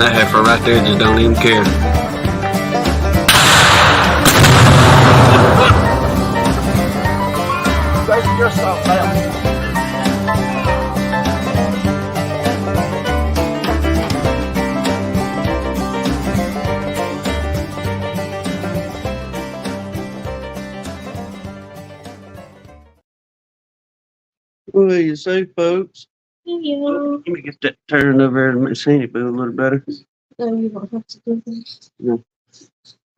That heifer right there just don't even care. Take yourself out. What do you say, folks? Yeah. Let me get that turned over there to make Sandy feel a little better. No, you don't have to do that.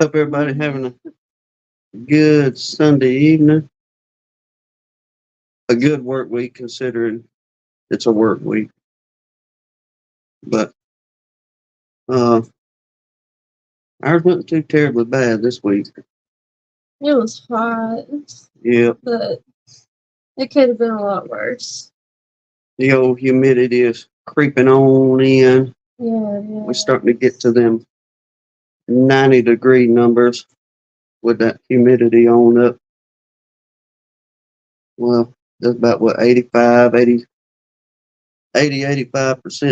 Hope everybody having a good Sunday evening. A good work week considering it's a work week. But ours wasn't too terribly bad this week. It was hot, Yeah, but it could have been a lot worse. the old humidity is creeping on in. Yeah. We're starting to get to them 90-degree numbers with that humidity on up. Well, that's about what, 85%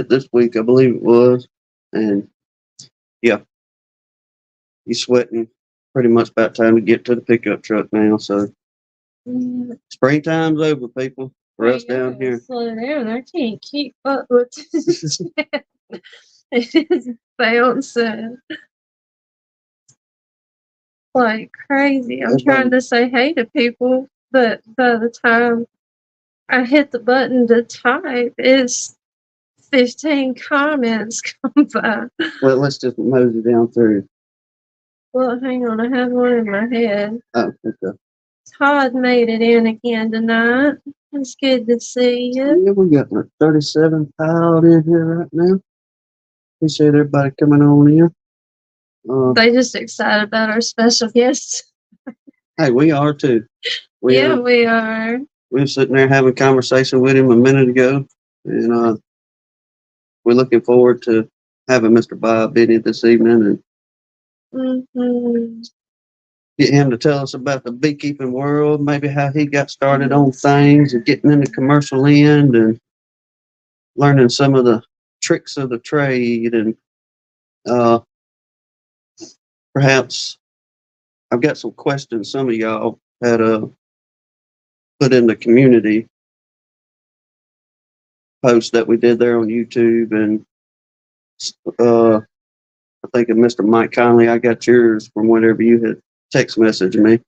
this week, I believe it was. And yeah, you're sweating. Pretty much about time to get to the pickup truck now. So Yeah. springtime's over, people. For us down here. Slow down. I can't keep up with this. It is bouncing like crazy. I'm trying to say hey to people, but by the time I hit the button to type, it's 15 comments come by. Well, let's just mosey down through. Well, hang on. I have one in my head. Oh, okay. Todd made it in again tonight. It's good to see you. Yeah, we got like 37 piled in here right now. Appreciate everybody coming on in. They just excited about our special guests. Hey, we are too. We are. We were sitting there having a conversation with him a minute ago, and we're looking forward to having Mr. Bob Binnie this evening and get him to tell us about the beekeeping world, maybe how he got started on things and getting in the commercial end and learning some of the tricks of the trade. And perhaps I've got some questions some of y'all had put in the community post that we did there on YouTube, and I think of Mr. Mike Conley, I got yours from whenever you had text messaged me.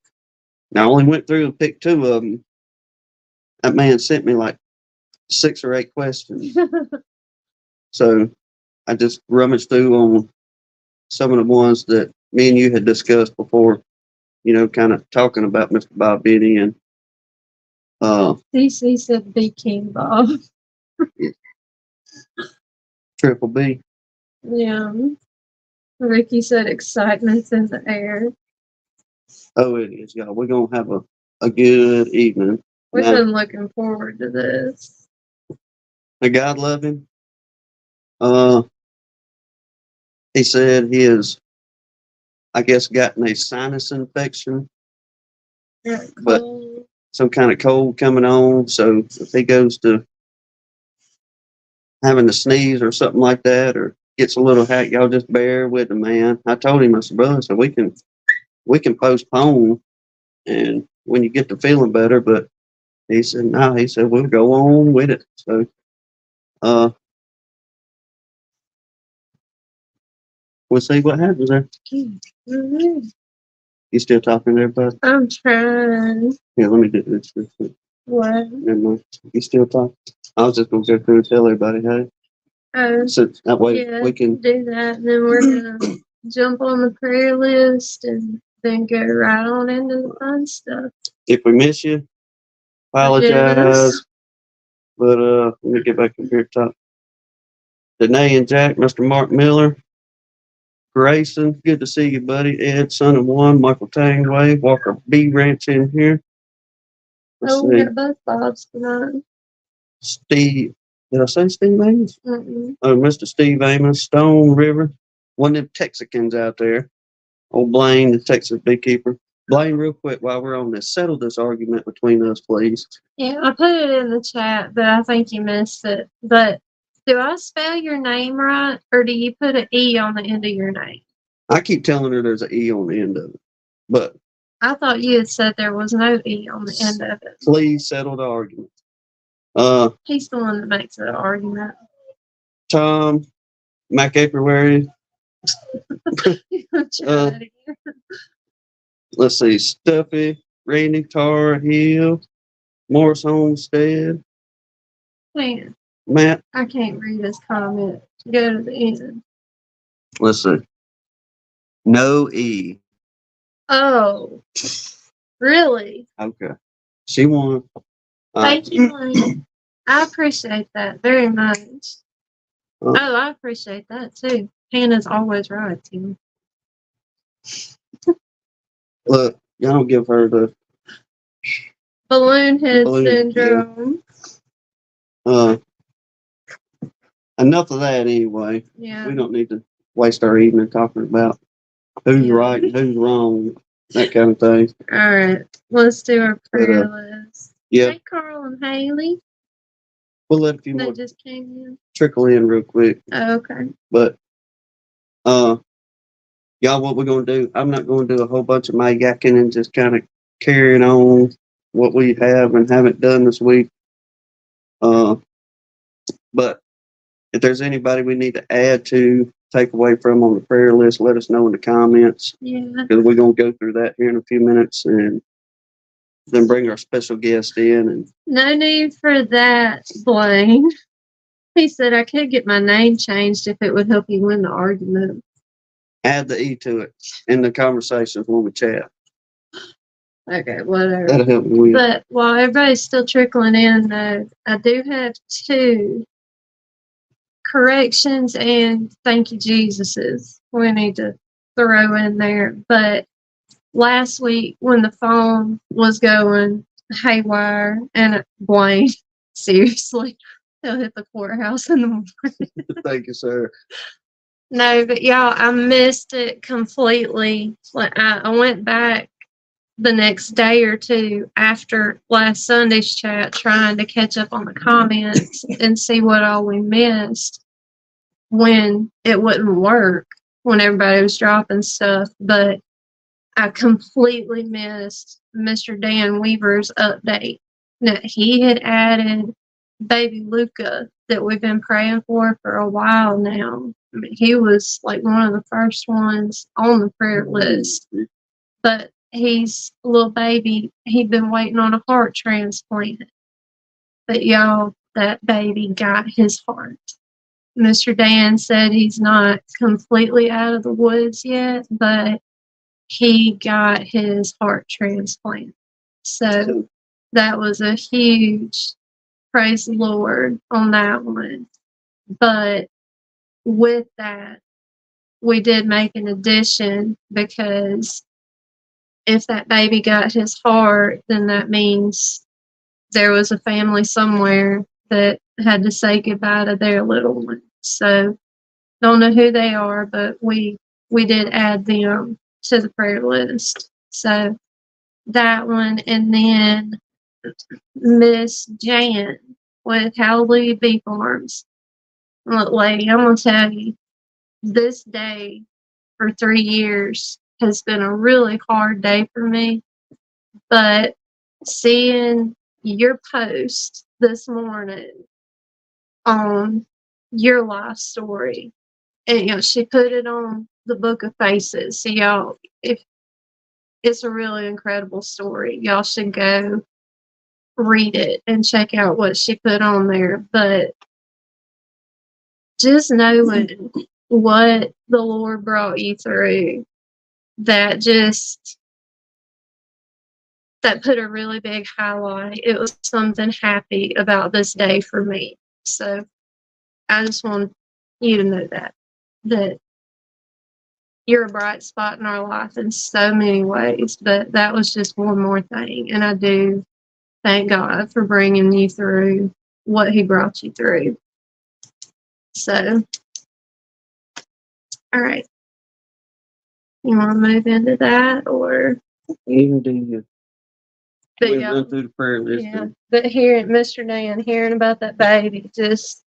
Now, I only went through and picked 2 of them. That man sent me like 6 or 8 questions. So I just rummaged through on some of the ones that me and you had discussed before, kind of talking about Mr. Bob Binnie and DC said Be King Bob. Triple B. Yeah. Ricky said excitement's in the air. Oh, it is, y'all. We're going to have a good evening. We've been looking forward to this. The God love him. He said he has, I guess, gotten a sinus infection, but some kind of cold coming on. So if he goes to having to sneeze or something like that, or gets a little hack, y'all just bear with the man. I told him, I said, brother, so we can postpone, and when you get to feeling better. But he said, no. He said, we'll go on with it. So, we'll see what happens there. Mm-hmm. You still talking there, bud? I'm trying. Here, let me do this. What? Never mind. You still talking? I was just going to go through and tell everybody, hey. So that way we can do that, and then we're going to jump on the prayer list and then go right on into the fun stuff. If we miss you, apologize. But let me get back up here top. Danae and Jack, Mr. Mark Miller, Grayson, good to see you, buddy. Ed, son of one, Michael Tangway, Walker B Ranch in here. We got both Bobs tonight. Steve, did I say Steve Amos? Mm-mm. Oh, Mr. Steve Amos, Stone River, one of them Texicans out there. Old Blaine, the Texas beekeeper. Blaine, real quick, while we're on this, settle this argument between us, please. Yeah, I put it in the chat, but I think you missed it. But Do I spell your name right, or do you put an E on the end of your name? I keep telling her there's an E on the end of it, but I thought you had said there was no E on the end of it. please settle the argument. He's the one that makes it an argument. Tom, McAprilary, Try that again. let's see, Stuffy, Randy Tar Hill, Morris Homestead, Man, Matt, I can't read his comment. Go to the end. let's see. No E. Oh, really? Okay. She won. Thank you, Lane. I appreciate that very much. Uh, Oh, I appreciate that too. Hannah's always right, Tim. Look, y'all don't give her the Balloon head Balloon, syndrome. enough of that anyway. Yeah. We don't need to waste our evening talking about who's Yeah. right and who's wrong, that kind of thing. All right. Let's do our prayer But, list. Yeah, Hey, Carl and Haley. we'll let a few They more just came in. trickle in real quick. Oh, okay. But y'all, what we're gonna do? I'm not gonna do a whole bunch of my yakking and just kind of carrying on what we have and haven't done this week. But if there's anybody we need to add to, take away from on the prayer list, let us know in the comments, Yeah. because we're gonna go through that here in a few minutes and then bring our special guest in. And No need for that, Blaine. He said I could get my name changed if it would help you win the argument. add the E to it in the conversations when we chat. Okay, whatever. That'll help me win. But while everybody's still trickling in, though, I do have 2 corrections and thank you, Jesuses. We need to throw in there. But last week, when the phone was going haywire, and Blaine, seriously, he'll hit the courthouse in the morning. Thank you, sir. No, but y'all, I missed it completely. Like I went back the next day or two after last Sunday's chat trying to catch up on the comments and see what all we missed when it wouldn't work when everybody was dropping stuff. But I completely missed Mr. Dan Weaver's update. Now, he had added baby Luca that we've been praying for a while now. I mean, he was like one of the first ones on the prayer list. But he's a little baby. He'd been waiting on a heart transplant. But y'all, that baby got his heart. Mr. Dan said he's not completely out of the woods yet, but he got his heart transplant. So that was a huge praise the Lord on that one. But with that, we did make an addition because if that baby got his heart, then that means there was a family somewhere that had to say goodbye to their little one. So don't know who they are, but we did add them to the prayer list. So that one, and then Miss Jan with Hallelujah Bee Farms. Look, lady, I'm gonna tell you, this day for 3 years has been a really hard day for me. But seeing your post this morning on your life story, and she put it on the Book of Faces. So y'all, if it's a really incredible story, y'all should go read it and check out what she put on there. But just knowing what the Lord brought you through, that put a really big highlight. It was something happy about this day for me. So I just want you to know that you're a bright spot in our life in so many ways. But that was just one more thing. And I do thank God for bringing you through what he brought you through. So, all right. You want to move into that, or? Indeed. But We'll yeah, run through the prayer list. yeah. But hearing Mr. Dan, hearing about that baby, just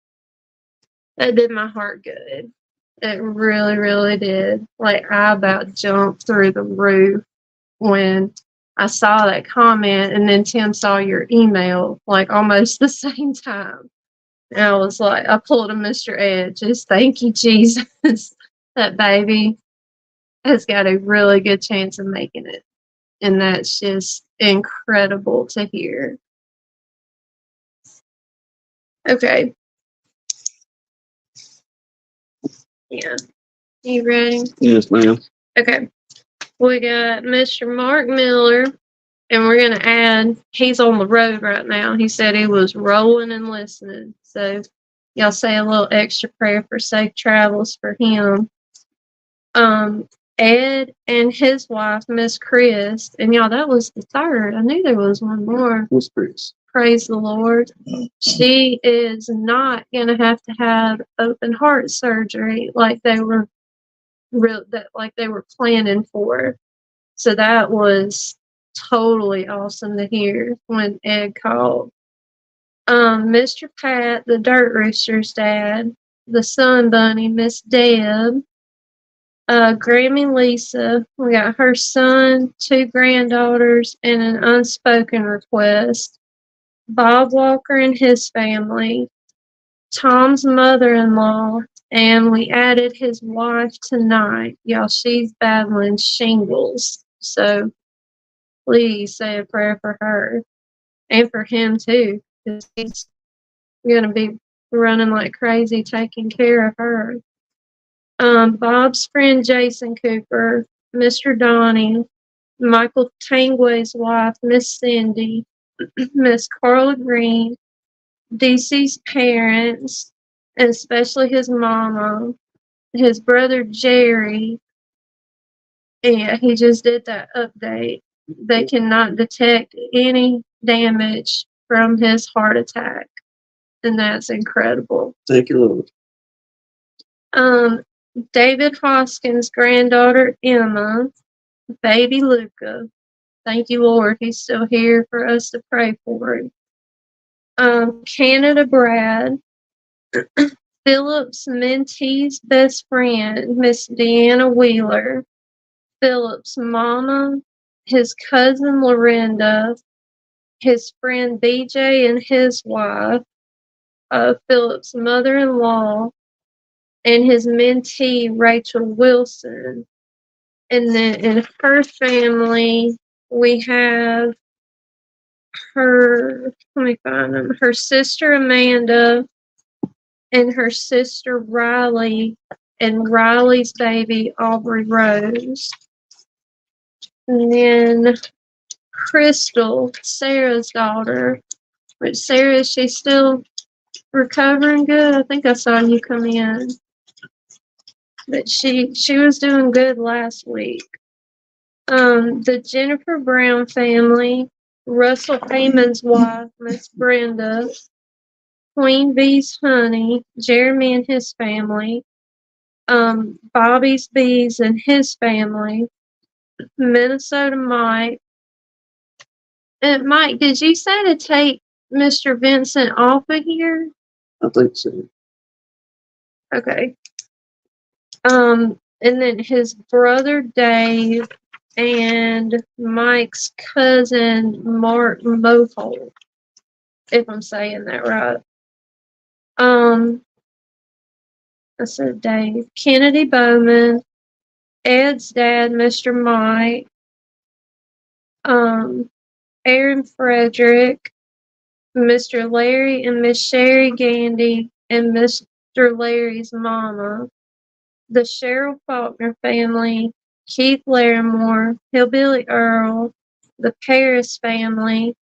That did my heart good. It really, really did. Like, I about jumped through the roof when I saw that comment, and then Tim saw your email, like, almost the same time. And I was like, I pulled a Mr. Ed, just thank you, Jesus. That baby has got a really good chance of making it. And that's just incredible to hear. Okay. Yeah. You ready? Yes, ma'am. Okay. We got Mr. Mark Miller, and we're going to add, he's on the road right now. He said he was rolling and listening. So y'all say a little extra prayer for safe travels for him. Ed and his wife, Miss Chris, and y'all, that was the third. I knew there was one more. Miss Chris. Praise the Lord. She is not going to have open heart surgery like they were planning for. So that was totally awesome to hear when Ed called. Mr. Pat, the Dirt Rooster's dad, the Sun Bunny, Miss Deb, Grammy Lisa, we got her son, 2 granddaughters, and an unspoken request. Bob Walker and his family, Tom's mother-in-law, and we added his wife tonight. Y'all, she's battling shingles. So please say a prayer for her and for him too, because he's going to be running like crazy taking care of her. Bob's friend Jason Cooper, Mr. Donnie, Michael Tangway's wife, Miss Cindy, Miss Carla Green, DC's parents, and especially his mama, his brother Jerry. Yeah, he just did that update. They cannot detect any damage from his heart attack, and that's incredible. Thank you, Lord. David Hoskins' granddaughter Emma, baby Luca. Thank you, Lord. He's still here for us to pray for him. Canada Brad, Philip's mentee's best friend, Miss Deanna Wheeler, Philip's mama, his cousin Lorinda, his friend BJ and his wife, Philip's mother-in-law, and his mentee Rachel Wilson. And then in her family, we have her, let me find them, her sister Amanda and her sister Riley and Riley's baby Aubrey Rose. And then Crystal, Sarah's daughter, which Sarah, she's still recovering good. I think I saw you come in. But she was doing good last week. The Jennifer Brown family, Russell Heyman's wife, Miss Brenda, Queen Bee's Honey, Jeremy and his family, Bobby's Bees and his family, Minnesota Mike. And Mike, did you say to take Mr. Vincent off of here? I think so. Okay. And then his brother Dave and Mike's cousin Mark Mohol, if I'm saying that right. I said Dave. Kennedy Bowman, Ed's dad, Mr. Mike, Aaron Frederick, Mr. Larry and Miss Sherry Gandy, and Mr. Larry's mama, the Cheryl Faulkner family, Keith Larimore, Hillbilly Earl, the Paris family,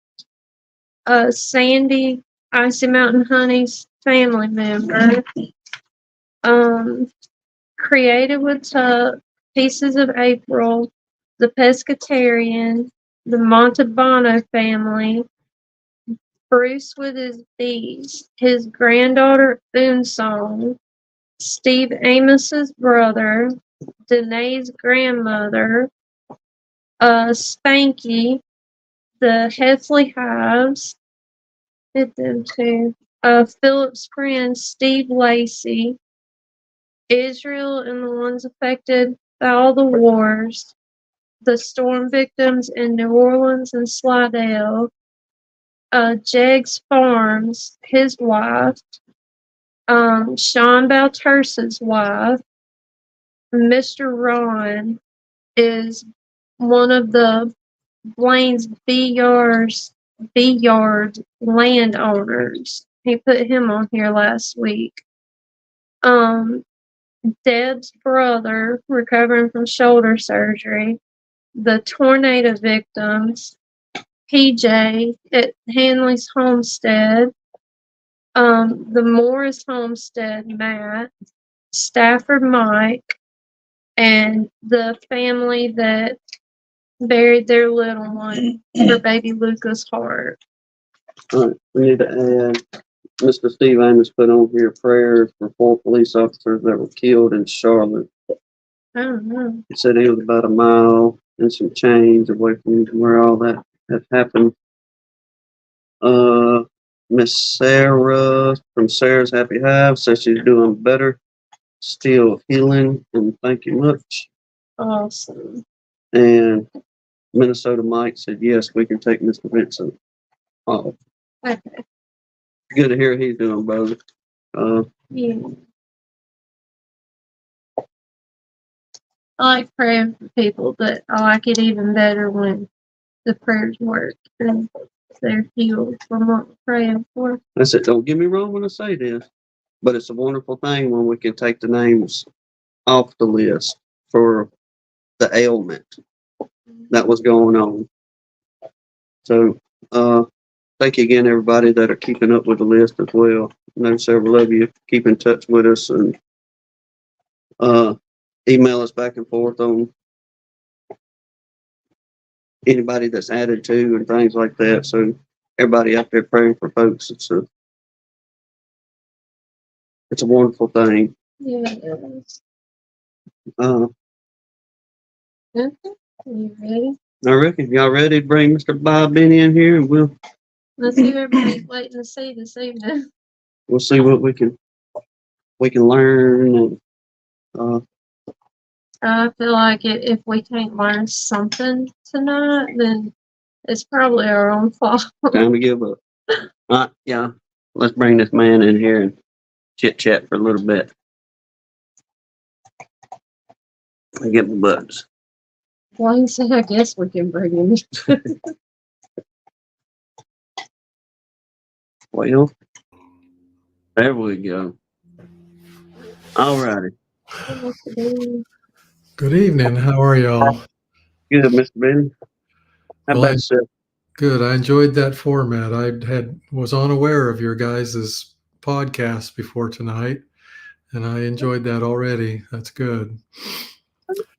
Sandy, Icy Mountain Honey's family member, Creative with Tuck, Pieces of April, the Pescatarian, the Montalbano family, Bruce with his bees, his granddaughter Boonsong, Steve Amos's brother, Danae's grandmother, Spanky, the Hesley Hives, did them too. Philip's friend Steve Lacey, Israel and the ones affected by all the wars, the storm victims in New Orleans and Slidell, Jegs Farms, his wife, Sean Baltursa's wife, Mr. Ron is one of the Blaine's B Yard landowners. He put him on here last week. Deb's brother recovering from shoulder surgery, the tornado victims, PJ at Hanley's homestead, the Morris homestead, Matt, Stafford Mike, and the family that buried their little one for baby Luca's heart. All right, we need to add Mr. Steve Amos put on here prayers for 4 police officers that were killed in Charlotte. I don't know. He said he was about a mile and some change away from where all that had happened. Miss Sarah from Sarah's Happy Hive says she's doing better, still healing, and thank you much. Awesome. And Minnesota Mike said, yes, we can take Mr. Vincent off. Okay. Good to hear he's doing better. Yeah. I like praying for people, but I like it even better when the prayers work and they're healed from what we're praying for. I said, don't get me wrong when I say this, but it's a wonderful thing when we can take the names off the list for the ailment that was going on. So, thank you again, everybody that are keeping up with the list as well. I know several of you keep in touch with us and email us back and forth on anybody that's added to and things like that. So everybody out there praying for folks, it's a wonderful thing. Yeah, it is. Okay, You ready? I reckon y'all ready to bring Mr. Bob Binnie in here, and Let's see what everybody's waiting to see this evening. we'll see what we can learn. And I feel like if we can't learn something tonight, then it's probably our own fault. time to give up. Yeah, let's bring this man in here and chit chat for a little bit. I get my buttons. Blaine said, I guess we can bring him. Well, there we go. All righty. Good evening. How are y'all? Good, Mr. Binnie. How Well, about yourself? Good. I enjoyed that format. Was unaware of your guys' podcast before tonight, and I enjoyed that already. That's good.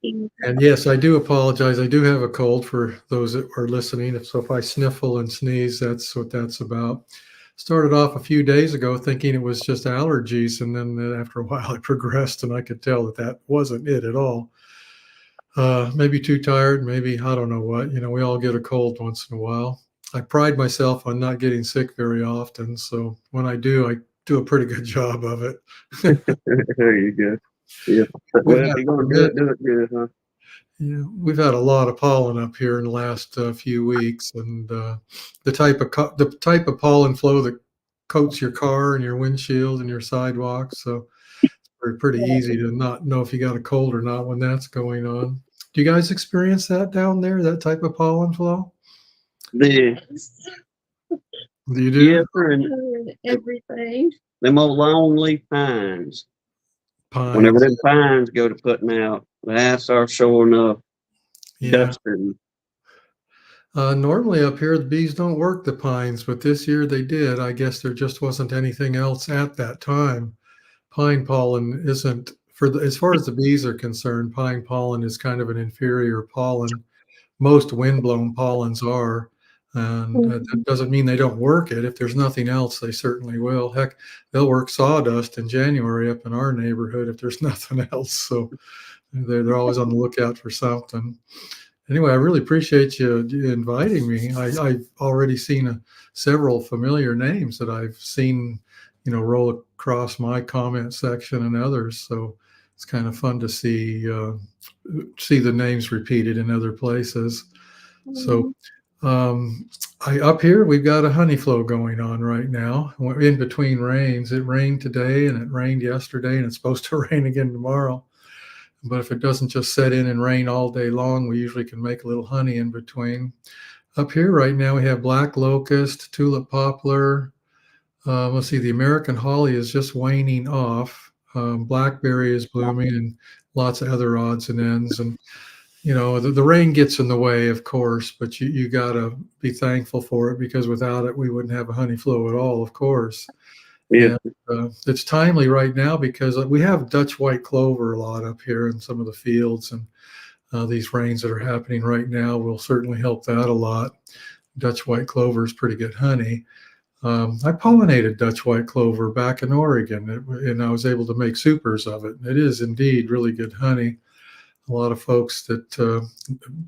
And yes, I do apologize. I do have a cold for those that are listening. So if I sniffle and sneeze, that's what that's about. Started off a few days ago thinking it was just allergies, and then after a while it progressed, and I could tell that wasn't it at all. Maybe too tired, maybe I don't know what. We all get a cold once in a while. I pride myself on not getting sick very often, so when I do a pretty good job of it. There you go. Yeah. Well, if you're going to do it good, huh? Yeah, we've had a lot of pollen up here in the last few weeks, and the type of pollen flow that coats your car and your windshield and your sidewalks. So it's pretty easy to not know if you got a cold or not when that's going on. Do you guys experience that down there? That type of pollen flow? Do you do? Yeah, and Everything. them old long leaf pines. Pines. Whenever them pines go to putting out, the ass are showing up. Yeah. Dusting. Normally up here, the bees don't work the pines, but this year they did. I guess there just wasn't anything else at that time. Pine pollen isn't, as far as the bees are concerned, pine pollen is kind of an inferior pollen. Most windblown pollens are. And that doesn't mean they don't work it. If there's nothing else, they certainly will. Heck, they'll work sawdust in January up in our neighborhood if there's nothing else. So they're always on the lookout for something. anyway, I really appreciate you inviting me. I've already seen several familiar names that I've seen, roll across my comment section and others. So it's kind of fun to see the names repeated in other places. So up here we've got a honey flow going on right now. In between rains, it rained today and it rained yesterday, and it's supposed to rain again tomorrow. But if it doesn't just set in and rain all day long, we usually can make a little honey in between. Up here right now we have black locust, tulip poplar. Let's see, the American holly is just waning off. Blackberry is blooming, and lots of other odds and ends. And the rain gets in the way, of course, but you got to be thankful for it, because without it we wouldn't have a honey flow at all, of course. Yeah. And it's timely right now because we have Dutch white clover a lot up here in some of the fields, and these rains that are happening right now will certainly help that a lot. Dutch white clover is pretty good honey. I pollinated Dutch white clover back in Oregon, and I was able to make supers of it. It is indeed really good honey. A lot of folks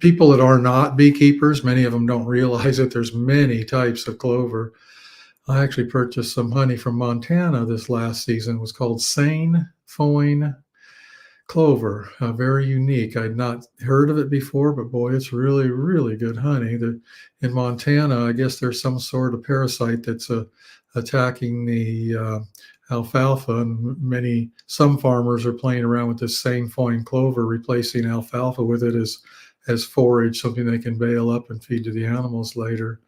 people that are not beekeepers, many of them don't realize that there's many types of clover. I actually purchased some honey from Montana this last season. It was called Sane Foin clover, very unique. I'd not heard of it before, but boy, it's really, really good honey. In Montana, I guess there's some sort of parasite that's attacking the alfalfa, and some farmers are playing around with this Sane Foin clover, replacing alfalfa with it as forage, something they can bale up and feed to the animals later.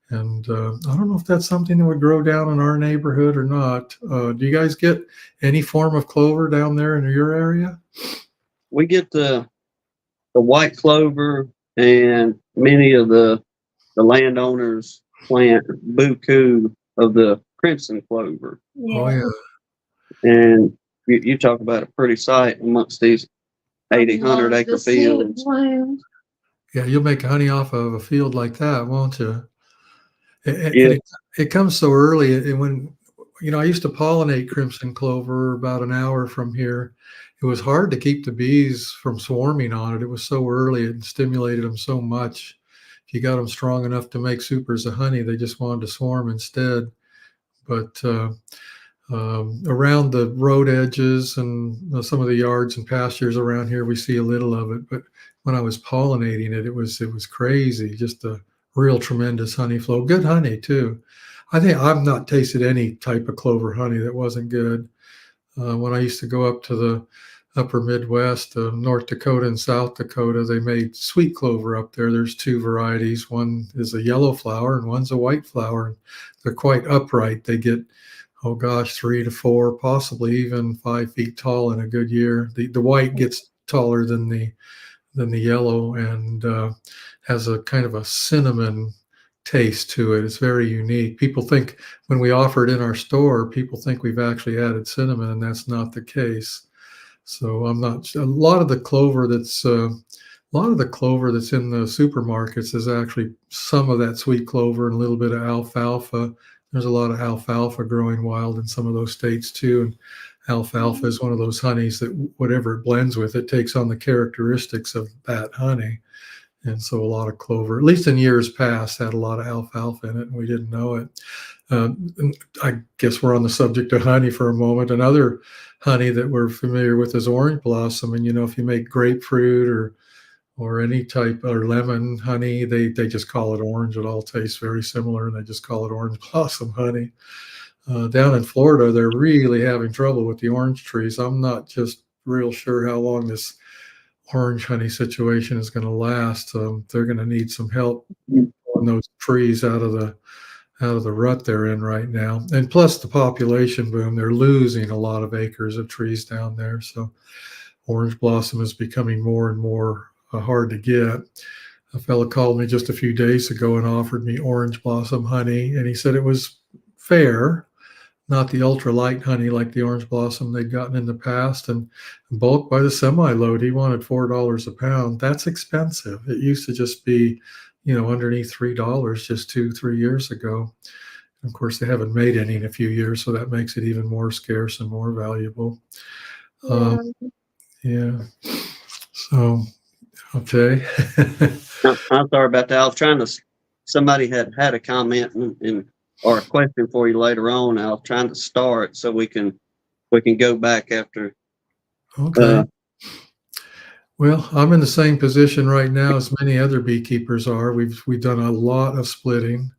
And I don't know if that's something that would grow down in our neighborhood or not. Do you guys get any form of clover down there in your area? We get the white clover, and many of the landowners plant buku of the crimson clover. Oh, yeah. And you talk about a pretty sight amongst these 80, 100 acre fields. Yeah, you'll make honey off of a field like that, won't you? It comes so early. And when, I used to pollinate crimson clover about an hour from here. It was hard to keep the bees from swarming on it. It was so early and stimulated them so much. If you got them strong enough to make supers of honey, they just wanted to swarm instead. But around the road edges and some of the yards and pastures around here, we see a little of it. But when I was pollinating it, it was crazy. Just a real tremendous honey flow. Good honey too. I think I've not tasted any type of clover honey that wasn't good. When I used to go up to the upper Midwest, North Dakota and South Dakota, they made sweet clover up there. There's two varieties. One is a yellow flower and one's a white flower. They're quite upright. They get, 3 to 4, possibly even 5 feet tall in a good year. The white gets taller than the yellow, and has a kind of a cinnamon taste to it. It's very unique. People think, when we offer it in our store, people think we've actually added cinnamon, and that's not the case. So a lot of the clover that's in the supermarkets is actually some of that sweet clover and a little bit of alfalfa. There's a lot of alfalfa growing wild in some of those states too. And alfalfa is one of those honeys that whatever it blends with, it takes on the characteristics of that honey. And so a lot of clover, at least in years past, had a lot of alfalfa in it, and we didn't know it. I guess we're on the subject of honey for a moment. Another honey that we're familiar with is orange blossom. And, if you make grapefruit or any type, or lemon honey, they just call it orange. It all tastes very similar, and they just call it orange blossom honey. Down in Florida, they're really having trouble with the orange trees. I'm not just real sure how long this orange honey situation is going to last. They're going to need some help on those trees out of the rut they're in right now. And plus the population boom, they're losing a lot of acres of trees down there. So orange blossom is becoming more and more hard to get. A fellow called me just a few days ago and offered me orange blossom honey, and he said it was fair, not the ultra light honey like the orange blossom they'd gotten in the past, and bulk by the semi-load. He wanted $4 a pound. That's expensive. It used to just be, underneath $3 just 2-3 years ago. And of course, they haven't made any in a few years, so that makes it even more scarce and more valuable. Yeah. So Okay. I'm sorry about that. I was trying to. Somebody had a comment or a question for you later on. I was trying to start so we can go back after. Okay. Well, I'm in the same position right now as many other beekeepers are. We've done a lot of splitting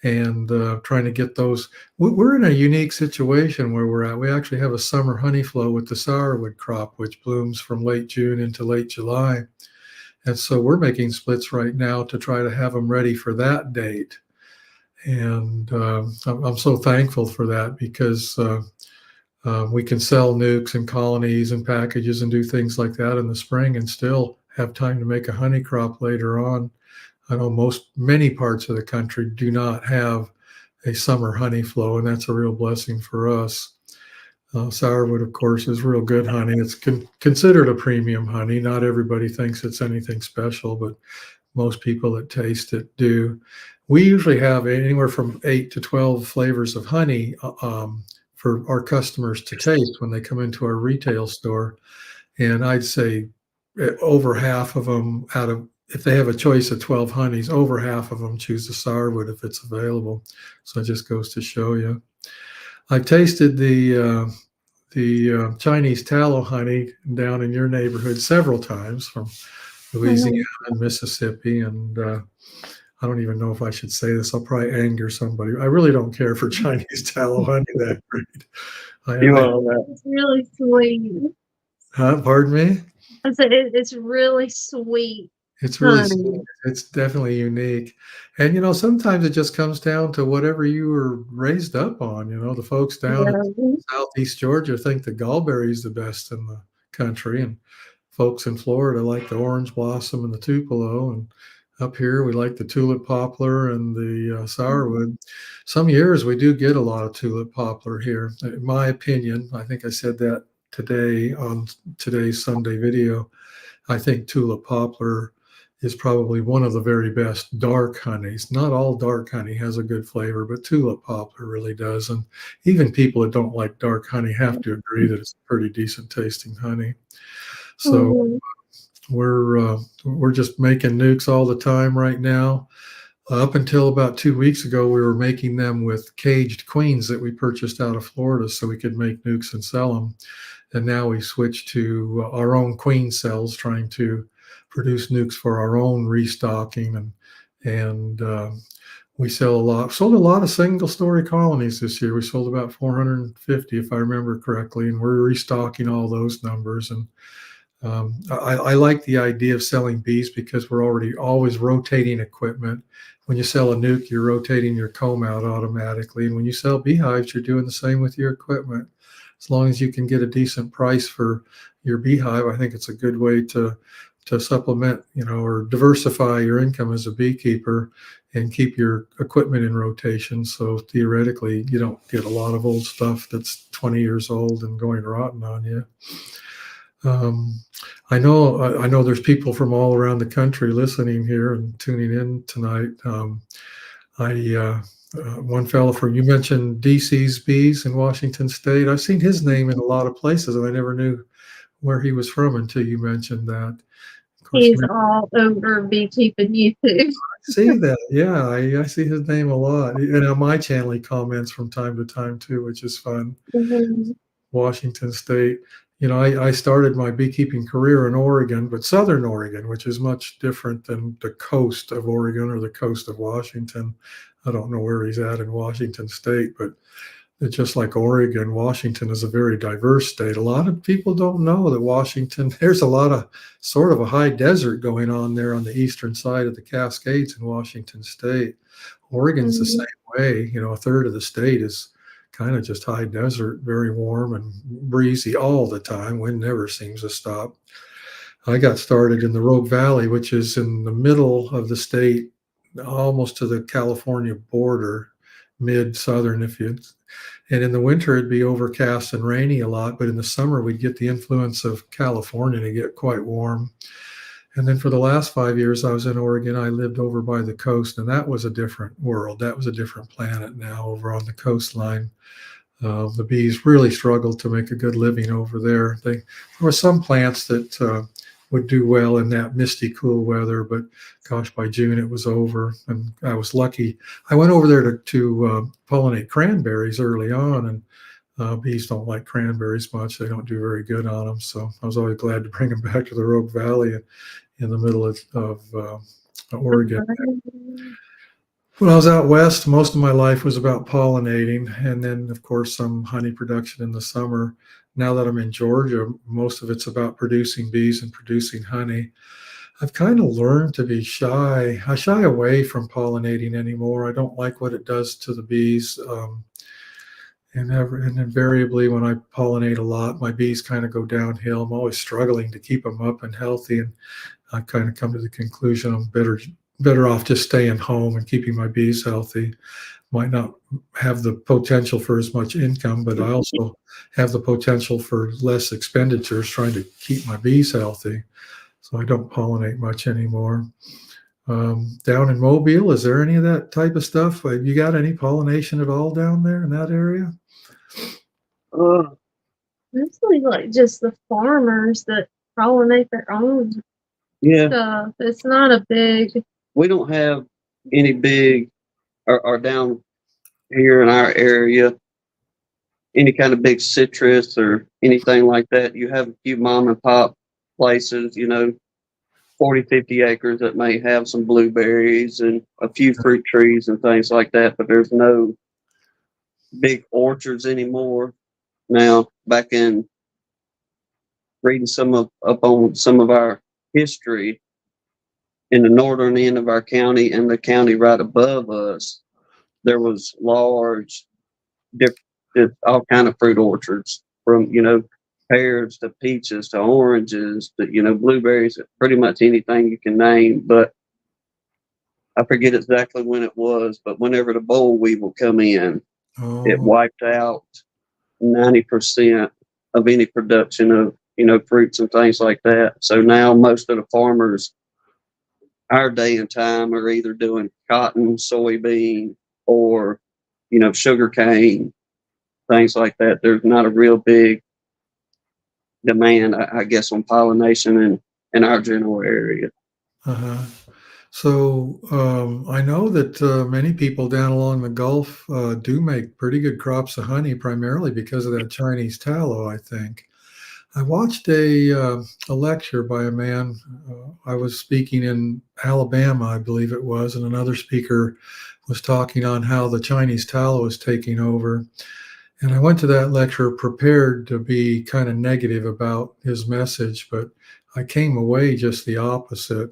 and trying to get those. We're in a unique situation where we're at. We actually have a summer honey flow with the sourwood crop, which blooms from late June into late July. And so we're making splits right now to try to have them ready for that date. And I'm so thankful for that because we can sell nukes and colonies and packages and do things like that in the spring and still have time to make a honey crop later on. I know many parts of the country do not have a summer honey flow, and that's a real blessing for us. Sourwood, of course, is real good honey. It's considered a premium honey. Not everybody thinks it's anything special, but most people that taste it do. We usually have anywhere from 8 to 12 flavors of honey for our customers to taste when they come into our retail store. And I'd say over half of them if they have a choice of 12 honeys, over half of them choose the sourwood if it's available. So it just goes to show you. I've tasted the Chinese tallow honey down in your neighborhood several times from Louisiana and Mississippi. And I don't even know if I should say this. I'll probably anger somebody. I really don't care for Chinese tallow honey that great. It's really sweet. Pardon me? I said it's really sweet. It's really sweet. It's definitely unique. And, sometimes it just comes down to whatever you were raised up on. The folks down in Southeast Georgia think the gallberry is the best in the country. And folks in Florida like the orange blossom and the tupelo. And up here, we like the tulip poplar and the sourwood. Some years we do get a lot of tulip poplar here. In my opinion, I think I said that today on today's Sunday video. I think tulip poplar is probably one of the very best dark honeys. Not all dark honey has a good flavor, but tulip poplar really does. And even people that don't like dark honey have to agree that it's a pretty decent tasting honey. So we're just making nukes all the time right now. Up until about 2 weeks ago, we were making them with caged queens that we purchased out of Florida so we could make nukes and sell them. And now we switched to our own queen cells, trying to produce nukes for our own restocking. And we sold a lot of single-story colonies this year. We sold about 450, if I remember correctly, and we're restocking all those numbers. And I like the idea of selling bees because we're always rotating equipment. When you sell a nuke, you're rotating your comb out automatically. And when you sell beehives, you're doing the same with your equipment. As long as you can get a decent price for your beehive, I think it's a good way to supplement, or diversify your income as a beekeeper and keep your equipment in rotation. So theoretically, you don't get a lot of old stuff that's 20 years old and going rotten on you. I know there's people from all around the country listening here and tuning in tonight. One fellow you mentioned DC's Bees in Washington State. I've seen his name in a lot of places, and I never knew where he was from until you mentioned that. Of course, He's all over Beekeeping YouTube. I see that. Yeah, I see his name a lot. And on my channel, he comments from time to time too, which is fun. Washington State. I started my beekeeping career in Oregon, but Southern Oregon, which is much different than the coast of Oregon or the coast of Washington. I don't know where he's at in Washington State, but it's just like Oregon. Washington is a very diverse state. A lot of people don't know that Washington, there's a lot of sort of a high desert going on there on the eastern side of the Cascades in Washington State. Oregon's the same way. A third of the state is kind of just high desert, very warm and breezy all the time. Wind never seems to stop. I got started in the Rogue Valley, which is in the middle of the state, almost to the California border, mid-southern and in the winter it'd be overcast and rainy a lot, but in the summer we'd get the influence of California to get quite warm. And then for the last 5 years I was in Oregon, I lived over by the coast, and that was a different world. That was a different planet now over on the coastline. The bees really struggled to make a good living over there. There were some plants that would do well in that misty, cool weather. But gosh, by June it was over, and I was lucky. I went over there to pollinate cranberries early on, and bees don't like cranberries much. They don't do very good on them. So I was always glad to bring them back to the Rogue Valley in the middle of Oregon. When I was out west, most of my life was about pollinating, and then, of course, some honey production in the summer. Now that I'm in Georgia, most of it's about producing bees and producing honey. I've kind of learned to be shy. I shy away from pollinating anymore. I don't like what it does to the bees. And invariably, when I pollinate a lot, my bees kind of go downhill. I'm always struggling to keep them up and healthy, and I've kind of come to the conclusion I'm better off just staying home and keeping my bees healthy. Might not have the potential for as much income, but I also have the potential for less expenditures trying to keep my bees healthy. So I don't pollinate much anymore. Down in Mobile, is there any of that type of stuff? Have you got any pollination at all down there in that area? Mostly like just the farmers that pollinate their own stuff. It's not a big. We don't have any big, or down here in our area, any kind of big citrus or anything like that. You have a few mom and pop places, 40, 50 acres that may have some blueberries and a few fruit trees and things like that, but there's no big orchards anymore. Now, back in reading up on some of our history, in the northern end of our county and the county right above us, there was large, all kind of fruit orchards, from pears to peaches to oranges to blueberries, pretty much anything you can name. But I forget exactly when it was, but whenever the boll weevil will come in, it wiped out 90% of any production of fruits and things like that. So now most of the farmers our day and time are either doing cotton, soybean, or sugar cane, things like that. There's not a real big demand, I guess, on pollination in our general area. So I know that many people down along the Gulf do make pretty good crops of honey, primarily because of that Chinese tallow, I think. I watched a lecture by a man. I was speaking in Alabama, I believe it was, and another speaker was talking on how the Chinese tallow is taking over. And I went to that lecture prepared to be kind of negative about his message, but I came away just the opposite.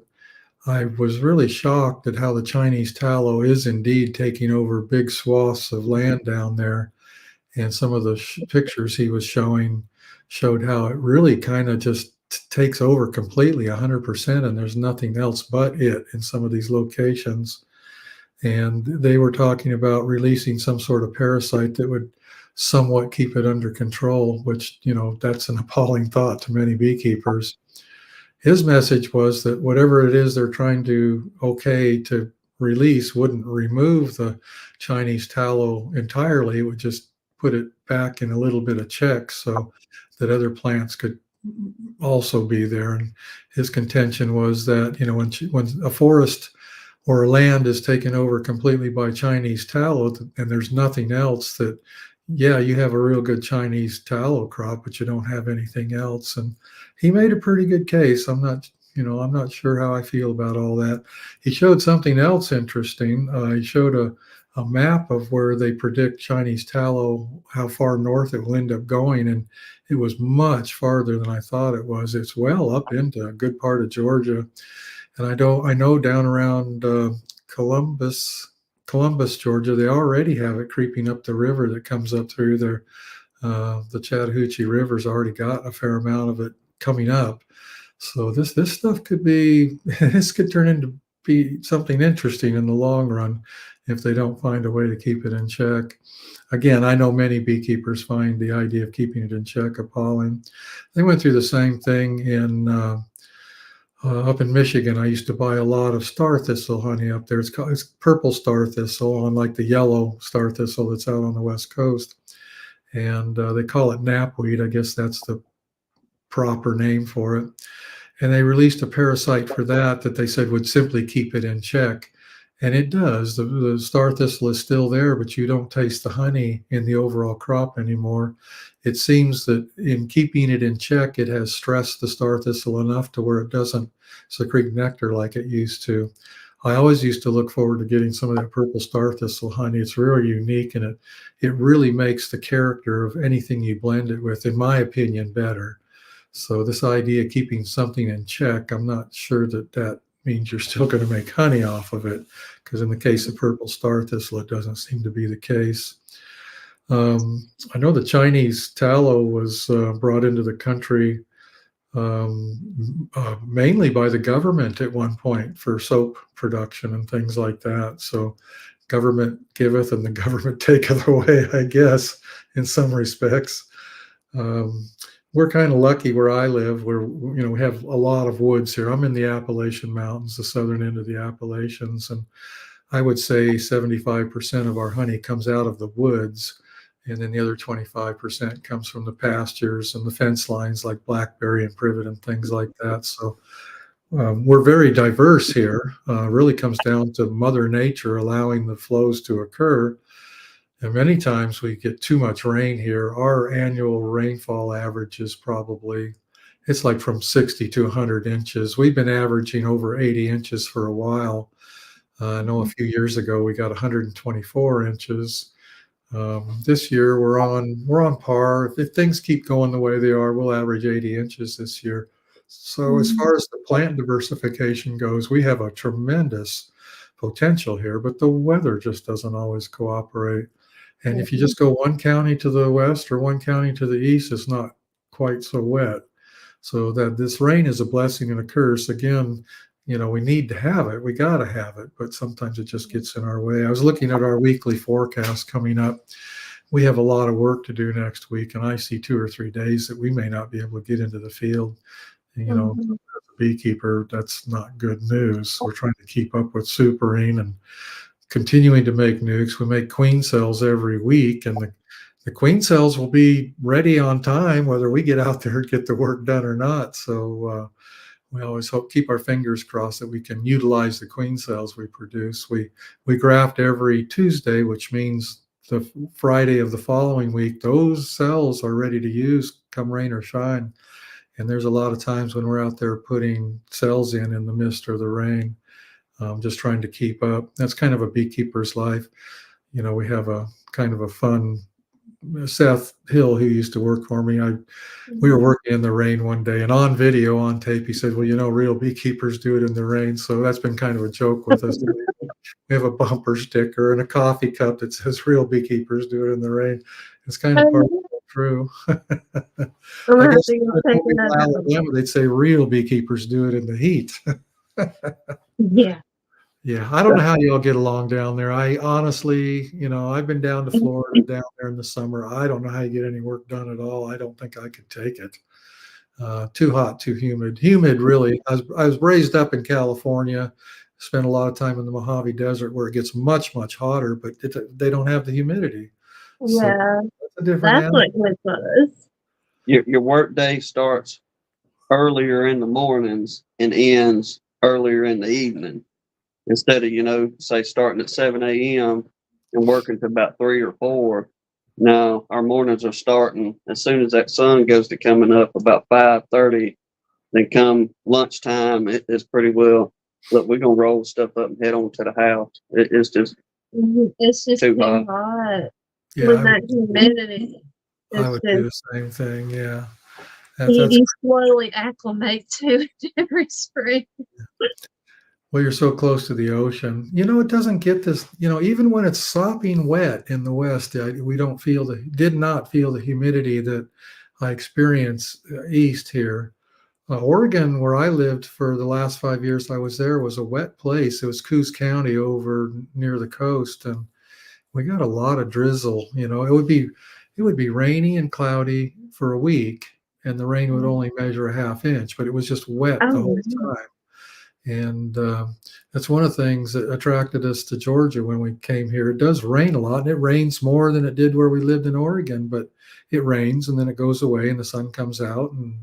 I was really shocked at how the Chinese tallow is indeed taking over big swaths of land down there. And some of the pictures he was showing showed how it really kind of just takes over completely 100%, and there's nothing else but it in some of these locations. And they were talking about releasing some sort of parasite that would somewhat keep it under control, which, that's an appalling thought to many beekeepers. His message was that whatever it is they're trying to release wouldn't remove the Chinese tallow entirely. It would just put it back in a little bit of check so that other plants could also be there. And his contention was that, when a forest or a land is taken over completely by Chinese tallow and there's nothing else, that, you have a real good Chinese tallow crop, but you don't have anything else. And he made a pretty good case. I'm not sure how I feel about all that. He showed something else interesting. He showed a map of where they predict Chinese tallow, how far north it will end up going. And it was much farther than I thought it was. It's well up into a good part of Georgia. And I know down around Columbus, Georgia, they already have it creeping up the river that comes up through there. The Chattahoochee River's already got a fair amount of it coming up. So this stuff could turn into be something interesting in the long run if they don't find a way to keep it in check. Again, I know many beekeepers find the idea of keeping it in check appalling. They went through the same thing up in Michigan. I used to buy a lot of star thistle honey up there. It's purple star thistle, unlike the yellow star thistle that's out on the West Coast. And they call it knapweed. I guess that's the proper name for it. And they released a parasite for that they said would simply keep it in check. And it does. The star thistle is still there, but you don't taste the honey in the overall crop anymore. It seems that in keeping it in check, it has stressed the star thistle enough to where it doesn't secrete nectar like it used to. I always used to look forward to getting some of that purple star thistle honey. It's really unique, and it really makes the character of anything you blend it with, in my opinion, better. So this idea of keeping something in check, I'm not sure that means you're still going to make honey off of it, because in the case of purple star thistle, it doesn't seem to be the case. I know the Chinese tallow was brought into the country mainly by the government at one point for soap production and things like that. So government giveth and the government taketh away, I guess, in some respects. We're kind of lucky where I live, where we have a lot of woods here. I'm in the Appalachian Mountains, the southern end of the Appalachians, and I would say 75% of our honey comes out of the woods, and then the other 25% comes from the pastures and the fence lines like blackberry and privet and things like that. So we're very diverse here. Really comes down to Mother Nature allowing the flows to occur. And many times we get too much rain here. Our annual rainfall average is it's like from 60 to 100 inches. We've been averaging over 80 inches for a while. I know a few years ago we got 124 inches. This year we're on par. If things keep going the way they are, we'll average 80 inches this year. So as far as the plant diversification goes, we have a tremendous potential here, but the weather just doesn't always cooperate. And if you just go one county to the west or one county to the east, it's not quite so wet. So that this rain is a blessing and a curse. Again, we need to have it. We got to have it, but sometimes it just gets in our way. I was looking at our weekly forecast coming up. We have a lot of work to do next week, and I see 2 or 3 days that we may not be able to get into the field. As a beekeeper, that's not good news. We're trying to keep up with supering and continuing to make nukes. We make queen cells every week, and the queen cells will be ready on time, whether we get out there and get the work done or not. So we always keep our fingers crossed that we can utilize the queen cells we produce. We graft every Tuesday, which means the Friday of the following week, those cells are ready to use come rain or shine. And there's a lot of times when we're out there putting cells in the mist or the rain, just trying to keep up. That's kind of a beekeeper's life. We have a kind of a fun, Seth Hill, who used to work for me, we were working in the rain one day, and on video, on tape, he said, well, real beekeepers do it in the rain. So that's been kind of a joke with us. We have a bumper sticker and a coffee cup that says real beekeepers do it in the rain. It's kind of part of it, true. I guess in Alabama, they'd say real beekeepers do it in the heat. Yeah. Yeah, I don't know how y'all get along down there. I honestly, I've been down to Florida down there in the summer. I don't know how you get any work done at all. I don't think I could take it. Too hot, too humid. Humid, really. I was raised up in California, spent a lot of time in the Mojave Desert where it gets much, much hotter, but they don't have the humidity. Yeah, so that's a different what with us. Your work day starts earlier in the mornings and ends earlier in the evening. Instead of, say starting at 7 a.m. and working to about 3 or 4. Now our mornings are starting as soon as that sun goes to coming up about 5:30. Then come lunchtime, it's pretty well, look, we're going to roll stuff up and head on to the house. It's just too hot. Yeah, with that humidity. I would do the same thing. Yeah. You slowly acclimate to it every spring. Well, you're so close to the ocean. It doesn't get this, even when it's sopping wet in the West, we did not feel the humidity that I experience east here. Oregon, where I lived for the last 5 years I was there, was a wet place. It was Coos County over near the coast, and we got a lot of drizzle. It would be rainy and cloudy for a week, and the rain would only measure a half inch, but it was just wet the whole time. And that's one of the things that attracted us to Georgia when we came here. It does rain a lot, and it rains more than it did where we lived in Oregon, but it rains and then it goes away and the sun comes out, and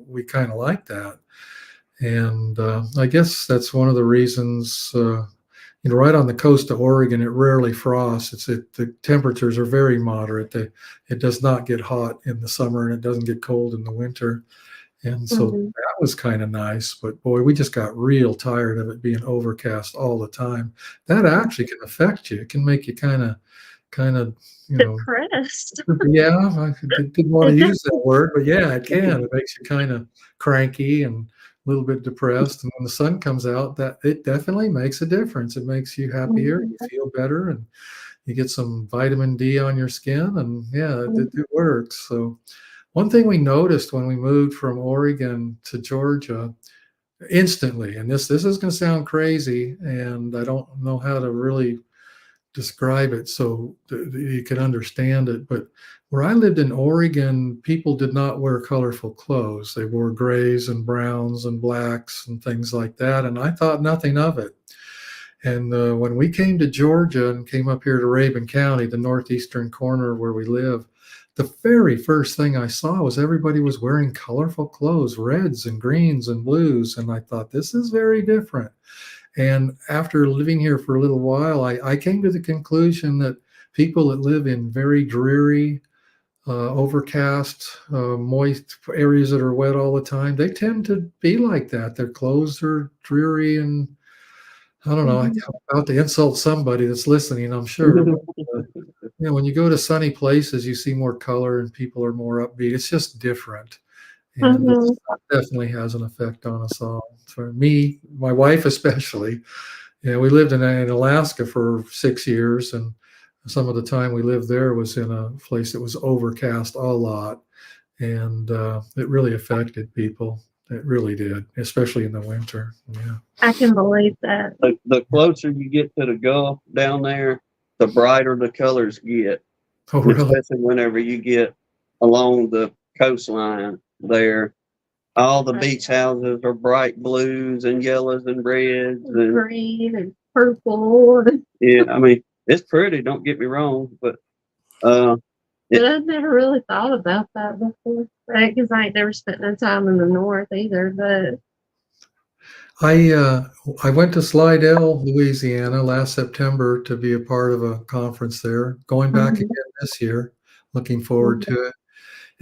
we kind of like that. And I guess that's one of the reasons, right on the coast of Oregon, it rarely frosts. The temperatures are very moderate. It does not get hot in the summer and it doesn't get cold in the winter. And so Mhm. that was kind of nice. But boy, we just got real tired of it being overcast all the time. That actually can affect you. It can make you kind of, Depressed. yeah, I didn't want to use that word, but yeah, it can. It makes you kind of cranky and a little bit depressed. And when the sun comes out, that it definitely makes a difference. It makes you happier, you feel better, and you get some vitamin D on your skin. And yeah, it works. So one thing we noticed when we moved from Oregon to Georgia instantly, and this is going to sound crazy, and I don't know how to really describe it so you can understand it. But where I lived in Oregon, people did not wear colorful clothes. They wore grays and browns and blacks and things like that. And I thought nothing of it. And when we came to Georgia and came up here to Rabun County, the northeastern corner where we live, the very first thing I saw was everybody was wearing colorful clothes, reds and greens and blues. And I thought, this is very different. And after living here for a little while, I came to the conclusion that people that live in very dreary, overcast, moist areas that are wet all the time, they tend to be like that. Their clothes are dreary, and I don't know. I'm about to insult somebody that's listening, I'm sure. But, when you go to sunny places, you see more color and people are more upbeat. It's just different. And it Mhm. definitely has an effect on us all. For me, my wife especially, we lived in Alaska for 6 years, and some of the time we lived there was in a place that was overcast a lot, and it really affected people. It really did, especially in the winter. Yeah. I can believe that. The closer you get to the Gulf down there, the brighter the colors get, Oh, really? especially whenever you get along the coastline there. All the beach houses are bright blues and yellows and reds. And Green and purple. yeah, I mean, it's pretty, don't get me wrong, but But I've never really thought about that before. Because I ain't never spent no time in the north either. But I went to Slidell, Louisiana last September to be a part of a conference there. Going back Mhm. again this year, looking forward to it.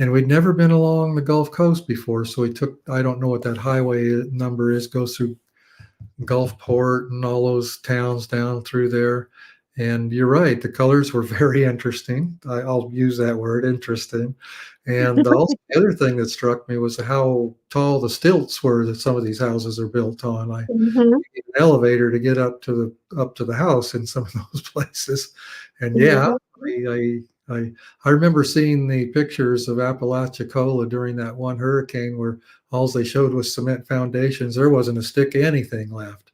And we'd never been along the Gulf Coast before, so we took, I don't know what that highway number is, goes through Gulfport and all those towns down through there. And you're right, the colors were very interesting. I'll use that word, interesting. And also the other thing that struck me was how tall the stilts were that some of these houses are built on. I Mhm. need an elevator to get up to the house in some of those places. And yeah, Mhm. I remember seeing the pictures of Apalachicola during that one hurricane where all they showed was cement foundations. There wasn't a stick of anything left.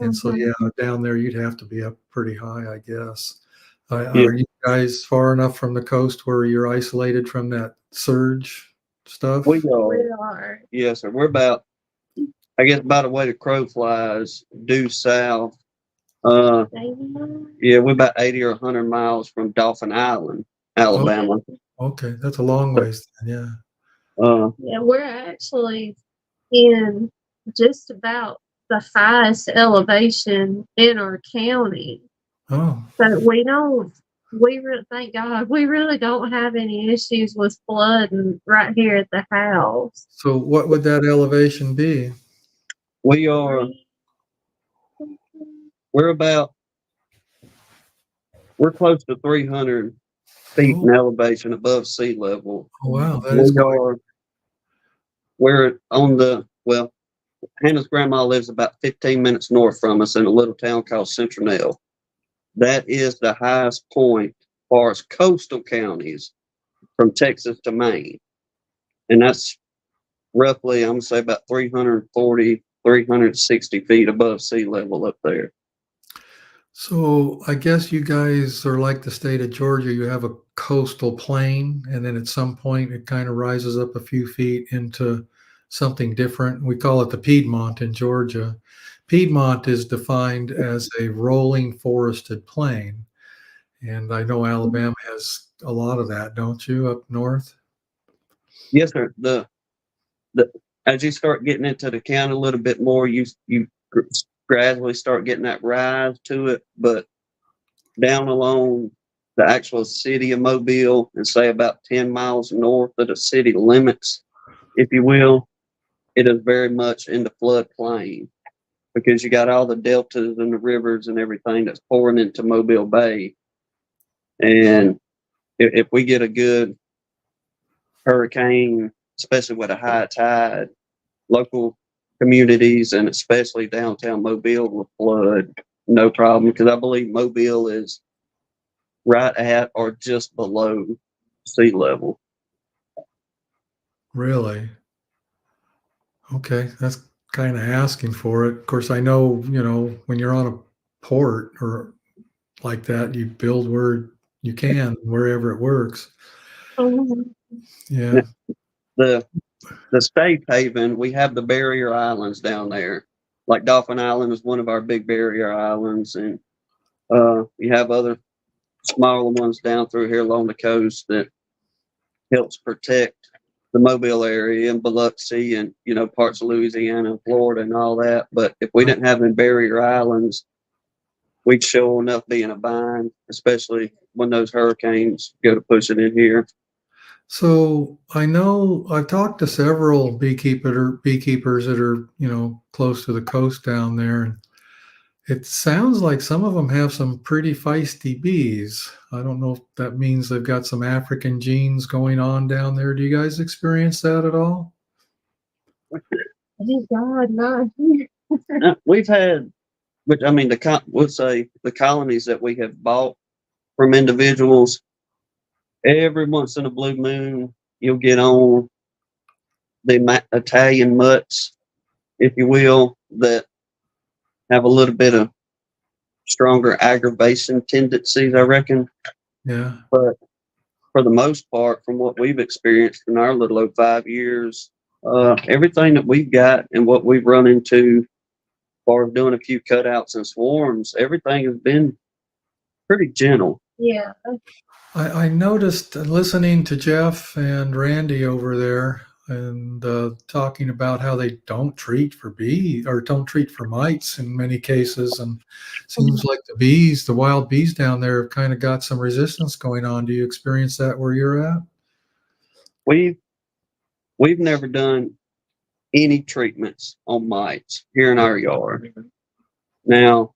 And so, Mhm. yeah, down there you'd have to be up pretty high, I guess. yeah, Are you guys far enough from the coast where you're isolated from that surge we stuff? are. We are. Yes, sir. We're about, I guess, about the way the crow flies due south. Uh, yeah, we're about 80 or 100 miles from Dauphin Island, Oh, Alabama. okay. That's a long ways then, yeah. Yeah, we're actually in just about the highest elevation in our county. Oh, So thank God, we really don't have any issues with flooding right here at the house. so what would that elevation be? We are, we're about, we're close to 300 feet Oh, in elevation above sea level. wow, that is We quite. are, we're on well, Hannah's grandma lives about 15 minutes north from us in a little town called Centronelle. That is the highest point as far as coastal counties from Texas to Maine. And that's roughly, I'm going to say about 340, 360 feet above sea level up there. So I guess you guys are like the state of Georgia. You have a coastal plain, and then at some point it kind of rises up a few feet into something different. We call it the Piedmont in Georgia. Piedmont is defined as a rolling forested plain. And I know Alabama has a lot of that, don't you, up north? Yes, sir. The as you start getting into the county a little bit more, you gradually start getting that rise to it. But down along the actual city of Mobile, and say about 10 miles north of the city limits, if you will, it is very much in the floodplain, because you got all the deltas and the rivers and everything that's pouring into Mobile Bay. And if we get a good hurricane, especially with a high tide, local communities and especially downtown Mobile will flood, no problem. Because I believe Mobile is right at or just below sea level. Really? Okay, that's kind of asking for it. Of course, I know, when you're on a port or like that, you build where you can, wherever it works. Mhm. Yeah. The safe haven, we have the barrier islands down there. Like Dolphin Island is one of our big barrier islands, and you have other smaller ones down through here along the coast that helps protect the Mobile area and Biloxi and parts of Louisiana and Florida and all that. But if we didn't have them barrier islands, we'd sure enough be in a bind, especially when those hurricanes go to push it in here. So I know I've talked to several beekeepers that are, close to the coast down there, and it sounds like some of them have some pretty feisty bees. I don't know if that means they've got some African genes going on down there. Do you guys experience that at all? Thank God, not here. We've had, which I mean, we'll say the colonies that we have bought from individuals, every once in a blue moon, you'll get on the Italian mutts, if you will, that have a little bit of stronger aggravation tendencies, I reckon. Yeah. But for the most part, from what we've experienced in our little over 5 years, everything that we've got and what we've run into, as far as doing a few cutouts and swarms, everything has been pretty gentle. Yeah. I noticed listening to Jeff and Randy over there and talking about how they don't treat for don't treat for mites in many cases. And seems like the wild bees down there have kind of got some resistance going on. Do you experience that where you're at? We've never done any treatments on mites here in our yard. Now,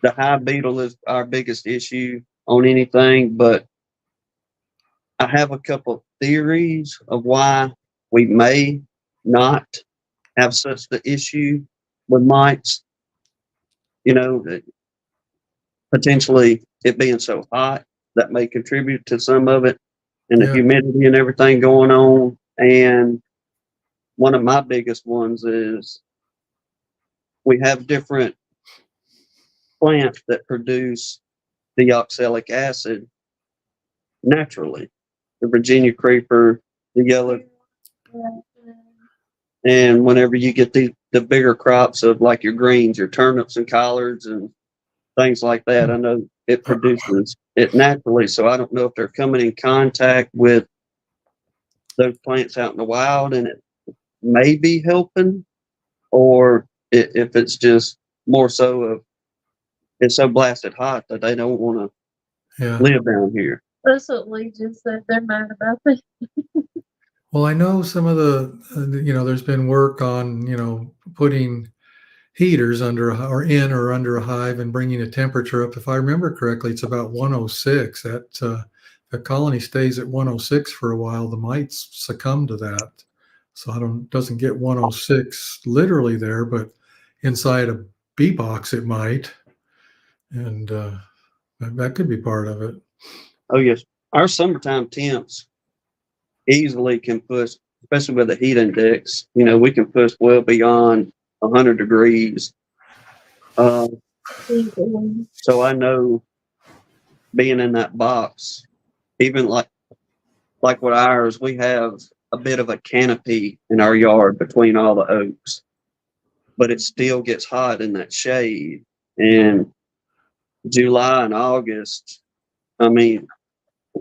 the hive beetle is our biggest issue on anything, but I have a couple theories of why we may not have such the issue with mites. That potentially it being so hot that may contribute to some of it, and the humidity and everything going on. And one of my biggest ones is we have different plants that produce deoxylic acid naturally. The Virginia creeper, the yellow. And whenever you get the bigger crops of like your greens, your turnips and collards and things like that, I know it produces it naturally. So I don't know if they're coming in contact with those plants out in the wild and it may be helping, or if it's just more so of it's so blasted hot that they don't want to live down here. That's what Lee just said. They're mad about that. Well, I know some of there's been work on, putting heaters under a hive and bringing the temperature up. If I remember correctly, it's about 106. That the colony stays at 106 for a while. The mites succumb to that. So doesn't get 106 literally there, but inside a bee box it might. And that could be part of it. Oh, yes. Our summertime temps easily can push, especially with the heat index, we can push well beyond 100 degrees. So I know being in that box, even like with ours, we have a bit of a canopy in our yard between all the oaks, but it still gets hot in that shade. And July and August, I mean,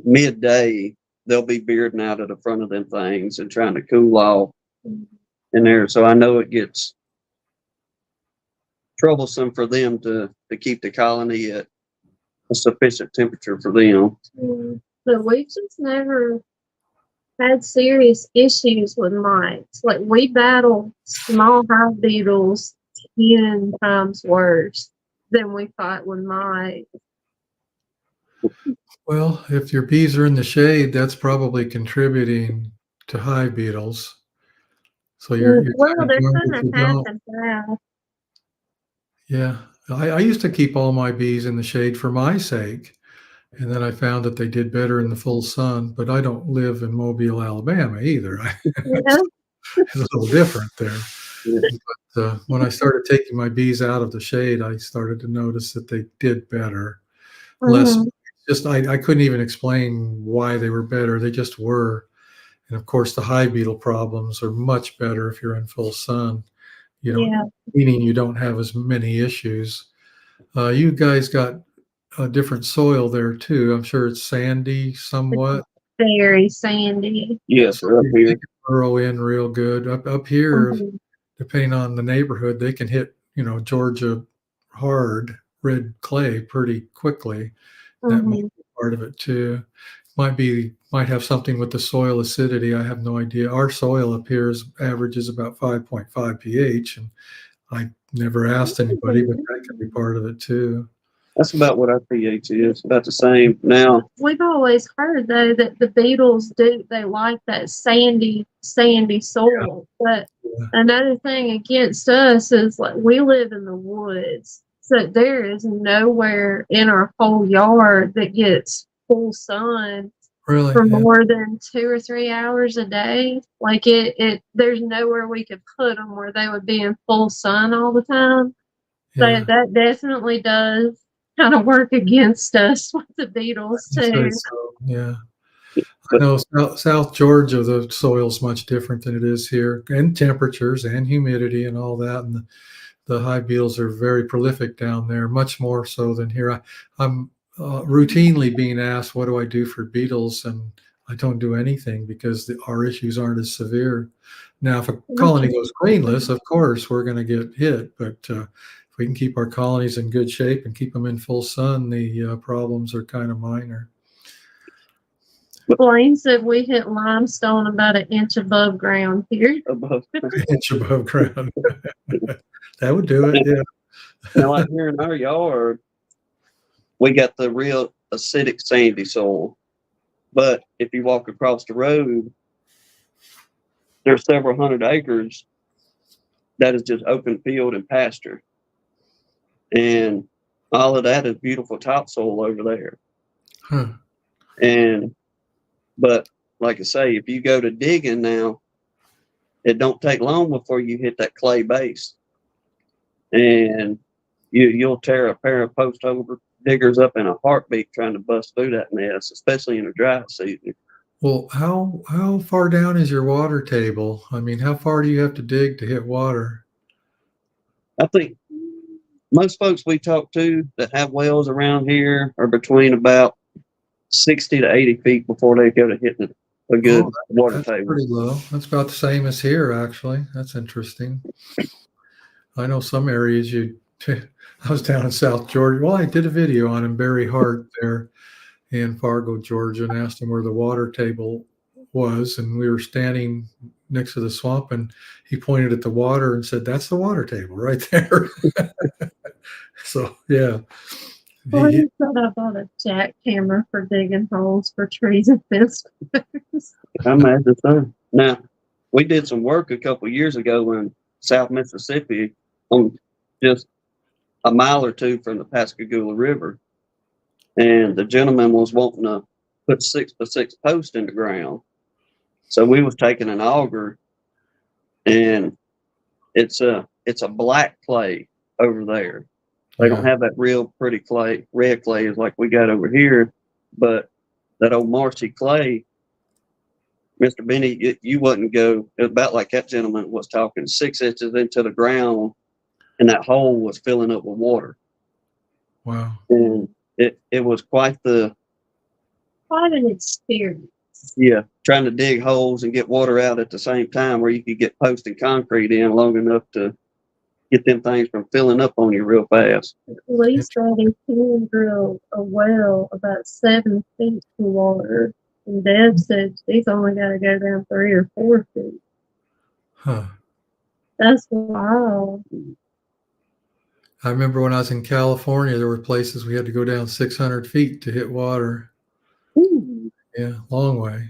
midday, they'll be bearding out at the front of them things and trying to cool off. in there. So I know it gets troublesome for them to keep the colony at a sufficient temperature for them. But we've just never had serious issues with mites. Like, we battle small hive beetles 10 times worse than we fight with mites. Well, if your bees are in the shade, that's probably contributing to hive beetles. So you're Well, kind of they're doing kind what of you half don't. and half. Yeah. I used to keep all my bees in the shade for my sake. And then I found that they did better in the full sun, but I don't live in Mobile, Alabama either. Yeah. It's a little different there. Yeah. But when I started taking my bees out of the shade, I started to notice that they did better. Less, just I couldn't even explain why they were better. They just were. And of course, the hive beetle problems are much better if you're in full sun. You don't, Yeah. meaning you don't have as many issues. You guys got a different soil there too. I'm sure it's sandy somewhat. Very sandy. Yes, So up they here. can burrow in real good. Up here, Mhm. depending on the neighborhood, they can hit, Georgia hard red clay pretty quickly. That might Mhm. be part of it too. Might have something with the soil acidity. I have no idea. Our soil up here averages about 5.5 pH, and I never asked anybody, but that could be part of it too. That's about what our pH is. About the same now. We've always heard though that the beetles they like that sandy soil. But Yeah. another thing against us is, like, we live in the woods. So there is nowhere in our whole yard that gets full sun Really? for Yeah. more than 2 or 3 hours a day. Like, there's nowhere we could put them where they would be in full sun all the time. So Yeah. that definitely does kind of work against us with the beetles I'd say too. so. Yeah. I But know South Georgia, the soil's much different than it is here, and temperatures and humidity and all that. And the hive beetles are very prolific down there, much more so than here. I'm routinely being asked, what do I do for beetles? And I don't do anything because our issues aren't as severe. Now, if a colony goes queenless, of course, we're going to get hit. But if we can keep our colonies in good shape and keep them in full sun, the problems are kind of minor. Blaine said we hit limestone about an inch above ground here. above. Inch above ground. That would do it. Yeah. Now, like here in our yard, we got the real acidic sandy soil. But if you walk across the road, there's several hundred acres that is just open field and pasture. And all of that is beautiful topsoil over there. Huh. But like I say, if you go to digging now, it don't take long before you hit that clay base. And you'll tear a pair of post over diggers up in a heartbeat trying to bust through that mess, especially in the dry season. Well, how far down is your water table? I mean, how far do you have to dig to hit water? I think most folks we talk to that have wells around here are between about 60 to 80 feet before they go to hitting a good water That's table. pretty low. That's about the same as here, actually. That's interesting. I know some areas I was down in South Georgia. Well, I did a video on him, Barry Hart, there in Fargo, Georgia, and asked him where the water table was. And we were standing next to the swamp, and he pointed at the water and said, "That's the water table right there." So, yeah. Blaine said I bought a jackhammer for digging holes for trees and fence posts. I imagine so. Now, we did some work a couple of years ago in South Mississippi on just a mile or two from the Pascagoula River. And the gentleman was wanting to put 6x6 posts in the ground. So we was taking an auger, and it's a black clay over there. They don't have that real pretty clay, red clay is like we got over here, but that old marshy clay, Mr. Binnie, you wouldn't go, it was about like that gentleman was talking, 6 inches into the ground, and that hole was filling up with water. Wow. And it was quite an Quite an experience. Yeah, trying to dig holes and get water out at the same time, where you could get post and concrete in long enough to get them things from filling up on you real fast. Lee said he can drill a well about 7 feet to water. And Deb said he's only got to go down 3 or 4 feet. Huh. That's wild. I remember when I was in California, there were places we had to go down 600 feet to hit water. Ooh. Yeah, long way.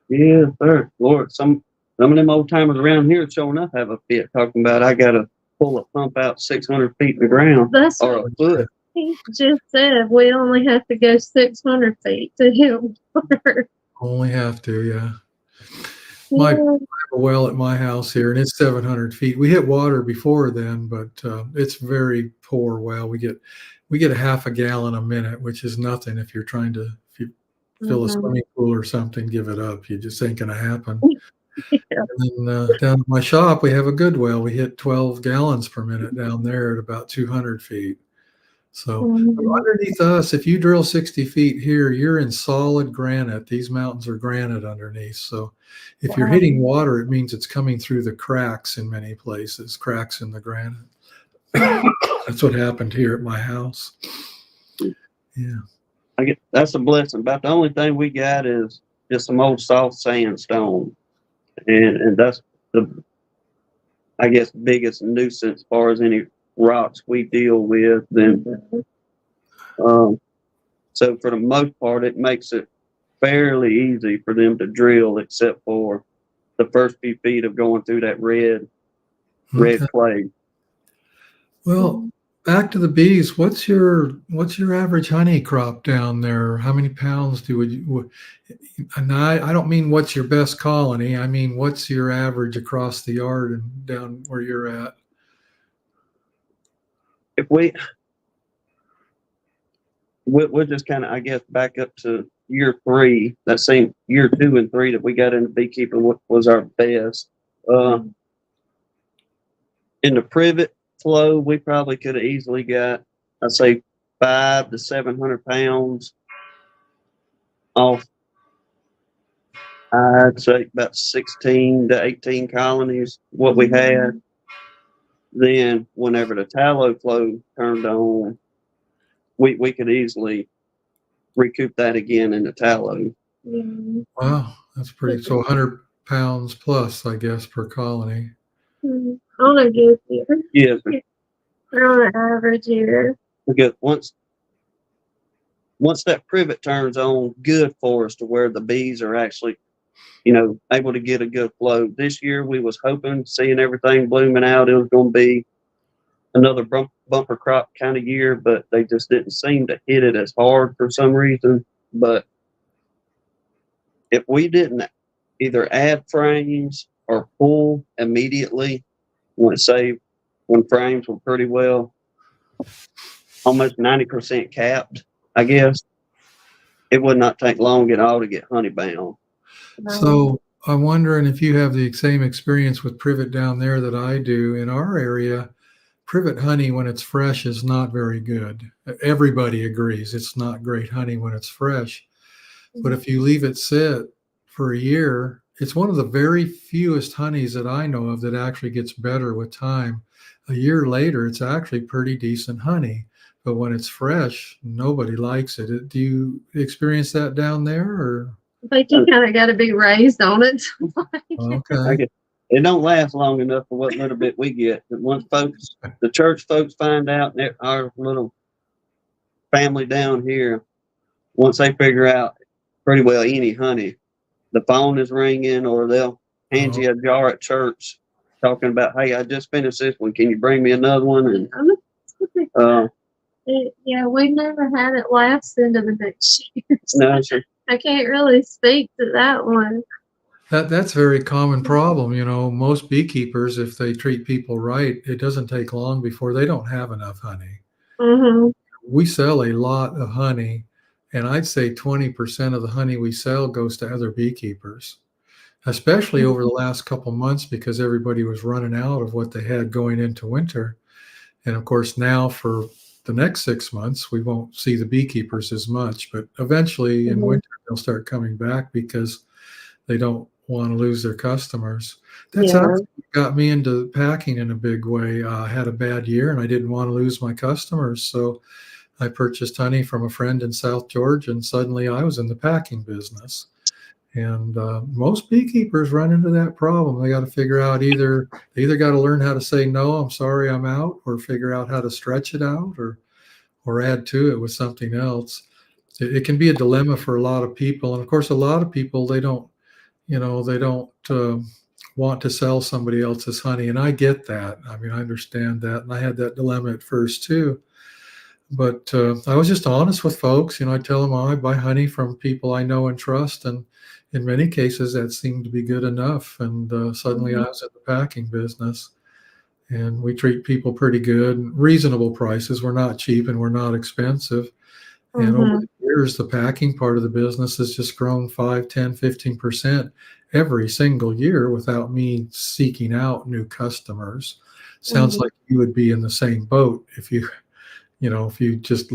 Yeah, sir. Lord, some of them old timers around here showing up have a fit talking about I gotta pull a pump out 600 feet in the ground That's or what a foot. he just said. We only have to go 600 feet to hit water. Only have to, yeah. Yeah. I have a well at my house here, and it's 700 feet. We hit water before then, but it's very poor well. We get a half a gallon a minute, which is nothing if you're trying to fill a swimming pool or something. Give it up. You just ain't gonna happen. Yeah. And then down at my shop, we have a good well. We hit 12 gallons per minute down there at about 200 feet. So underneath us, if you drill 60 feet here, you're in solid granite. These mountains are granite underneath. So if you're hitting water, it means it's coming through the cracks in many places, cracks in the granite. That's what happened here at my house. Yeah. That's a blessing. About the only thing we got is just some old soft sandstone. And that's the, I guess, biggest nuisance as far as any rocks we deal with. Then, so for the most part, it makes it fairly easy for them to drill, except for the first few feet of going through that red clay. Well, back to the bees. What's your average honey crop down there? How many pounds and I don't mean what's your best colony. I mean, what's your average across the yard and down where you're at? If we'll just kind of, I guess, back up to year 3, that same year 2 and 3 that we got into beekeeping was our best. In the privet flow, we probably could have easily got, I'd say, 500 to 700 pounds off. I'd say about 16 to 18 colonies, what we had. Then whenever the tallow flow turned on, we could easily recoup that again in the tallow. Wow, that's pretty. So 100 pounds plus, I guess, per colony. On a good year. Yes. On an average year. Because once that privet turns on good for us to where the bees are actually, able to get a good flow. This year we was hoping, seeing everything blooming out, it was going to be another bumper crop kind of year, but they just didn't seem to hit it as hard for some reason. But if we didn't either add frames or pull immediately, when frames were pretty well, almost 90% capped, I guess, it would not take long at all to get honey bound. So I'm wondering if you have the same experience with privet down there that I do. In our area, privet honey when it's fresh is not very good. Everybody agrees it's not great honey when it's fresh. But if you leave it sit for a year, it's one of the very fewest honeys that I know of that actually gets better with time. A year later, it's actually pretty decent honey. But when it's fresh, nobody likes it. Do you experience that down there? Or? I think you kind of got to be raised on it. Okay. It don't last long enough for what little bit we get. But once the church folks find out, and our little family down here, once they figure out pretty well any honey, the phone is ringing, or they'll hand you a jar at church talking about, hey, I just finished this one. Can you bring me another one? And yeah, we've never had it last into the next year. No, sir. I can't really speak to that one. That's a very common problem. Most beekeepers, if they treat people right, it doesn't take long before they don't have enough honey. We sell a lot of honey, and I'd say 20% of the honey we sell goes to other beekeepers, especially over the last couple months because everybody was running out of what they had going into winter. And of course, now for the next 6 months, we won't see the beekeepers as much, but eventually in Mhm. winter, they'll start coming back because they don't want to lose their customers. That's Yeah. actually got me into packing in a big way. I had a bad year and I didn't want to lose my customers. So I purchased honey from a friend in South Georgia, and suddenly I was in the packing business. And most beekeepers run into that problem. They got to figure out they either got to learn how to say no, I'm sorry, I'm out, or figure out how to stretch it out, or add to it with something else. It can be a dilemma for a lot of people, and of course, a lot of people they don't want to sell somebody else's honey, and I get that. I mean, I understand that, and I had that dilemma at first too. But I was just honest with folks. I tell them, I buy honey from people I know and trust, and in many cases that seemed to be good enough. And suddenly I Mhm. was in the packing business, and we treat people pretty good, reasonable prices. We're not cheap and we're not expensive. And over Mhm. the years, the packing part of the business has just grown 5, 10, 15% every single year without me seeking out new customers. Sounds Mhm. like you would be in the same boat if you just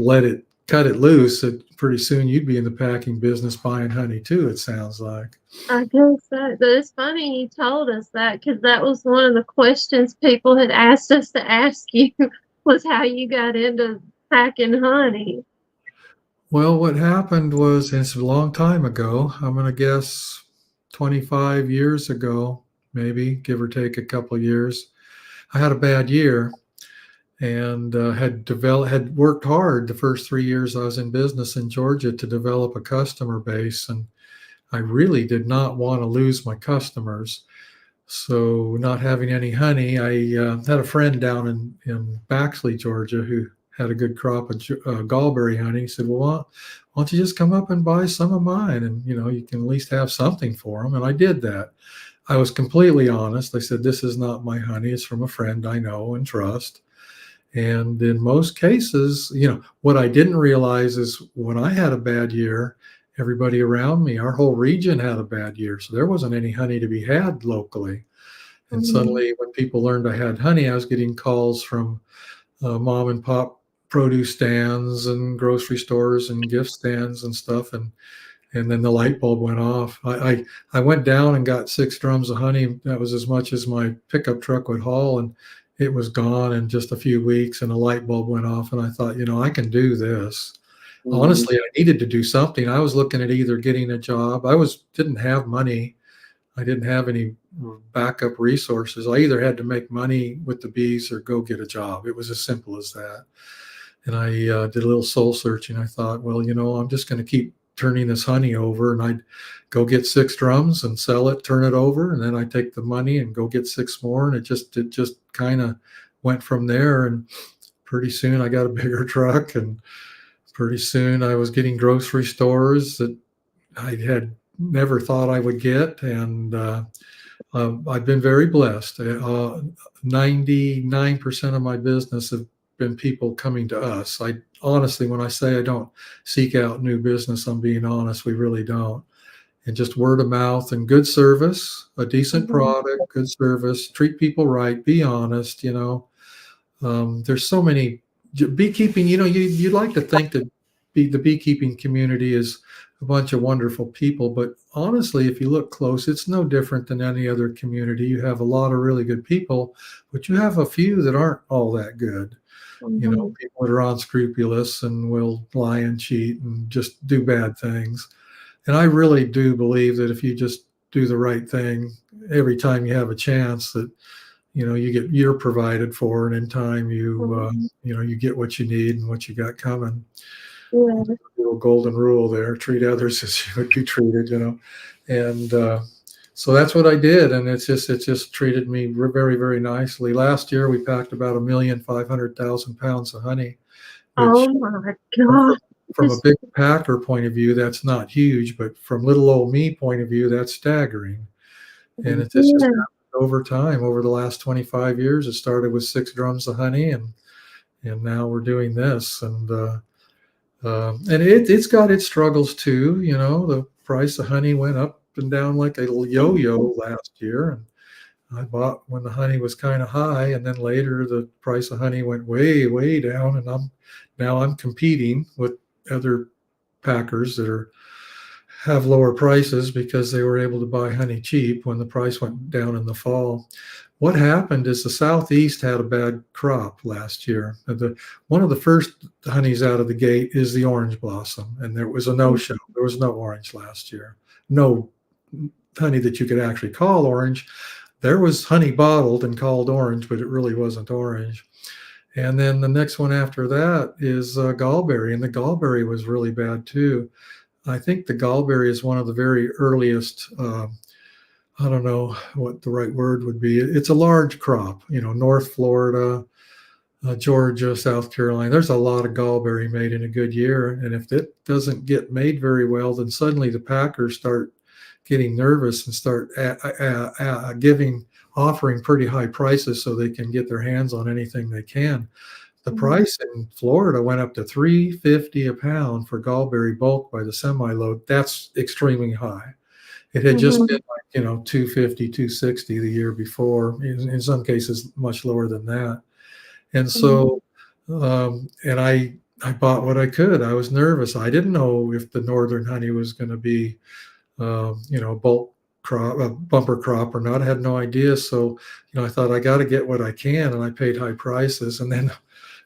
cut it loose, pretty soon you'd be in the packing business buying honey too, it sounds like. I guess that, but it's funny you told us that because that was one of the questions people had asked us to ask you was how you got into packing honey. Well, what happened was, and it's a long time ago, I'm going to guess 25 years ago, maybe, give or take a couple of years. I had a bad year and had worked hard the first 3 years I was in business in Georgia to develop a customer base, and I really did not want to lose my customers. So, not having any honey, I had a friend down in Baxley, Georgia, who had a good crop of gallberry honey. He said, "Well, why don't you just come up and buy some of mine, and you can at least have something for them." And I did that. I was completely honest. I said, "This is not my honey. It's from a friend I know and trust." And in most cases, what I didn't realize is when I had a bad year, everybody around me, our whole region had a bad year. So there wasn't any honey to be had locally. And Mhm. suddenly, when people learned I had honey, I was getting calls from mom and pop produce stands and grocery stores and gift stands and stuff. And then the light bulb went off. I went down and got 6 drums of honey. That was as much as my pickup truck would haul, and it was gone in just a few weeks. And a light bulb went off, and I thought, I can do this. Mhm. Honestly, I needed to do something. I was looking at either getting a job. Didn't have money. I didn't have any backup resources. I either had to make money with the bees or go get a job. It was as simple as that. And I did a little soul searching. I thought, well, I'm just going to keep turning this honey over, and I'd go get 6 drums and sell it, turn it over, and then I take the money and go get 6 more, and it just kind of went from there. And pretty soon I got a bigger truck, and pretty soon I was getting grocery stores that I had never thought I would get, and I've been very blessed. 99% of my business have been people coming to us. I honestly, when I say I don't seek out new business, I'm being honest. We really don't. And just word of mouth and good service, a decent Mhm. product, good service, treat people right, be honest. There's so many beekeeping. You'd like to think that the beekeeping community is a bunch of wonderful people, but honestly, if you look close, it's no different than any other community. You have a lot of really good people, but you have a few that aren't all that good. Mhm. People that are unscrupulous and will lie and cheat and just do bad things. And I really do believe that if you just do the right thing every time you have a chance, that you're provided for, and in time Mhm. you get what you need and what you got coming. Yeah. Little golden rule there: treat others as you would be treated. And so that's what I did, and it just treated me very, very nicely. Last year we packed about 1,500,000 pounds of honey, which Oh my from, God. from a big packer point of view, that's not huge, but from little old me point of view, that's staggering. And it's just Yeah. happened over time. Over the last 25 years, it started with 6 drums of honey, and now we're doing this. And it's got its struggles too. The price of honey went up and down like a yo-yo last year, and I bought when the honey was kind of high, and then later the price of honey went way, way down, and I'm competing with other packers that have lower prices because they were able to buy honey cheap when the price went down in the fall. What happened is the Southeast had a bad crop last year. One of the first honeys out of the gate is the orange blossom, and there was a no-show. There was no orange last year. No honey that you could actually call orange. There was honey bottled and called orange, but it really wasn't orange. And then the next one after that is gallberry, and the gallberry was really bad too. I think the gallberry is one of the very earliest, I don't know what the right word would be. It's a large crop, North Florida, Georgia, South Carolina. There's a lot of gallberry made in a good year. And if it doesn't get made very well, then suddenly the packers start getting nervous and start offering pretty high prices so they can get their hands on anything they can. The price in Florida went up to $3.50 a pound for gallberry bulk by the semi-load. That's extremely high. It had just been like, $2.50, $2.60 the year before. In some cases, much lower than that. And so, and I bought what I could. I was nervous. I didn't know if the northern honey was going to be, bulk crop, a bumper crop or not. I had no idea. So, I thought I got to get what I can, and I paid high prices. And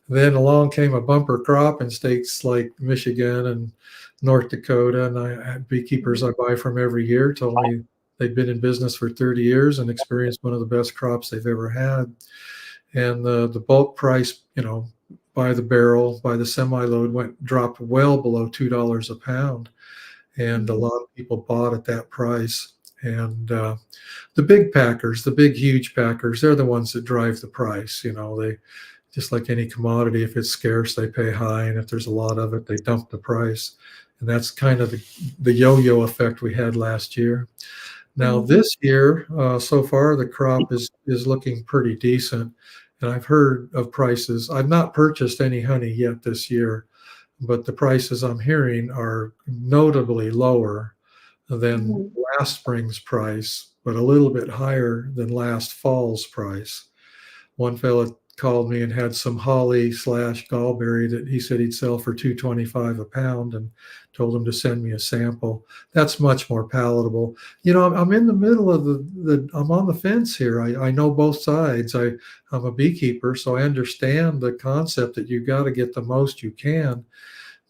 then along came a bumper crop in states like Michigan and North Dakota. And I had beekeepers I buy from every year told me they'd been in business for 30 years and experienced one of the best crops they've ever had. And the bulk price, by the barrel, by the semi-load dropped well below $2 a pound. And a lot of people bought at that price. And the big packers, the big, huge packers, they're the ones that drive the price. They, just like any commodity, if it's scarce, they pay high. And if there's a lot of it, they dump the price. And that's kind of the yo-yo effect we had last year. Now, this year, so far, the crop is looking pretty decent. And I've heard of prices. I've not purchased any honey yet this year, but the prices I'm hearing are notably lower than last spring's price, but a little bit higher than last fall's price. One fella called me and had some holly / gallberry that he said he'd sell for $2.25 a pound, and told him to send me a sample. That's much more palatable. I'm in the middle of I'm on the fence here. I know both sides. I'm a beekeeper, so I understand the concept that you got to get the most you can.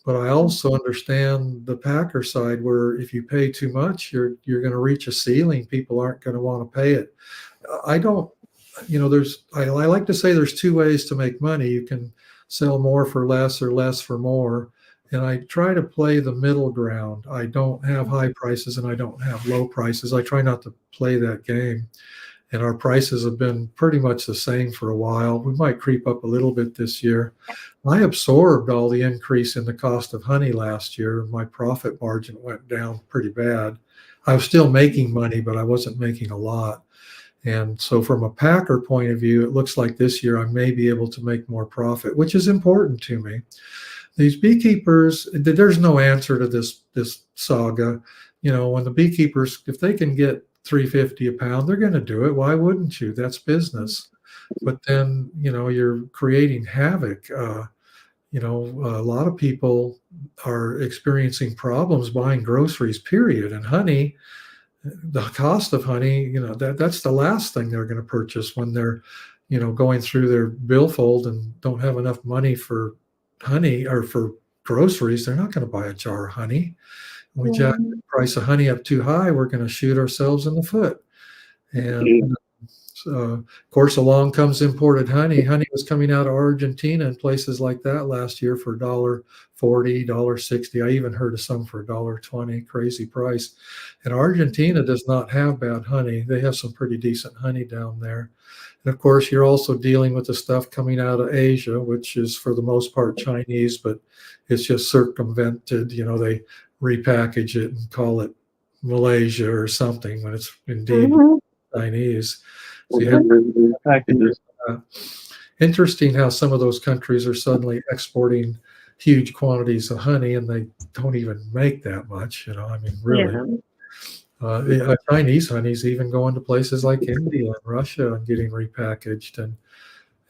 But I also understand the packer side, where if you pay too much, you're going to reach a ceiling. People aren't going to want to pay it. I don't. I like to say there's two ways to make money. You can sell more for less or less for more. And I try to play the middle ground. I don't have high prices and I don't have low prices. I try not to play that game. And our prices have been pretty much the same for a while. We might creep up a little bit this year. I absorbed all the increase in the cost of honey last year. My profit margin went down pretty bad. I was still making money, but I wasn't making a lot. And so from a packer point of view, it looks like this year I may be able to make more profit, which is important to me. These beekeepers, there's no answer to this saga. When the beekeepers, if they can get $3.50 a pound, they're going to do it. Why wouldn't you? That's business. But then, you're creating havoc. A lot of people are experiencing problems buying groceries, period. And honey, the cost of honey, that's the last thing they're going to purchase when they're, going through their billfold and don't have enough money for honey or for groceries. They're not going to buy a jar of honey. When we jack the price of honey up too high, we're going to shoot ourselves in the foot. And of course, along comes imported honey. Honey was coming out of Argentina and places like that last year for $1.40, $1.60. I even heard of some for $1.20. Crazy price. And Argentina does not have bad honey. They have some pretty decent honey down there. And of course, you're also dealing with the stuff coming out of Asia, which is for the most part Chinese, but it's just circumvented. They repackage it and call it Malaysia or something when it's indeed Chinese. So you have interesting how some of those countries are suddenly exporting huge quantities of honey and they don't even make that much, really. Chinese honey's even going to places like India and Russia and getting repackaged.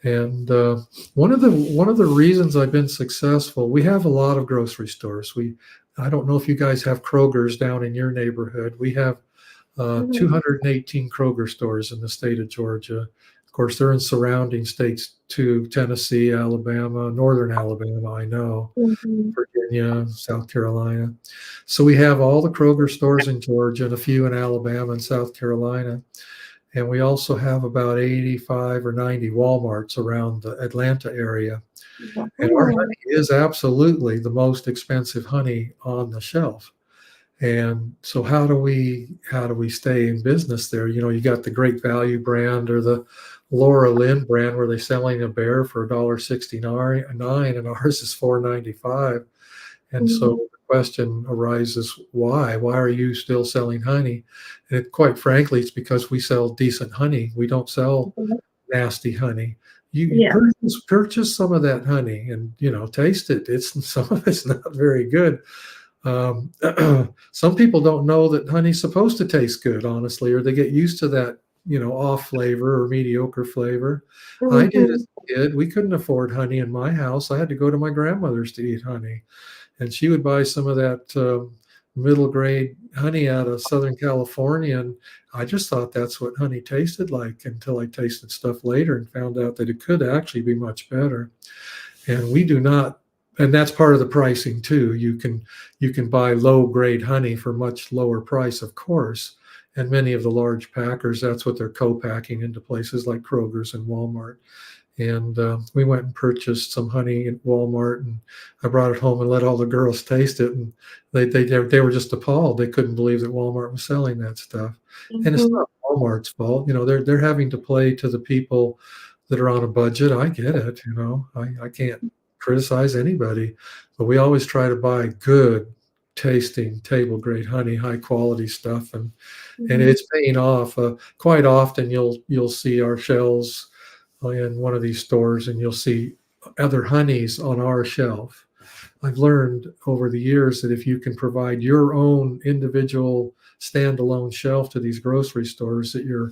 And one of the reasons I've been successful, we have a lot of grocery stores. I don't know if you guys have Kroger's down in your neighborhood. We have 218 Kroger stores in the state of Georgia. Of course, they're in surrounding states too: Tennessee, Alabama, northern Alabama, I know, Virginia, South Carolina. So we have all the Kroger stores in Georgia and a few in Alabama and South Carolina. And we also have about 85 or 90 Walmarts around the Atlanta area. And our honey is absolutely the most expensive honey on the shelf. And so how do we stay in business there? You know, you got the Great Value brand or the Laura Lynn brand where they're selling a bear for $1.69 and ours is $4.95. And so the question arises, why? Why are you still selling honey? And quite frankly, it's because we sell decent honey. We don't sell nasty honey. You purchase some of that honey and, you know, taste it. Some of it's not very good. Some people don't know that honey's supposed to taste good, honestly, or they get used to that, you know, off flavor or mediocre flavor. I did as a kid. We couldn't afford honey in my house. I had to go to my grandmother's to eat honey. And she would buy some of that middle grade honey out of Southern California. And I just thought that's what honey tasted like until I tasted stuff later and found out that it could actually be much better. And we do not, and that's part of the pricing too. You can buy low grade honey for much lower price, of course. And many of the large packers, that's what they're co-packing into places like Kroger's and Walmart. And we went and purchased some honey at Walmart, and I brought it home and let all the girls taste it, and they were just appalled. They couldn't believe that Walmart was selling that stuff. And it's not Walmart's fault. You know, they're having to play to the people that are on a budget. I get it. You know, I can't criticize anybody, but we always try to buy good tasting table grade honey, high quality stuff, and it's paying off. Quite often you'll see our shelves in one of these stores and you'll see other honeys on our shelf. I've learned over the years that if you can provide your own individual standalone shelf to these grocery stores, that your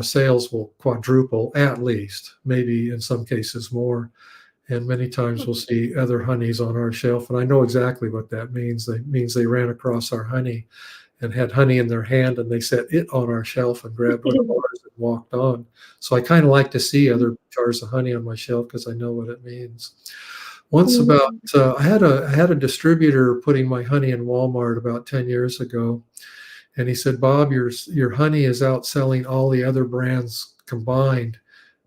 sales will quadruple at least, maybe in some cases more. And many times we'll see other honeys on our shelf, and I know exactly what that means. It means they ran across our honey and had honey in their hand, and they set it on our shelf and grabbed one of ours and walked on. So I kind of like to see other jars of honey on my shelf because I know what it means. Once I had a distributor putting my honey in Walmart about 10 years ago, and he said, "Bob, your honey is outselling all the other brands combined,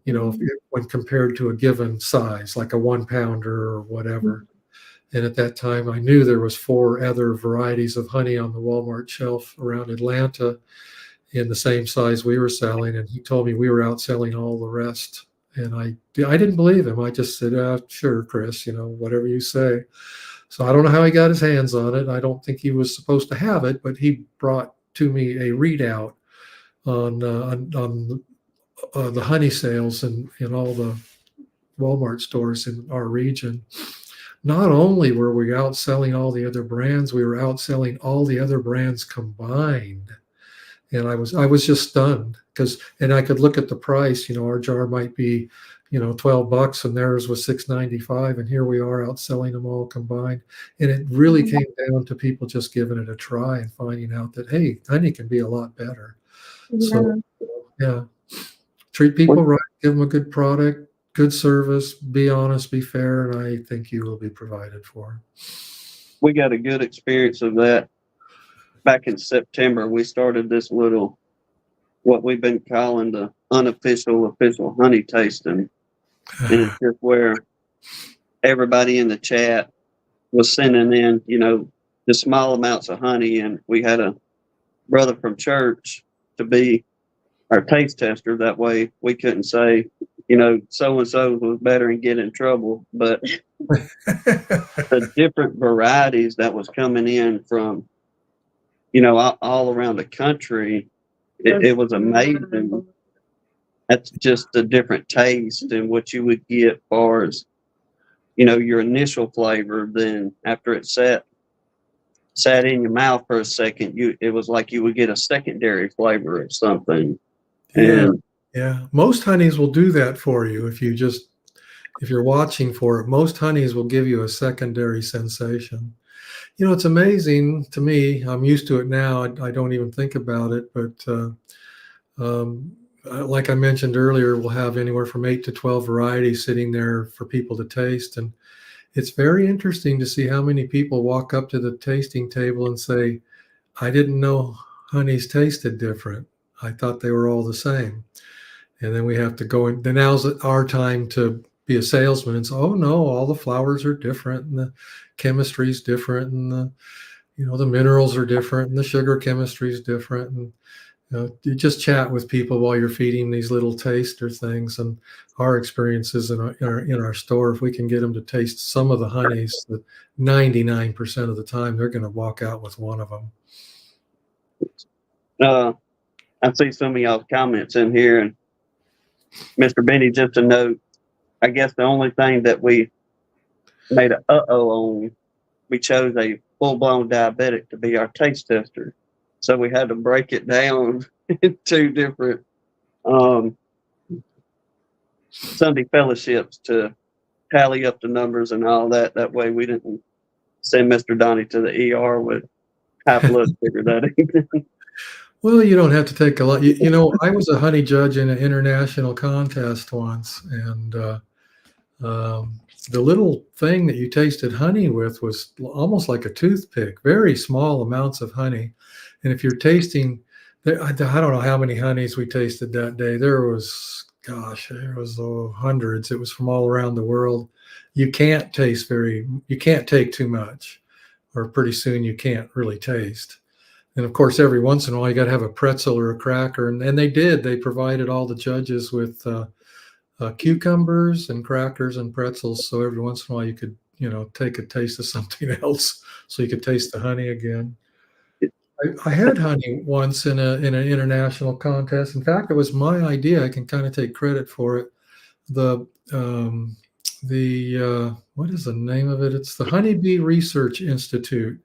you know, when compared to a given size, like a 1 pounder or whatever." And at that time, I knew there was 4 other varieties of honey on the Walmart shelf around Atlanta in the same size we were selling. And he told me we were outselling all the rest. And I didn't believe him. I just said, "Sure, Chris, you know, whatever you say." So I don't know how he got his hands on it. I don't think he was supposed to have it, but he brought to me a readout on the honey sales in all the Walmart stores in our region. Not only were we outselling all the other brands, we were outselling all the other brands combined. And I was just stunned and I could look at the price. You know, our jar might be, you know, $12 and theirs was $6.95, and here we are outselling them all combined. And it really came down to people just giving it a try and finding out that, hey, honey can be a lot better. So yeah, treat people right, give them a good product, good service, be honest, be fair, and I think you will be provided for. We got a good experience of that. Back in September, we started this little, what we've been calling the unofficial official honey tasting. And it's just where everybody in the chat was sending in, you know, the small amounts of honey. And we had a brother from church to be our taste tester. That way we couldn't say, you know, so-and-so was better and get in trouble. But the different varieties that was coming in from, you know, all around the country, it was amazing. That's just a different taste and what you would get as far as, you know, your initial flavor. Then after it sat sat in your mouth for a second, it was like you would get a secondary flavor of something. Yeah, And yeah. Most honeys will do that for you if you're watching for it. Most honeys will give you a secondary sensation. You know, it's amazing to me. I'm used to it now. I don't even think about it. But like I mentioned earlier, we'll have anywhere from 8 to 12 varieties sitting there for people to taste. And it's very interesting to see how many people walk up to the tasting table and say, I didn't know honeys tasted different. I thought they were all the same. And then we have to go in. Then now's our time to be a salesman and say, oh no, all the flowers are different and the chemistry is different and the minerals are different and the sugar chemistry is different. And you just chat with people while you're feeding these little taster things. And our experiences in our store, if we can get them to taste some of the honeys, that 99% of the time they're going to walk out with one of them. I see some of y'all's comments in here, and Mr. Binnie, just a note, I guess the only thing that we made a on, we chose a full-blown diabetic to be our taste tester. So we had to break it down into different Sunday fellowships to tally up the numbers and all that. That way we didn't send Mr. Donnie to the ER with high blood sugar that evening. Well, you don't have to take a lot. I was a honey judge in an international contest once, and the little thing that you tasted honey with was almost like a toothpick, very small amounts of honey. And if you're tasting, I don't know how many honeys we tasted that day. There was hundreds. It was from all around the world. You can't take too much, or pretty soon you can't really taste. And of course, every once in a while, you got to have a pretzel or a cracker. And they did. They provided all the judges with cucumbers and crackers and pretzels. So every once in a while, you could, take a taste of something else, so you could taste the honey again. I had honey once in an international contest. In fact, it was my idea. I can kind of take credit for it. What is the name of it? It's the Honeybee Research Institute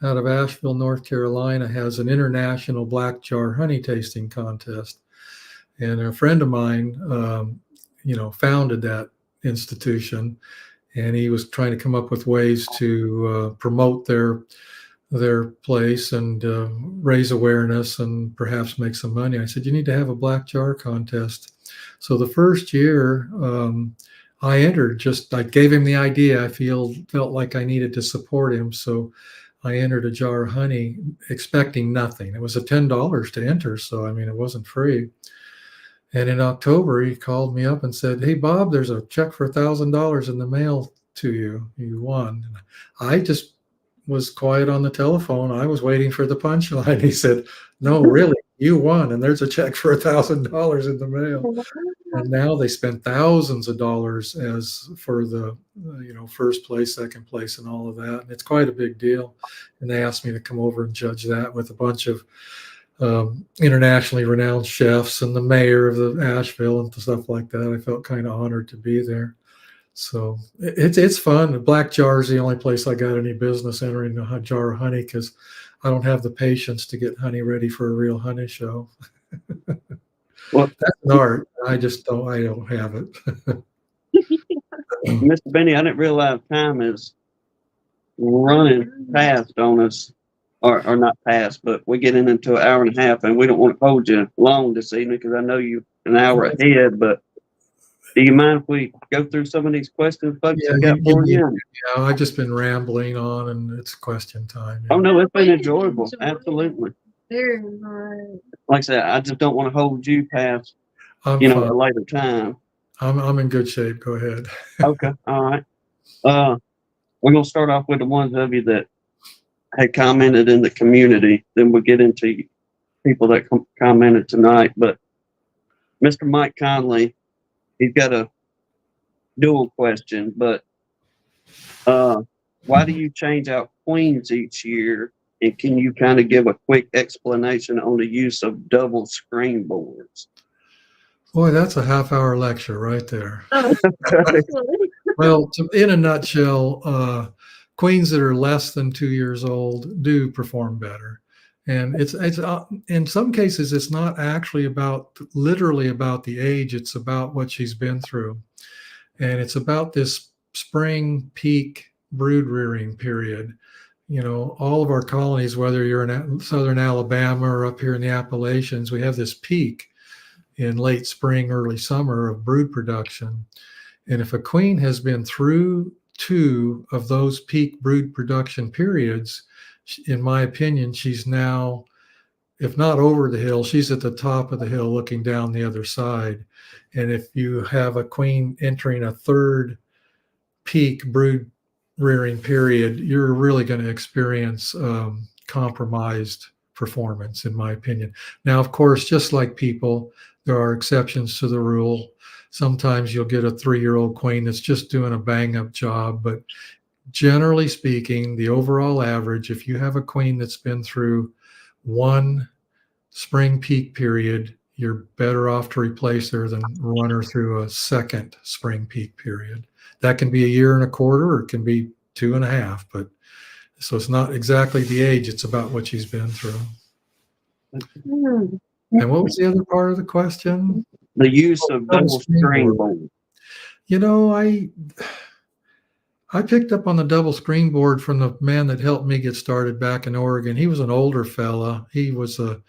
out of Asheville, North Carolina, has an international black jar honey tasting contest. And a friend of mine, founded that institution, and he was trying to come up with ways to promote their place and raise awareness and perhaps make some money. I said, you need to have a black jar contest. So the first year I entered, I gave him the idea. I felt like I needed to support him. So I entered a jar of honey expecting nothing. It was $10 to enter. So, it wasn't free. And in October, he called me up and said, hey, Bob, there's a check for $1,000 in the mail to you. You won. And I just was quiet on the telephone. I was waiting for the punchline. He said, no, really, you won. And there's a check for $1,000 in the mail. And now they spent thousands of dollars as for the, first place, second place, and all of that. And it's quite a big deal. And they asked me to come over and judge that with a bunch of internationally renowned chefs and the mayor of the Asheville and stuff like that. I felt kind of honored to be there. So it's fun. The black jar is the only place I got any business entering a jar of honey, because I don't have the patience to get honey ready for a real honey show. Well, that's an art. I don't have it. Mr. Binnie, I didn't realize time is running past on us, or not past, but we're getting into an hour and a half, and we don't want to hold you long this evening because I know you an hour ahead. But do you mind if we go through some of these questions folks have got for you? Yeah, I've just been rambling on, and it's question time. Oh, no, it's been enjoyable. Absolutely. Very much. Like I said, I just don't want to hold you past, a later time. I'm in good shape. Go ahead. Okay. All right. We're going to start off with the ones of you that had commented in the community. Then we'll get into people that commented tonight. But Mr. Mike Conley, he's got a dual question, but why do you change out queens each year? And can you kind of give a quick explanation on the use of double screen boards? Boy, that's a half-hour lecture right there. Oh, Well, in a nutshell, queens that are less than 2 years old do perform better. And it's in some cases, it's not actually literally about the age. It's about what she's been through. And it's about this spring peak brood rearing period. All of our colonies, whether you're in southern Alabama or up here in the Appalachians, we have this peak in late spring, early summer of brood production. And if a queen has been through 2 of those peak brood production periods, in my opinion, she's now, if not over the hill, she's at the top of the hill looking down the other side. And if you have a queen entering a 3rd peak brood rearing period, you're really going to experience compromised performance, in my opinion. Now, of course, just like people, there are exceptions to the rule. Sometimes you'll get a 3-year-old queen that's just doing a bang-up job, but generally speaking, the overall average, if you have a queen that's been through 1 spring peak period, you're better off to replace her than run her through a 2nd spring peak period. That can be 1.25 years, or it can be 2.5. But so it's not exactly the age; it's about what she's been through. And what was the other part of the question? The use of double screen board. I picked up on the double screen board from the man that helped me get started back in Oregon. He was an older fella. He was a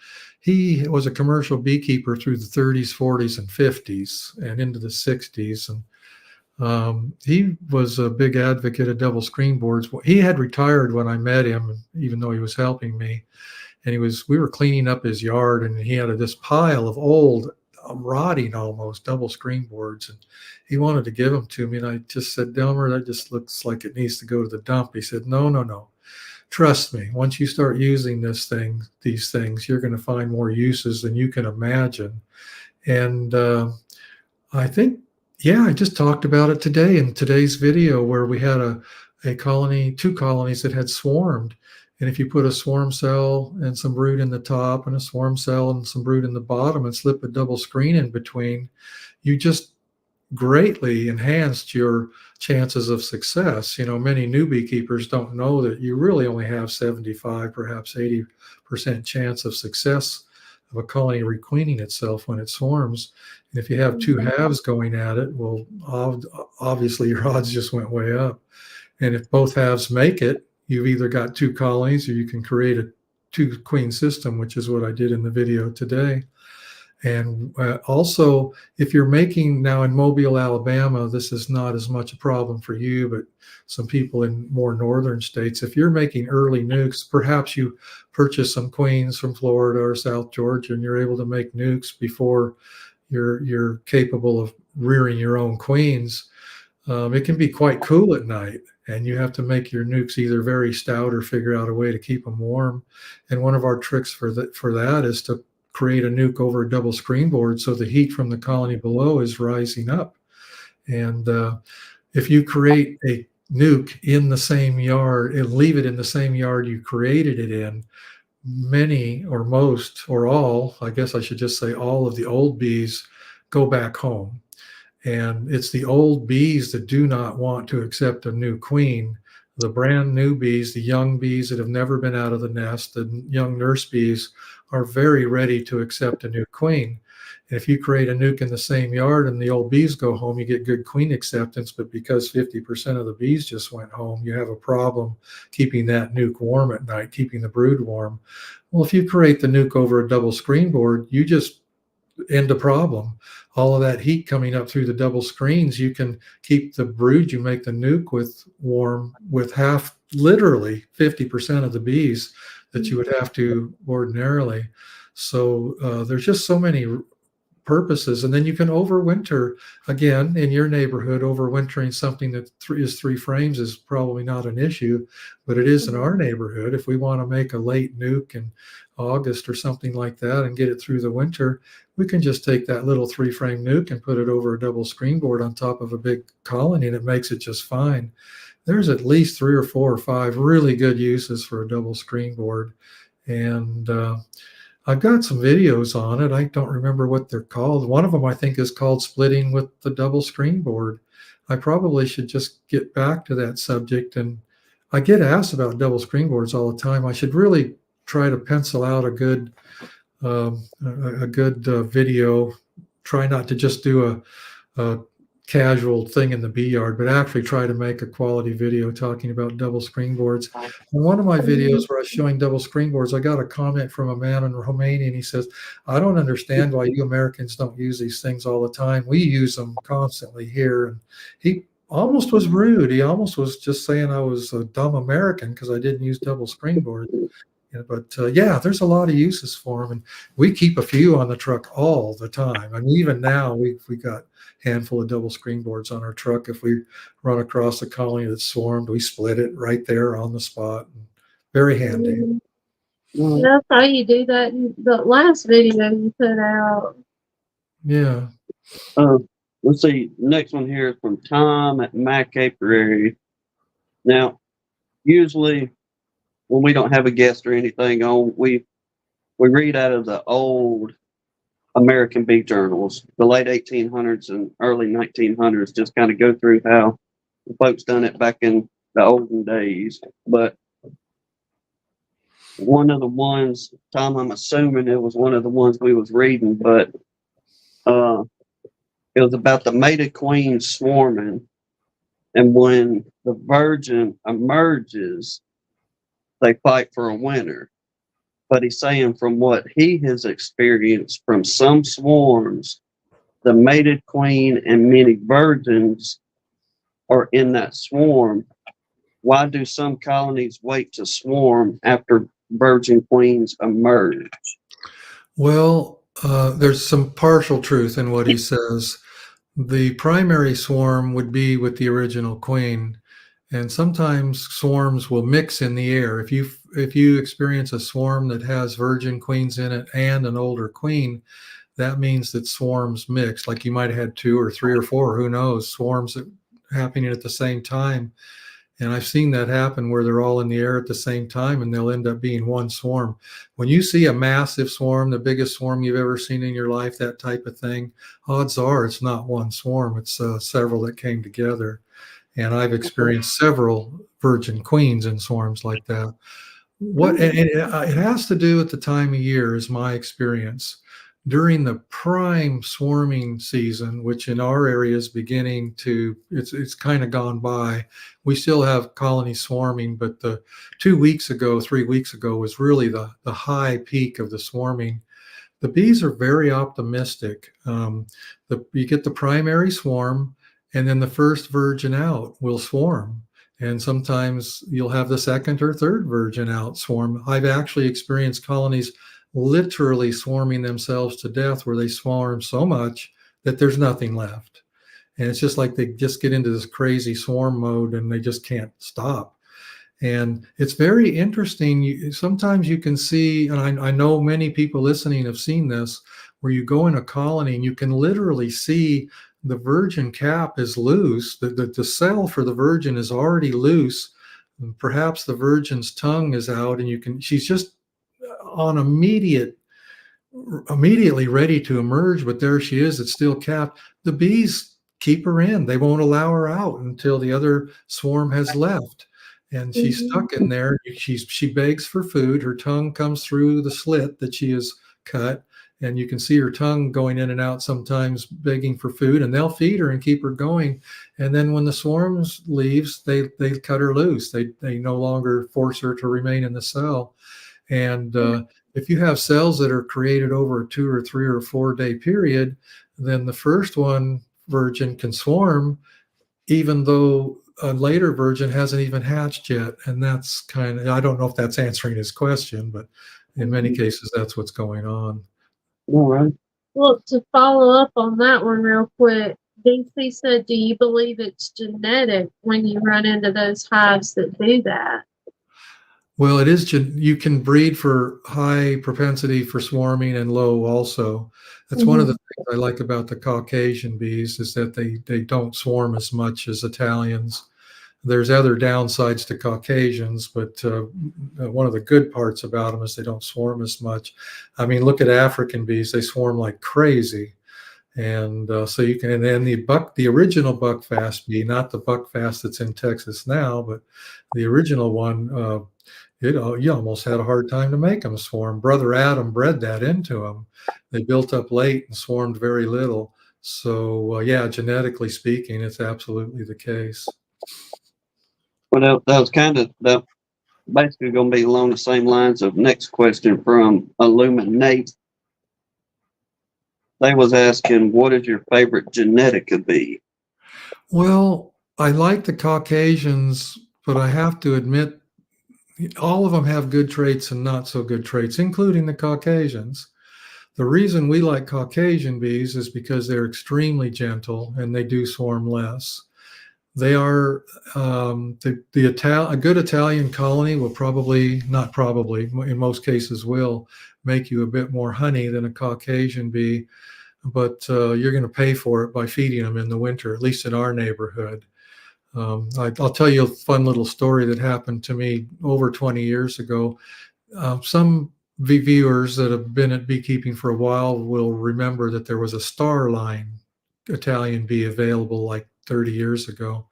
commercial beekeeper through the 30s, 40s, and 50s, and into the 60s. And he was a big advocate of double screen boards. He had retired when I met him, even though he was helping me. And we were cleaning up his yard, and he had this pile of old, rotting almost double screen boards, and he wanted to give them to me. And I just said, Delmer, that just looks like it needs to go to the dump. He said, no. Trust me, once you start using these things, you're going to find more uses than you can imagine. And I think, I just talked about it today in today's video, where we had a colony, 2 colonies that had swarmed. And if you put a swarm cell and some brood in the top and a swarm cell and some brood in the bottom and slip a double screen in between, you just greatly enhanced your chances of success. Many new beekeepers don't know that you really only have 75, perhaps 80% chance of success of a colony requeening itself when it swarms. And if you have 2 halves going at it, well, obviously your odds just went way up. And if both halves make it, you've either got 2 colonies, or you can create a 2 queen system, which is what I did in the video today. And also, if you're making, now in Mobile, Alabama, this is not as much a problem for you, but some people in more northern states, if you're making early nukes, perhaps you purchase some queens from Florida or South Georgia, and you're able to make nukes before you're capable of rearing your own queens. It can be quite cool at night, and you have to make your nukes either very stout or figure out a way to keep them warm. And one of our tricks for that is to create a nuke over a double screen board, so the heat from the colony below is rising up. And if you create a nuke in the same yard and leave it in the same yard you created it in, many or most or all, I guess I should just say all of the old bees go back home. And it's the old bees that do not want to accept a new queen. The brand new bees, the young bees that have never been out of the nest, the young nurse bees, are very ready to accept a new queen. And if you create a nuke in the same yard and the old bees go home, you get good queen acceptance. But because 50% of the bees just went home, you have a problem keeping that nuke warm at night, keeping the brood warm. Well, if you create the nuke over a double screen board, you just end a problem. All of that heat coming up through the double screens, you can keep the brood you make the nuke with warm with half, literally 50% of the bees that you would have to ordinarily. So there's just so many purposes. And then you can overwinter again in your neighborhood. Overwintering something that is 3 frames is probably not an issue, but it is in our neighborhood. If we want to make a late nuke in August or something like that and get it through the winter, we can just take that little 3-frame nuke and put it over a double screen board on top of a big colony, and it makes it just fine. There's at least 3 or 4 or 5 really good uses for a double screen board. And I've got some videos on it. I don't remember what they're called. One of them I think is called Splitting with the Double Screen Board. I probably should just get back to that subject and I get asked about double springboards all the time. I should really try to pencil out a good video. Try not to just do a casual thing in the bee yard, but actually try to make a quality video talking about double springboards. In one of my videos where I was showing double springboards, I got a comment from a man in Romania, and he says, "I don't understand why you Americans don't use these things all the time. We use them constantly here." And he almost was rude. He almost was just saying I was a dumb American because I didn't use double springboard. Yeah, but yeah, there's a lot of uses for them, and we keep a few on the truck all the time. I mean, even now we got a handful of double springboards on our truck. If we run across a colony that's swarmed, we split it right there on the spot. Very handy. That's how you do that in the last video you put out. Yeah. Let's see. Next one here is from Tom at Mac Apiary. Now, usually when we don't have a guest or anything on, we read out of the old American bee journals, the late 1800s and early 1900s, just kind of go through how the folks done it back in the olden days. But one of the ones, Tom, I'm assuming it was one of the ones we was reading, but it was about the mated queen swarming, and when the virgin emerges, they fight for a winner. But he's saying from what he has experienced from some swarms, the mated queen and many virgins are in that swarm. Why do some colonies wait to swarm after virgin queens emerge? Well, there's some partial truth in what he says. The primary swarm would be with the original queen, and sometimes swarms will mix in the air. If you experience a swarm that has virgin queens in it and an older queen, that means that swarms mix. Like you might have had 2 or 3 or 4, who knows, swarms happening at the same time. And I've seen that happen where they're all in the air at the same time, and they'll end up being one swarm. When you see a massive swarm, the biggest swarm you've ever seen in your life, that type of thing, odds are it's not one swarm. It's several that came together. And I've experienced several virgin queens in swarms like that. It has to do with the time of year, is my experience. During the prime swarming season, which in our area is beginning to, it's kind of gone by. We still have colonies swarming, but the 3 weeks ago was really the high peak of the swarming. The bees are very optimistic. You get the primary swarm, and then the first virgin out will swarm. And sometimes you'll have the second or third virgin out swarm. I've actually experienced colonies literally swarming themselves to death, where they swarm so much that there's nothing left. And it's just like they just get into this crazy swarm mode and they just can't stop. And it's very interesting. Sometimes you can see, and I know many people listening have seen this, where you go in a colony and you can literally see the virgin cap is loose. The cell for the virgin is already loose. Perhaps the virgin's tongue is out, and she's just on immediately ready to emerge, but there she is. It's still capped. The bees keep her in. They won't allow her out until the other swarm has left, and she's stuck in there. She begs for food. Her tongue comes through the slit that she has cut, and you can see her tongue going in and out sometimes, begging for food, and they'll feed her and keep her going. And then when the swarms leaves, they cut her loose. They no longer force her to remain in the cell. And if you have cells that are created over a 2 or 3 or 4 day period, then the first one virgin can swarm, even though a later virgin hasn't even hatched yet. And that's I don't know if that's answering his question, but in many cases, that's what's going on. All right. Well, to follow up on that one real quick, DC said, do you believe it's genetic when you run into those hives that do that? Well, it is. You can breed for high propensity for swarming and low also. That's one of the things I like about the Caucasian bees, is that they don't swarm as much as Italians. There's other downsides to Caucasians, but one of the good parts about them is they don't swarm as much. I mean, look at African bees. They swarm like crazy. And so you can, and then the original buckfast bee, not the buckfast that's in Texas now, but the original one, you almost had a hard time to make them swarm. Brother Adam bred that into them. They built up late and swarmed very little. So yeah, genetically speaking, it's absolutely the case. Well, that was kind of that. Basically, going to be along the same lines of next question from Illuminate. They was asking, what is your favorite genetica bee? Well, I like the Caucasians, but I have to admit, all of them have good traits and not so good traits, including the Caucasians. The reason we like Caucasian bees is because they're extremely gentle and they do swarm less. They are a good Italian colony will probably, not probably, in most cases will make you a bit more honey than a Caucasian bee, but you're going to pay for it by feeding them in the winter, at least in our neighborhood. I'll tell you a fun little story that happened to me over 20 years ago. Some viewers that have been at beekeeping for a while will remember that there was a Starline Italian bee available like 30 years ago,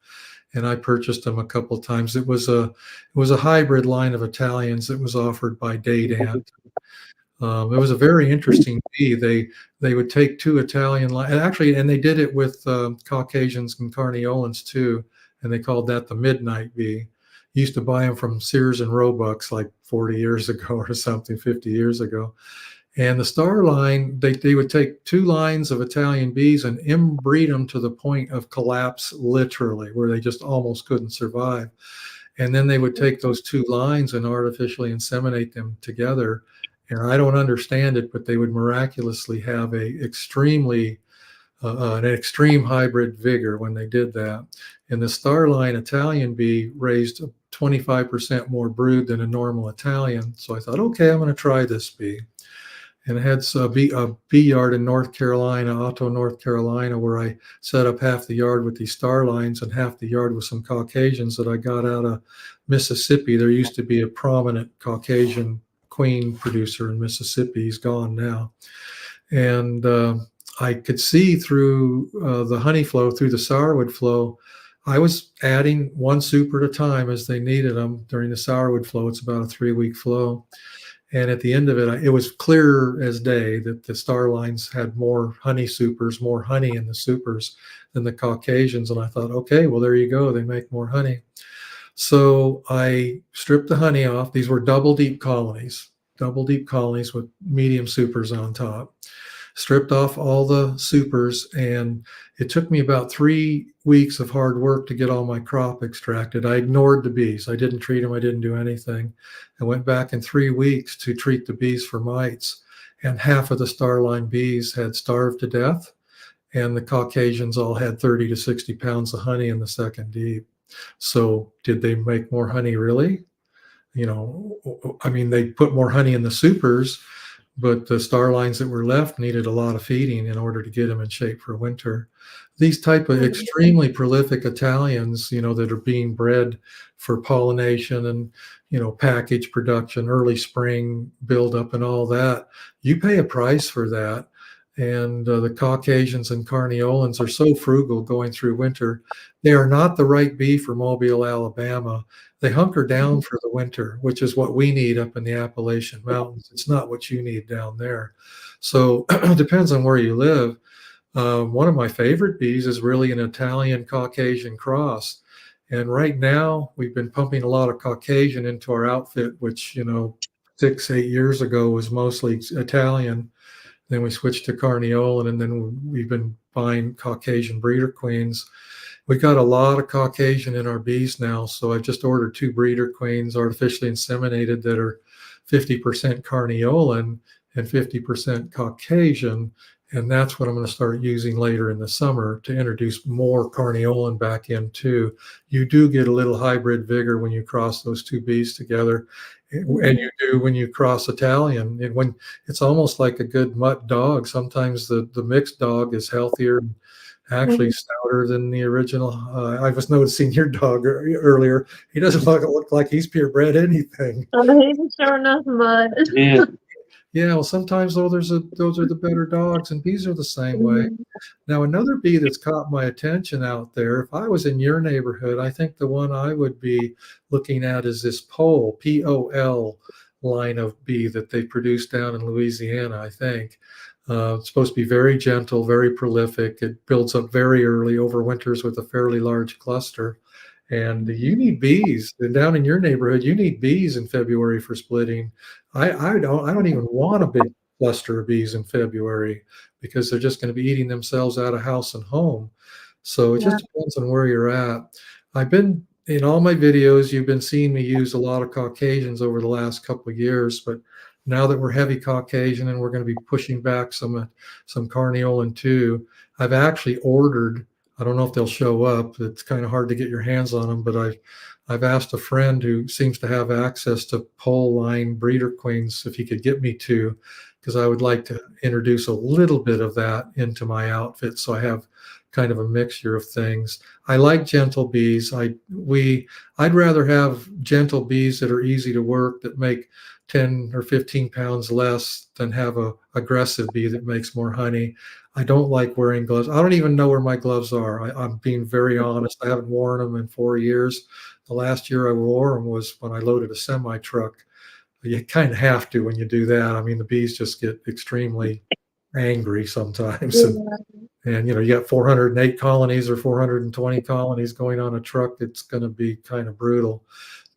and I purchased them a couple of times. It was a hybrid line of Italians that was offered by Daydant. It was a very interesting bee. They would take two Italian lines, actually, and they did it with Caucasians and Carniolans too, and they called that the Midnight bee. Used to buy them from Sears and Roebuck's like 40 years ago or something, 50 years ago. And the star line, they would take two lines of Italian bees and inbreed them to the point of collapse, literally, where they just almost couldn't survive. And then they would take those two lines and artificially inseminate them together. And I don't understand it, but they would miraculously have an extreme hybrid vigor when they did that. And the Starline Italian bee raised 25% more brood than a normal Italian. So I thought, okay, I'm going to try this bee. And I had a bee yard in North Carolina, Otto, North Carolina, where I set up half the yard with these Starlines and half the yard with some Caucasians that I got out of Mississippi. There used to be a prominent Caucasian queen producer in Mississippi. He's gone now. And I could see through the honey flow, through the sourwood flow. I was adding one super at a time as they needed them during the sourwood flow. It's about a 3-week flow. And at the end of it, it was clear as day that the Starlines had more honey supers, more honey in the supers than the Caucasians. And I thought, okay, well, there you go. They make more honey. So I stripped the honey off. These were double deep colonies with medium supers on top. Stripped off all the supers, and it took me about 3 weeks of hard work to get all my crop extracted. I ignored the bees. I didn't treat them. I didn't do anything. I went back in 3 weeks to treat the bees for mites, and half of the Starline bees had starved to death, and the Caucasians all had 30 to 60 pounds of honey in the second deep. So did they make more honey, really? I mean, they put more honey in the supers, but the Starlines that were left needed a lot of feeding in order to get them in shape for winter. These type of extremely prolific Italians, that are being bred for pollination and, package production, early spring buildup and all that, you pay a price for that. And the Caucasians and Carniolans are so frugal going through winter. They are not the right bee for Mobile, Alabama. They hunker down for the winter, which is what we need up in the Appalachian Mountains. It's not what you need down there. So it depends on where you live. One of my favorite bees is really an Italian Caucasian cross. And right now we've been pumping a lot of Caucasian into our outfit, which, 6-8 years ago was mostly Italian. Then we switched to Carniolan, and then we've been buying Caucasian breeder queens. We've got a lot of Caucasian in our bees now, so I just ordered 2 breeder queens artificially inseminated that are 50% Carniolan and 50% Caucasian, and that's what I'm going to start using later in the summer to introduce more Carniolan back in too. You do get a little hybrid vigor when you cross those 2 bees together, and you do when you cross Italian. And when it's almost like a good mutt dog. Sometimes the mixed dog is healthier, actually stouter than the original. I was noticing your dog earlier. He doesn't look like he's purebred anything. He's sure enough mud. Yeah. Yeah, well, sometimes though those are the better dogs, and bees are the same way. Mhm. Now, another bee that's caught my attention out there, if I was in your neighborhood, I think the one I would be looking at is this pole, Pol line of bee that they produce down in Louisiana, I think. It's supposed to be very gentle, very prolific. It builds up very early, overwinters with a fairly large cluster. And you need bees. And down in your neighborhood, you need bees in February for splitting. I don't even want a big cluster of bees in February because they're just going to be eating themselves out of house and home. So it Yeah. just depends on where you're at. I've been in all my videos, you've been seeing me use a lot of Caucasians over the last couple of years, but now that we're heavy Caucasian and we're going to be pushing back some Carniolan too, I've actually ordered. I don't know if they'll show up. It's kind of hard to get your hands on them, but I've asked a friend who seems to have access to pole line breeder queens if he could get me to, because I would like to introduce a little bit of that into my outfit, so I have kind of a mixture of things. I like gentle bees. I'd rather have gentle bees that are easy to work, that make 10 or 15 pounds less, than have a aggressive bee that makes more honey. I don't like wearing gloves. I don't even know where my gloves are. I'm being very honest. I haven't worn them in 4 years. The last year I wore them was when I loaded a semi truck. You kind of have to when you do that. I mean, the bees just get extremely angry sometimes. And you got 408 colonies or 420 colonies going on a truck. It's going to be kind of brutal.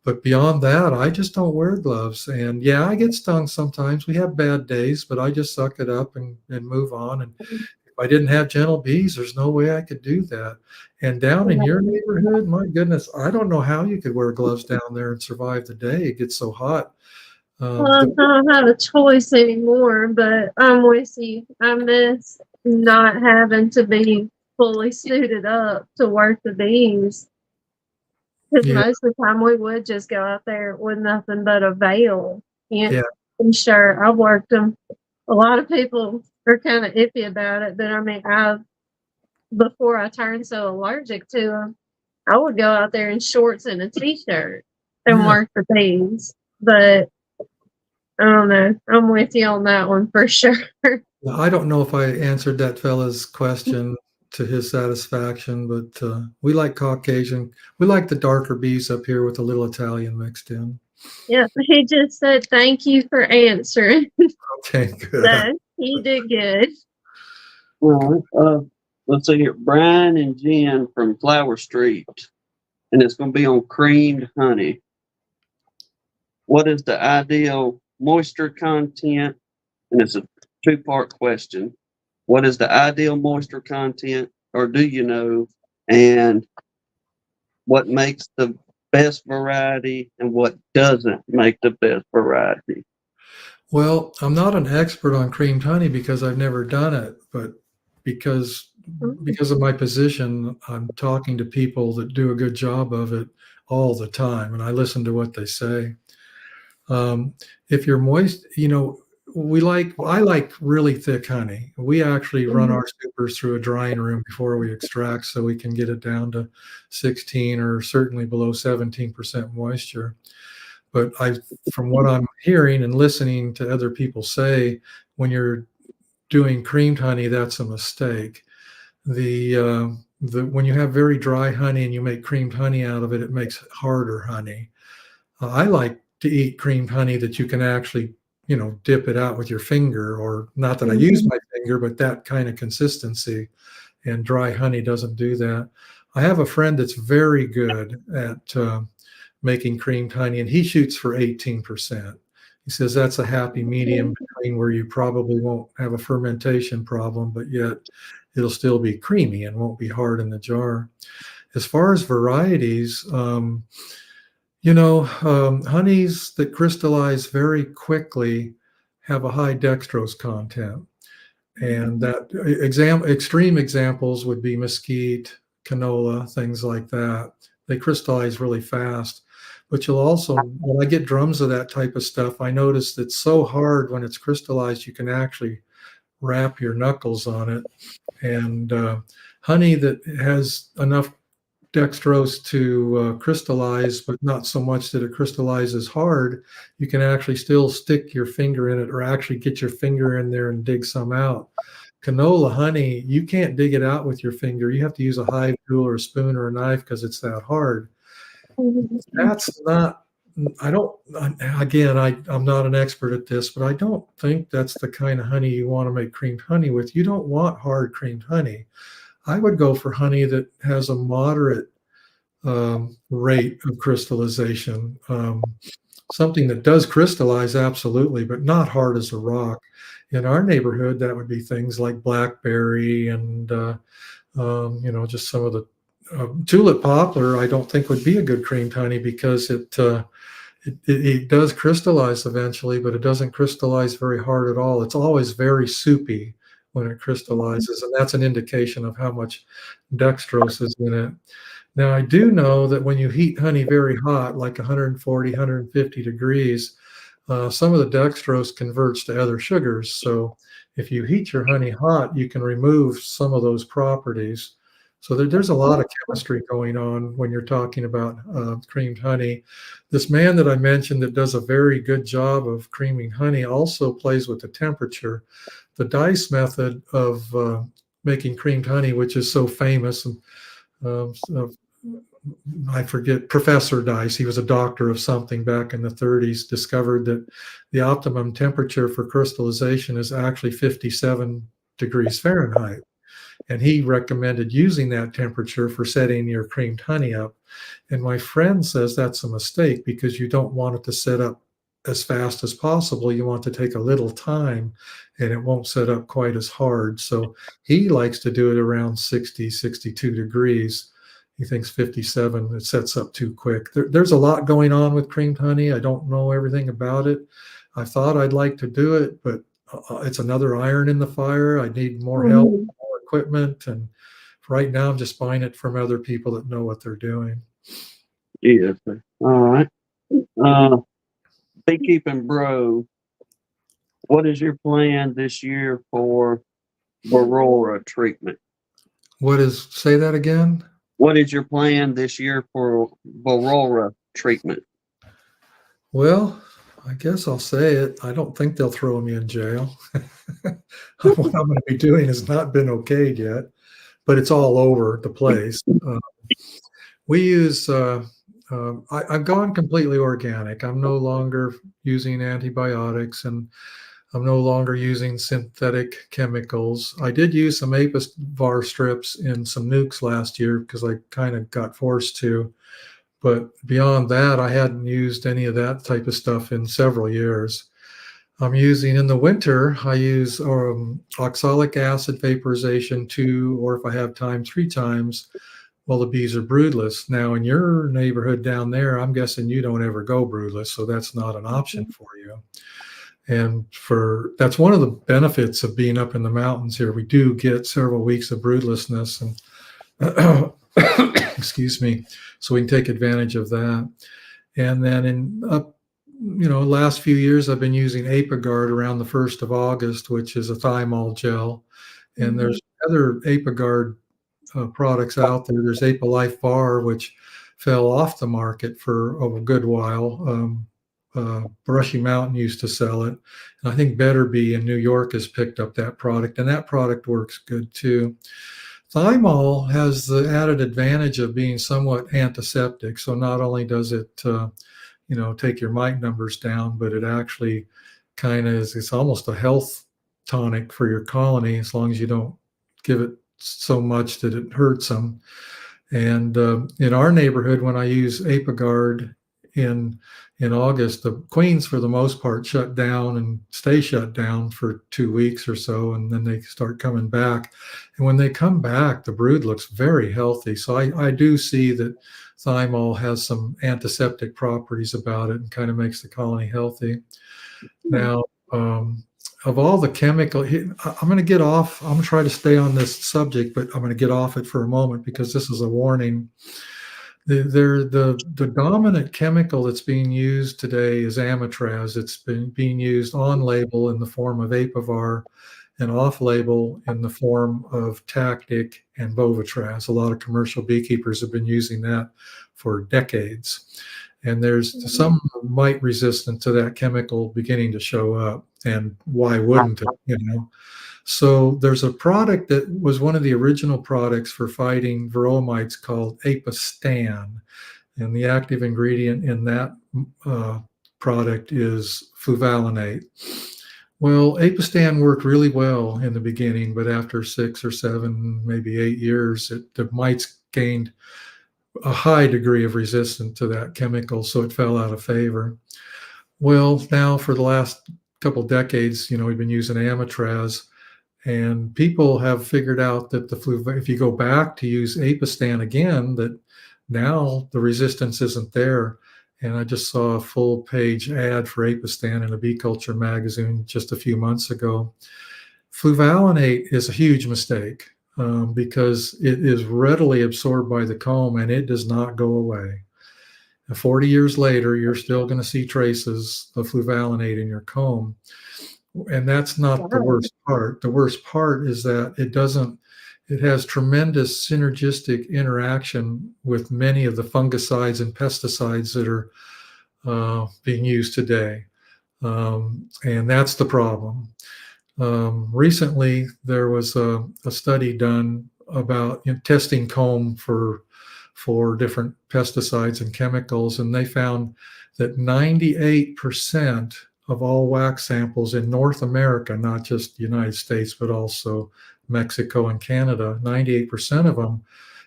But beyond that, I just don't wear gloves. And yeah, I get stung sometimes. We have bad days, but I just suck it up and move on. And if I didn't have gentle bees, there's no way I could do that. And down in your neighborhood, my goodness, I don't know how you could wear gloves down there and survive the day. It gets so hot. Well, I don't have a choice anymore, but I'm with you. I miss not having to be fully suited up to work the bees. Because Yeah, most of the time we would just go out there with nothing but a veil. yeah, And sure, I've worked them. A lot of people are kind of iffy about it, but I mean, before I turned so allergic to them, I would go out there in shorts and a t-shirt and yeah. work the bees. But I don't know. I'm with you on that one for sure. I don't know if I answered that fella's question to his satisfaction, but we like Caucasian. We like the darker bees up here with a little Italian mixed in. Yeah, he just said thank you for answering. Okay, good. So he did good. All right. Let's see here. Brian and Jen from Flower Street, and it's going to be on creamed honey. What is the ideal moisture content? And it's a two-part question. What is the ideal moisture content, or do you know? And what makes the best variety and what doesn't make the best variety? Well, I'm not an expert on creamed honey because I've never done it, but because of my position, I'm talking to people that do a good job of it all the time, and I listen to what they say. If you're moist, I like really thick honey. We actually run our supers through a drying room before we extract, so we can get it down to 16 or certainly below 17% moisture. But from what I'm hearing and listening to other people say, when you're doing creamed honey, that's a mistake. When you have very dry honey and you make creamed honey out of it, it makes harder honey. I like to eat creamed honey that you can actually, dip it out with your finger, or not that I use my finger, but that kind of consistency. And dry honey doesn't do that. I have a friend that's very good at making creamed honey, and he shoots for 18%. He says that's a happy medium between where you probably won't have a fermentation problem, but yet it'll still be creamy and won't be hard in the jar. As far as varieties, honeys that crystallize very quickly have a high dextrose content. And that extreme examples would be mesquite, canola, things like that. They crystallize really fast. But you'll also, when I get drums of that type of stuff, I notice it's so hard when it's crystallized, you can actually wrap your knuckles on it. And honey that has enough dextrose to crystallize, but not so much that it crystallizes hard. You can actually still stick your finger in it, or actually get your finger in there and dig some out. Canola honey, you can't dig it out with your finger. You have to use a hive tool or a spoon or a knife because it's that hard. That's not, I don't, again, I'm not an expert at this, but I don't think that's the kind of honey you want to make creamed honey with. You don't want hard creamed honey. I would go for honey that has a moderate rate of crystallization. Something that does crystallize, absolutely, but not hard as a rock. In our neighborhood, that would be things like blackberry and, just some of the tulip poplar. I don't think would be a good creamed honey because it does crystallize eventually, but it doesn't crystallize very hard at all. It's always very soupy when it crystallizes, and that's an indication of how much dextrose is in it. Now, I do know that when you heat honey very hot, like 140, 150 degrees, some of the dextrose converts to other sugars. So if you heat your honey hot, you can remove some of those properties. So there's a lot of chemistry going on when you're talking about creamed honey. This man that I mentioned that does a very good job of creaming honey also plays with the temperature. The Dice method of making creamed honey, which is so famous, and I forget, Professor Dice, he was a doctor of something back in the 30s, discovered that the optimum temperature for crystallization is actually 57 degrees Fahrenheit. And he recommended using that temperature for setting your creamed honey up. And my friend says that's a mistake because you don't want it to set up as fast as possible. You want to take a little time and it won't set up quite as hard. So he likes to do it around 60, 62 degrees. He thinks 57, it sets up too quick. There's a lot going on with creamed honey. I don't know everything about it. I thought I'd like to do it, but it's another iron in the fire. I need more help, more equipment. And right now I'm just buying it from other people that know what they're doing. Yes. All right. Beekeeping Bro, what is your plan this year for Varroa treatment? Say that again? What is your plan this year for Varroa treatment? Well, I guess I'll say it. I don't think they'll throw me in jail. What I'm going to be doing has not been okayed yet, but it's all over the place. We use, I've gone completely organic. I'm no longer using antibiotics, and I'm no longer using synthetic chemicals. I did use some Apis var strips in some nukes last year because I kind of got forced to. But beyond that, I hadn't used any of that type of stuff in several years. I'm using, in the winter, I use oxalic acid vaporization 2, or if I have time, 3 times, while the bees are broodless. Now, in your neighborhood down there, I'm guessing you don't ever go broodless, so that's not an option for you. And that's one of the benefits of being up in the mountains here. We do get several weeks of broodlessness, and excuse me, so we can take advantage of that. And then in last few years, I've been using Apigard around the 1st of August, which is a thymol gel. And there's other Apigard products out there. There's Apilife Bar, which fell off the market for a good while. Brushy Mountain used to sell it. And I think Better Bee in New York has picked up that product, and that product works good too. Thymol has the added advantage of being somewhat antiseptic. So not only does it, take your mite numbers down, but it actually kind of it's almost a health tonic for your colony, as long as you don't give it so much that it hurts them. And in our neighborhood, when I use Apigard in August, the queens for the most part shut down and stay shut down for 2 weeks or so, and then they start coming back. And when they come back, the brood looks very healthy. So I do see that thymol has some antiseptic properties about it and kind of makes the colony healthy. Now, of all the chemical, I'm going to get off. I'm going to try to stay on this subject, but I'm going to get off it for a moment because this is a warning. The dominant chemical that's being used today is amitraz. It's been being used on label in the form of Apivar and off-label in the form of Tactic and Bovatraz. A lot of commercial beekeepers have been using that for decades. And there's some mite resistant to that chemical beginning to show up. And why wouldn't it, So there's a product that was one of the original products for fighting Varroa mites called Apistan. And the active ingredient in that product is fluvalinate. Well, Apistan worked really well in the beginning, but after 6 or 7, maybe 8 years, the mites gained a high degree of resistance to that chemical, so it fell out of favor. Well, now for the last couple decades, we've been using Amitraz, and people have figured out that if you go back to use Apistan again, that now the resistance isn't there. And I just saw a full page ad for Apistan in a bee culture magazine just a few months ago. Fluvalinate is a huge mistake because it is readily absorbed by the comb and it does not go away. And 40 years later, you're still going to see traces of fluvalinate in your comb. And that's not the worst part. The worst part is that it has tremendous synergistic interaction with many of the fungicides and pesticides that are being used today. And that's the problem. Recently, there was a study done about testing comb for different pesticides and chemicals, and they found that 98% of all wax samples in North America, not just the United States, but also Mexico and Canada, 98% of them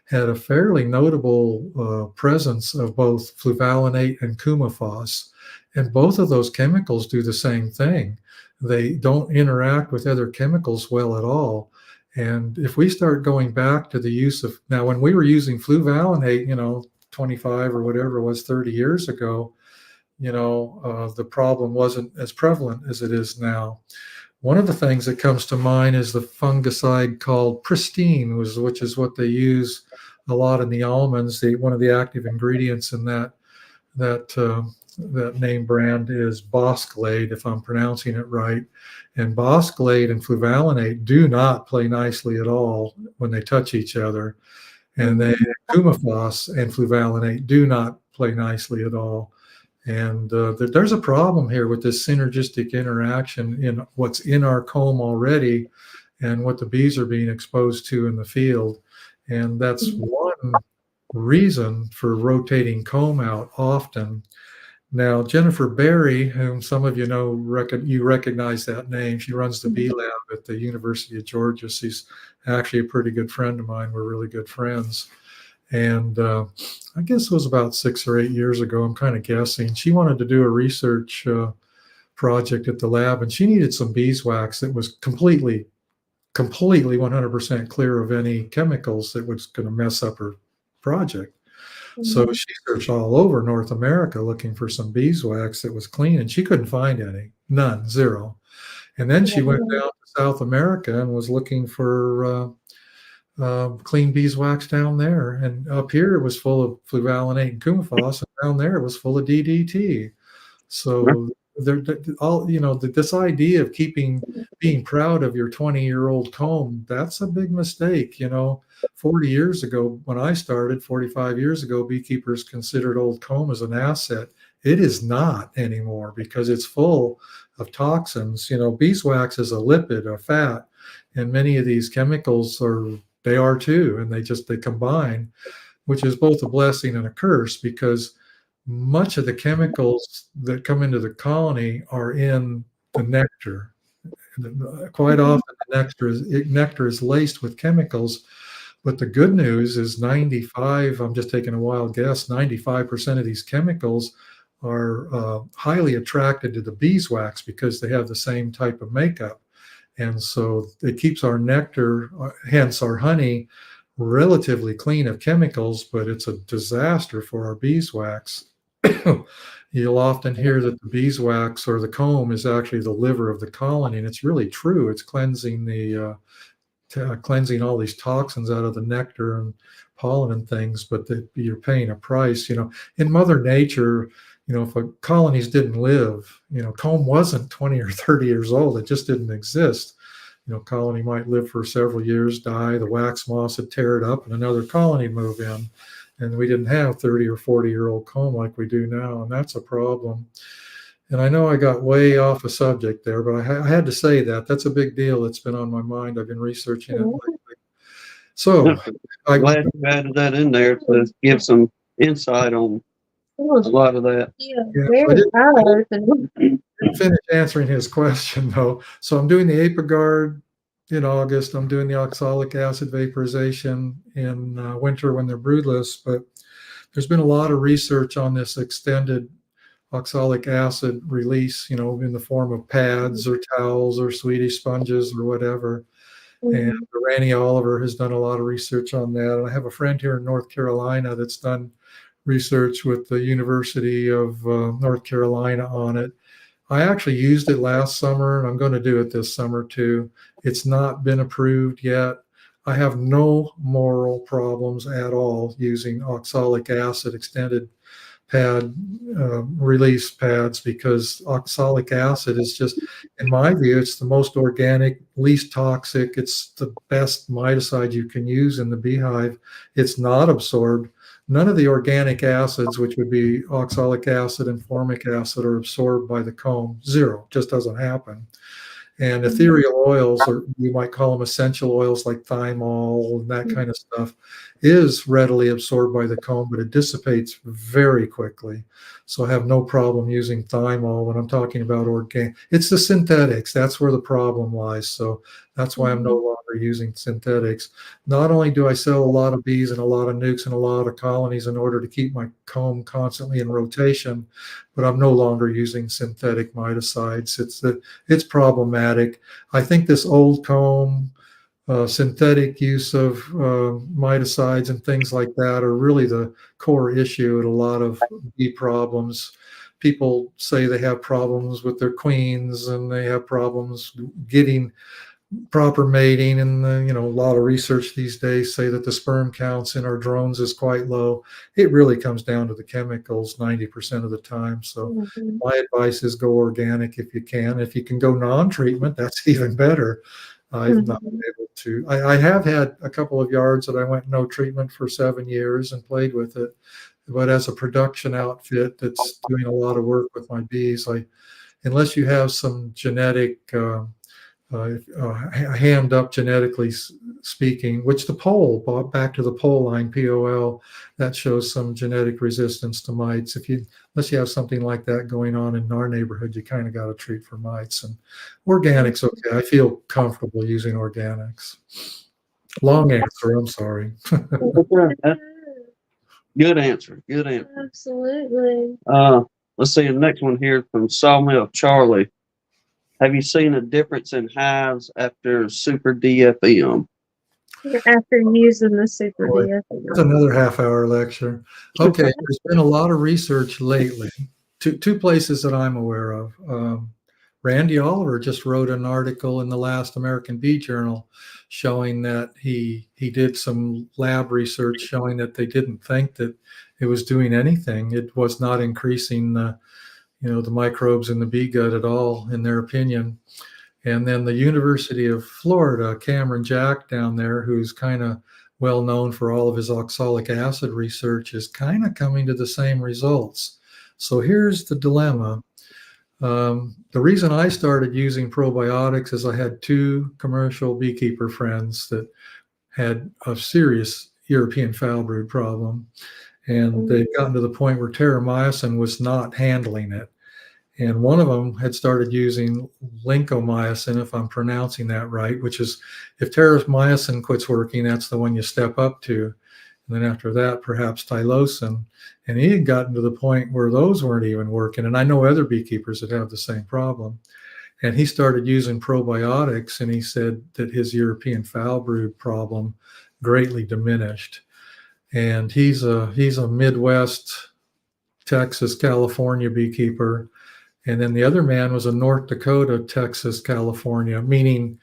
had a fairly notable presence of both fluvalinate and coumaphos. And both of those chemicals do the same thing. They don't interact with other chemicals well at all. And if we start going back to the use of, now when we were using fluvalinate, 25 or whatever it was, 30 years ago, the problem wasn't as prevalent as it is now. One of the things that comes to mind is the fungicide called Pristine, which is what they use a lot in the almonds. One of the active ingredients in that name brand is Boscalade, if I'm pronouncing it right. And Boscalade and fluvalinate do not play nicely at all when they touch each other. And coumaphos and fluvalinate do not play nicely at all. And there's a problem here with this synergistic interaction in what's in our comb already and what the bees are being exposed to in the field. And that's one reason for rotating comb out often. Now, Jennifer Berry, whom some of you know, you recognize that name. She runs the bee lab at the University of Georgia. She's actually a pretty good friend of mine. We're really good friends. And I guess it was about 6 or 8 years ago, I'm kind of guessing, she wanted to do a research project at the lab, and she needed some beeswax that was completely 100% clear of any chemicals that was going to mess up her project. So she searched all over North America looking for some beeswax that was clean, and she couldn't find any. None, zero. And then she went down to South America and was looking for clean beeswax down there. And up here it was full of fluvalinate and coumaphos, and down there it was full of DDT. So this idea of being proud of your 20-year-old comb, that's a big mistake. 40 years ago, when I started, 45 years ago, beekeepers considered old comb as an asset. It is not anymore because it's full of toxins. Beeswax is a lipid, a fat, and many of these chemicals they are too, and they combine, which is both a blessing and a curse because much of the chemicals that come into the colony are in the nectar. Quite often the nectar is laced with chemicals, but the good news is I'm just taking a wild guess, 95% of these chemicals are highly attracted to the beeswax because they have the same type of makeup. And so it keeps our nectar, hence our honey, relatively clean of chemicals, but it's a disaster for our beeswax. You'll often hear that the beeswax or the comb is actually the liver of the colony, and it's really true. It's cleansing cleansing all these toxins out of the nectar and pollen and things, but you're paying a price. In Mother Nature, if colonies didn't live, comb wasn't 20 or 30 years old. It just didn't exist. colony might live for several years, die, the wax moths would tear it up, and another colony move in. And we didn't have 30 or 40-year-old comb like we do now, and that's a problem. And I know I got way off a subject there, but I had to say that. That's a big deal. It's been on my mind. I've been researching it lately. So Glad you added that in there to give some insight on a lot of that. I didn't finish answering his question, though. So I'm doing the Apigard in August. I'm doing the oxalic acid vaporization in winter when they're broodless. But there's been a lot of research on this extended oxalic acid release, in the form of pads or towels or Swedish sponges or whatever. And Randy Oliver has done a lot of research on that. And I have a friend here in North Carolina that's done research with the University of North Carolina on it. I actually used it last summer, and I'm going to do it this summer too. It's not been approved yet. I have no moral problems at all using oxalic acid extended pad release pads, because oxalic acid is just, in my view, it's the most organic, least toxic. It's the best miticide you can use in the beehive. It's not absorbed. None of the organic acids, which would be oxalic acid and formic acid, are absorbed by the comb. Zero, just doesn't happen. And ethereal oils, or you might call them essential oils like thymol and that kind of stuff, is readily absorbed by the comb, but it dissipates very quickly. So I have no problem using thymol when I'm talking about organic. It's the synthetics. That's where the problem lies. So that's why I'm no longer using synthetics. Not only do I sell a lot of bees and a lot of nukes and a lot of colonies in order to keep my comb constantly in rotation, but I'm no longer using synthetic miticides. It's problematic. I think this old comb, synthetic use of miticides and things like that are really the core issue in a lot of bee problems. People say they have problems with their queens and they have problems getting proper mating, and a lot of research these days say that the sperm counts in our drones is quite low. It really comes down to the chemicals 90% of the time. So my advice is go organic if you can. If you can go non-treatment, that's even better. I've not been able to. I have had a couple of yards that I went no treatment for 7 years and played with it. But as a production outfit that's doing a lot of work with my bees, unless you have some genetic hammed up genetically speaking, which the pole, back to the pole line, POL, that shows some genetic resistance to mites. Unless you have something like that going on in our neighborhood, you kind of got to treat for mites. And organics, okay, I feel comfortable using organics. Long answer, I'm sorry. Good answer. Good answer. Absolutely. Let's see the next one here from Sawmill Charlie. Have you seen a difference in hives after Super DFM? After using the Super Boy, DFM. That's another half-hour lecture. Okay, there's been a lot of research lately. Two places that I'm aware of. Randy Oliver just wrote an article in the last American Bee Journal showing that he did some lab research showing that they didn't think that it was doing anything. It was not increasing the microbes in the bee gut at all, in their opinion. And then the University of Florida, Cameron Jack down there, who's kind of well known for all of his oxalic acid research, is kind of coming to the same results. So here's the dilemma. The reason I started using probiotics is I had two commercial beekeeper friends that had a serious European foul brood problem. And they'd gotten to the point where terramycin was not handling it. And one of them had started using lincomycin, if I'm pronouncing that right, which is, if terramycin quits working, that's the one you step up to. And then after that, perhaps tylosin. And he had gotten to the point where those weren't even working. And I know other beekeepers that have the same problem. And he started using probiotics, and he said that his European foul brood problem greatly diminished. And he's a Midwest, Texas, California beekeeper. And then the other man was a North Dakota, Texas, California, meaning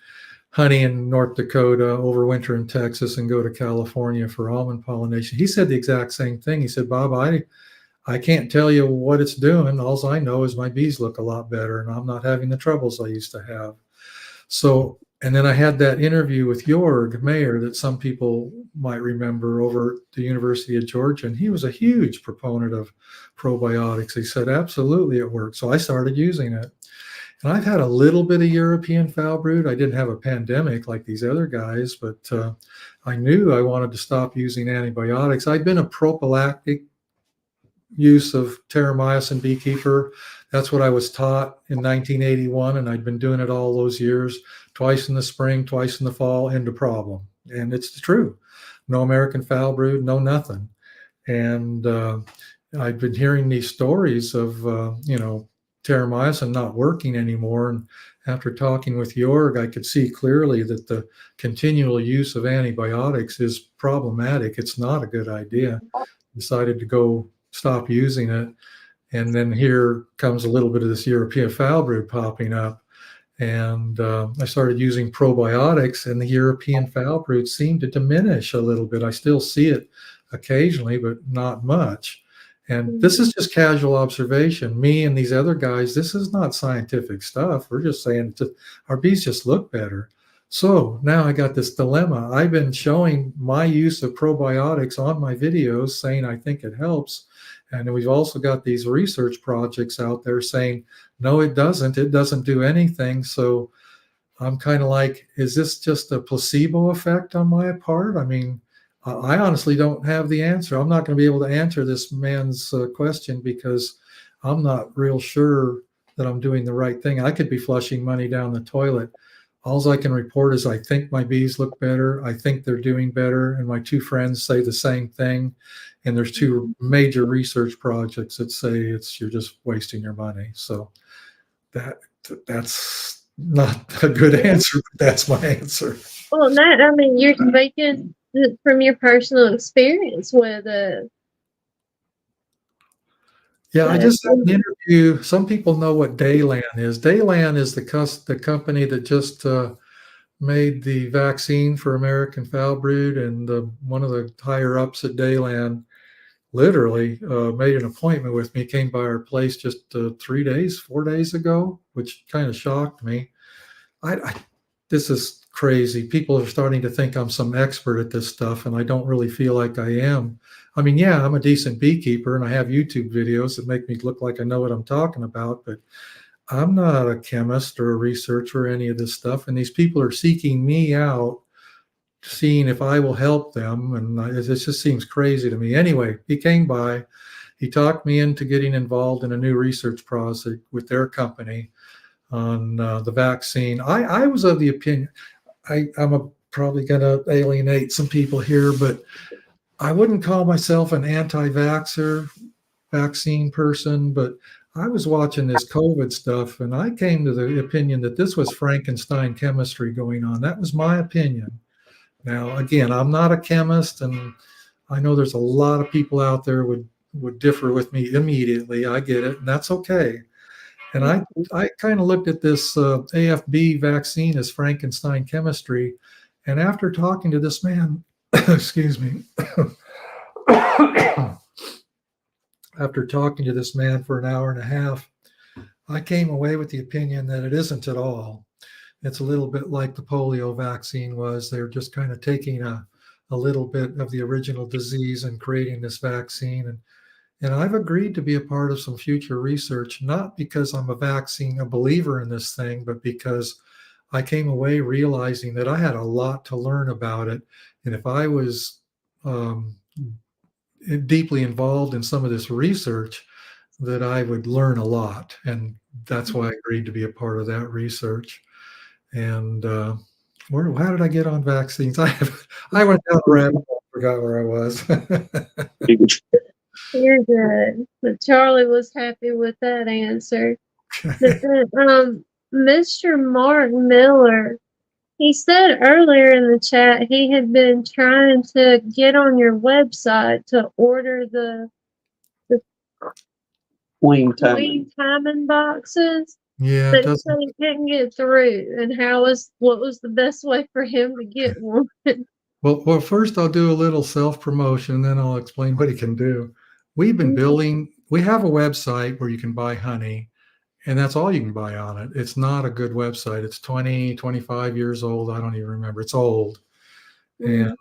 honey in North Dakota, overwinter in Texas, and go to California for almond pollination. He said the exact same thing. He said, Bob, I can't tell you what it's doing. All I know is my bees look a lot better, and I'm not having the troubles I used to have. So And then I had that interview with Jorg Mayer that some people might remember over at the University of Georgia. And he was a huge proponent of probiotics. He said, absolutely, it works. So I started using it. And I've had a little bit of European foul brood. I didn't have a pandemic like these other guys, but I knew I wanted to stop using antibiotics. I'd been a prophylactic use of terramycin beekeeper. That's what I was taught in 1981, and I'd been doing it all those years, twice in the spring, twice in the fall, end of problem. And it's true. No American foul brood, no nothing. And I'd been hearing these stories of, terramycin not working anymore. And after talking with Jorg, I could see clearly that the continual use of antibiotics is problematic. It's not a good idea. Decided to go stop using it. And then here comes a little bit of this European foul brood popping up. And I started using probiotics, and the European foul brood seemed to diminish a little bit. I still see it occasionally, but not much. And this is just casual observation. Me and these other guys, this is not scientific stuff. We're just saying our bees just look better. So now I got this dilemma. I've been showing my use of probiotics on my videos, saying I think it helps. And we've also got these research projects out there saying, no, it doesn't. It doesn't do anything. So I'm kind of like, is this just a placebo effect on my part? I mean, I honestly don't have the answer. I'm not going to be able to answer this man's question because I'm not real sure that I'm doing the right thing. I could be flushing money down the toilet. All I can report is I think my bees look better. I think they're doing better. And my two friends say the same thing. And there's two major research projects that say you're just wasting your money. So that's not a good answer, but that's my answer. Well, you're speaking from your personal experience with it. Yeah, I just had an interview. Some people know what Dayland is. Dayland is the company that just made the vaccine for American foul brood, and one of the higher ups at Dayland literally made an appointment with me, came by our place just 4 days ago, which kind of shocked me. This is crazy. People are starting to think I'm some expert at this stuff, and I don't really feel like I am. I mean, yeah, I'm a decent beekeeper, and I have YouTube videos that make me look like I know what I'm talking about, but I'm not a chemist or a researcher or any of this stuff. And these people are seeking me out, seeing if I will help them. And it just seems crazy to me. Anyway, he came by, he talked me into getting involved in a new research project with their company on the vaccine. I was of the opinion, I'm probably going to alienate some people here, but I wouldn't call myself an anti-vaxxer vaccine person, but I was watching this COVID stuff, and I came to the opinion that this was Frankenstein chemistry going on. That was my opinion. Now, again, I'm not a chemist, and I know there's a lot of people out there would differ with me immediately. I get it, and that's okay. And I kind of looked at this AFB vaccine as Frankenstein chemistry. And after talking to this man, excuse me, after talking to this man for an hour and a half, I came away with the opinion that it isn't at all. It's a little bit like the polio vaccine was. They're just kind of taking a little bit of the original disease and creating this vaccine. And I've agreed to be a part of some future research, not because I'm a believer in this thing, but because I came away realizing that I had a lot to learn about it. And if I was deeply involved in some of this research, that I would learn a lot. And that's why I agreed to be a part of that research. And how did I get on vaccines? I went down a rabbit hole, forgot where I was. You're good. But Charlie was happy with that answer. But then, Mr. Mark Miller, he said earlier in the chat he had been trying to get on your website to order the Queen timing boxes. Yeah, But he said he couldn't get through. And what was the best way for him to get one? Well, first I'll do a little self-promotion, then I'll explain what he can do. We've been building, we have a website where you can buy honey, and that's all you can buy on it. It's not a good website. It's 20, 25 years old. I don't even remember. It's old. And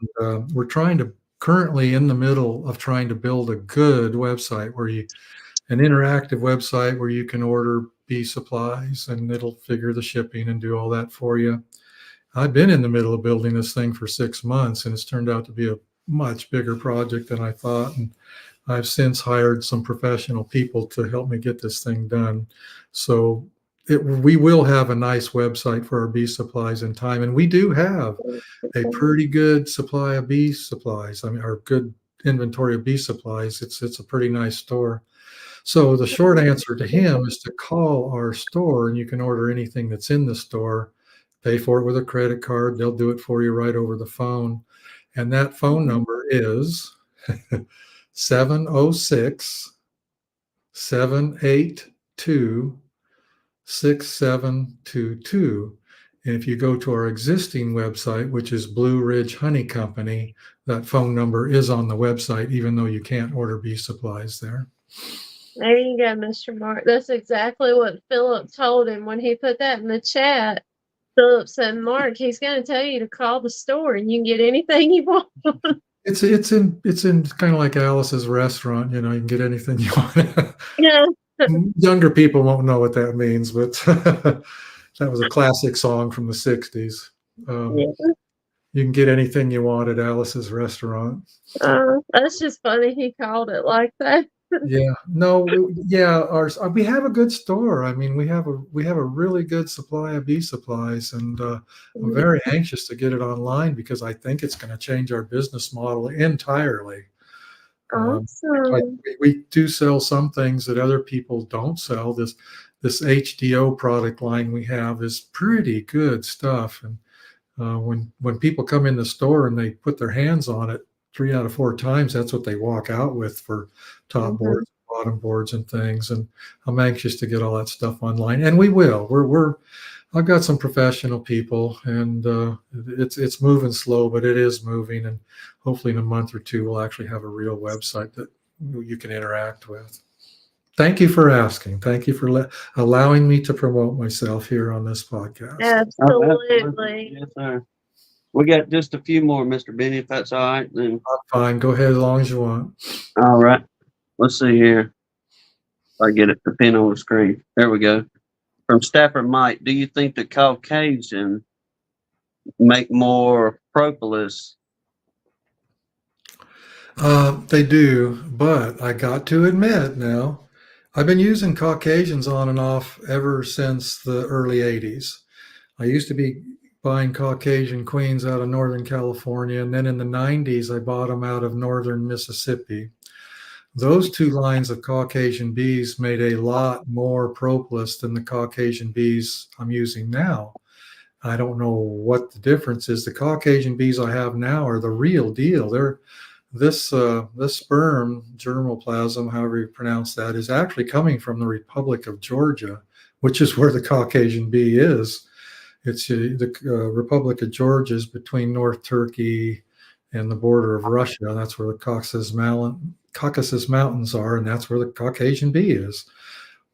we're currently in the middle of trying to build a good website an interactive website where you can order bee supplies and it'll figure the shipping and do all that for you. I've been in the middle of building this thing for 6 months, and it's turned out to be a much bigger project than I thought. And I've since hired some professional people to help me get this thing done. So we will have a nice website for our bee supplies in time. And we do have a pretty good supply of bee supplies. I mean, our good inventory of bee supplies. It's a pretty nice store. So the short answer to him is to call our store, and you can order anything that's in the store, pay for it with a credit card. They'll do it for you right over the phone. And that phone number is 706 782 6722. And if you go to our existing website, which is Blue Ridge Honey Company, that phone number is on the website, even though you can't order bee supplies there. There you go, Mr. Mark. That's exactly what Philip told him when he put that in the chat. Philip said, Mark, he's going to tell you to call the store and you can get anything you want. It's in kind of like Alice's restaurant. You can get anything you want. Yeah. Younger people won't know what that means, but that was a classic song from the 60s. You can get anything you want at Alice's restaurant. That's just funny he called it like that. Yeah, no, we have a good store. I mean, we have a really good supply of bee supplies, and I'm very anxious to get it online because I think it's going to change our business model entirely. Awesome. We do sell some things that other people don't sell. This HDO product line we have is pretty good stuff, and when people come in the store and they put their hands on it 3 out of 4 times, that's what they walk out with for top boards, bottom boards, and things. And I'm anxious to get all that stuff online, and we will. I've got some professional people, and it's moving slow, but it is moving. And hopefully in a month or 2, we'll actually have a real website that you can interact with. Thank you for asking. Thank you for allowing me to promote myself here on this podcast. Absolutely. Yes, sir. We got just a few more, Mr. Binnie, if that's all right. Then Fine. Go ahead as long as you want. all right. Let's see here. If I get it to pin on the screen. There we go. From Stafford Mite, do you think the Caucasian make more propolis? They do, but I got to admit now, I've been using Caucasians on and off ever since the early 80s. I used to be buying Caucasian queens out of Northern California, and then in the 90s, I bought them out of Northern Mississippi. Those 2 lines of Caucasian bees made a lot more propolis than the Caucasian bees I'm using now. I don't know what the difference is. The Caucasian bees I have now are the real deal. This sperm germplasm, however you pronounce that, is actually coming from the Republic of Georgia, which is where the Caucasian bee is. It's the Republic of Georgia is between North Turkey and the border of Russia. That's where the Caucasus Mountains are, and that's where the Caucasian bee is.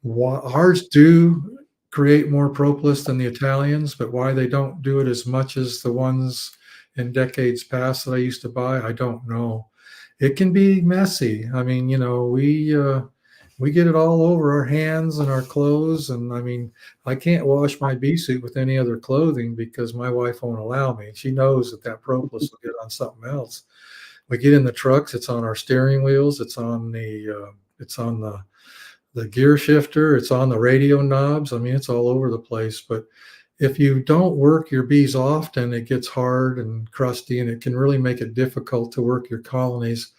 Ours do create more propolis than the Italians, but why they don't do it as much as the ones in decades past that I used to buy, I don't know. It can be messy. I mean, we get it all over our hands and our clothes. And I mean, I can't wash my bee suit with any other clothing because my wife won't allow me. She knows that propolis will get on something else. We get in the trucks, it's on our steering wheels, it's on the gear shifter, it's on the radio knobs. I mean, it's all over the place. But if you don't work your bees often, it gets hard and crusty, and it can really make it difficult to work your colonies.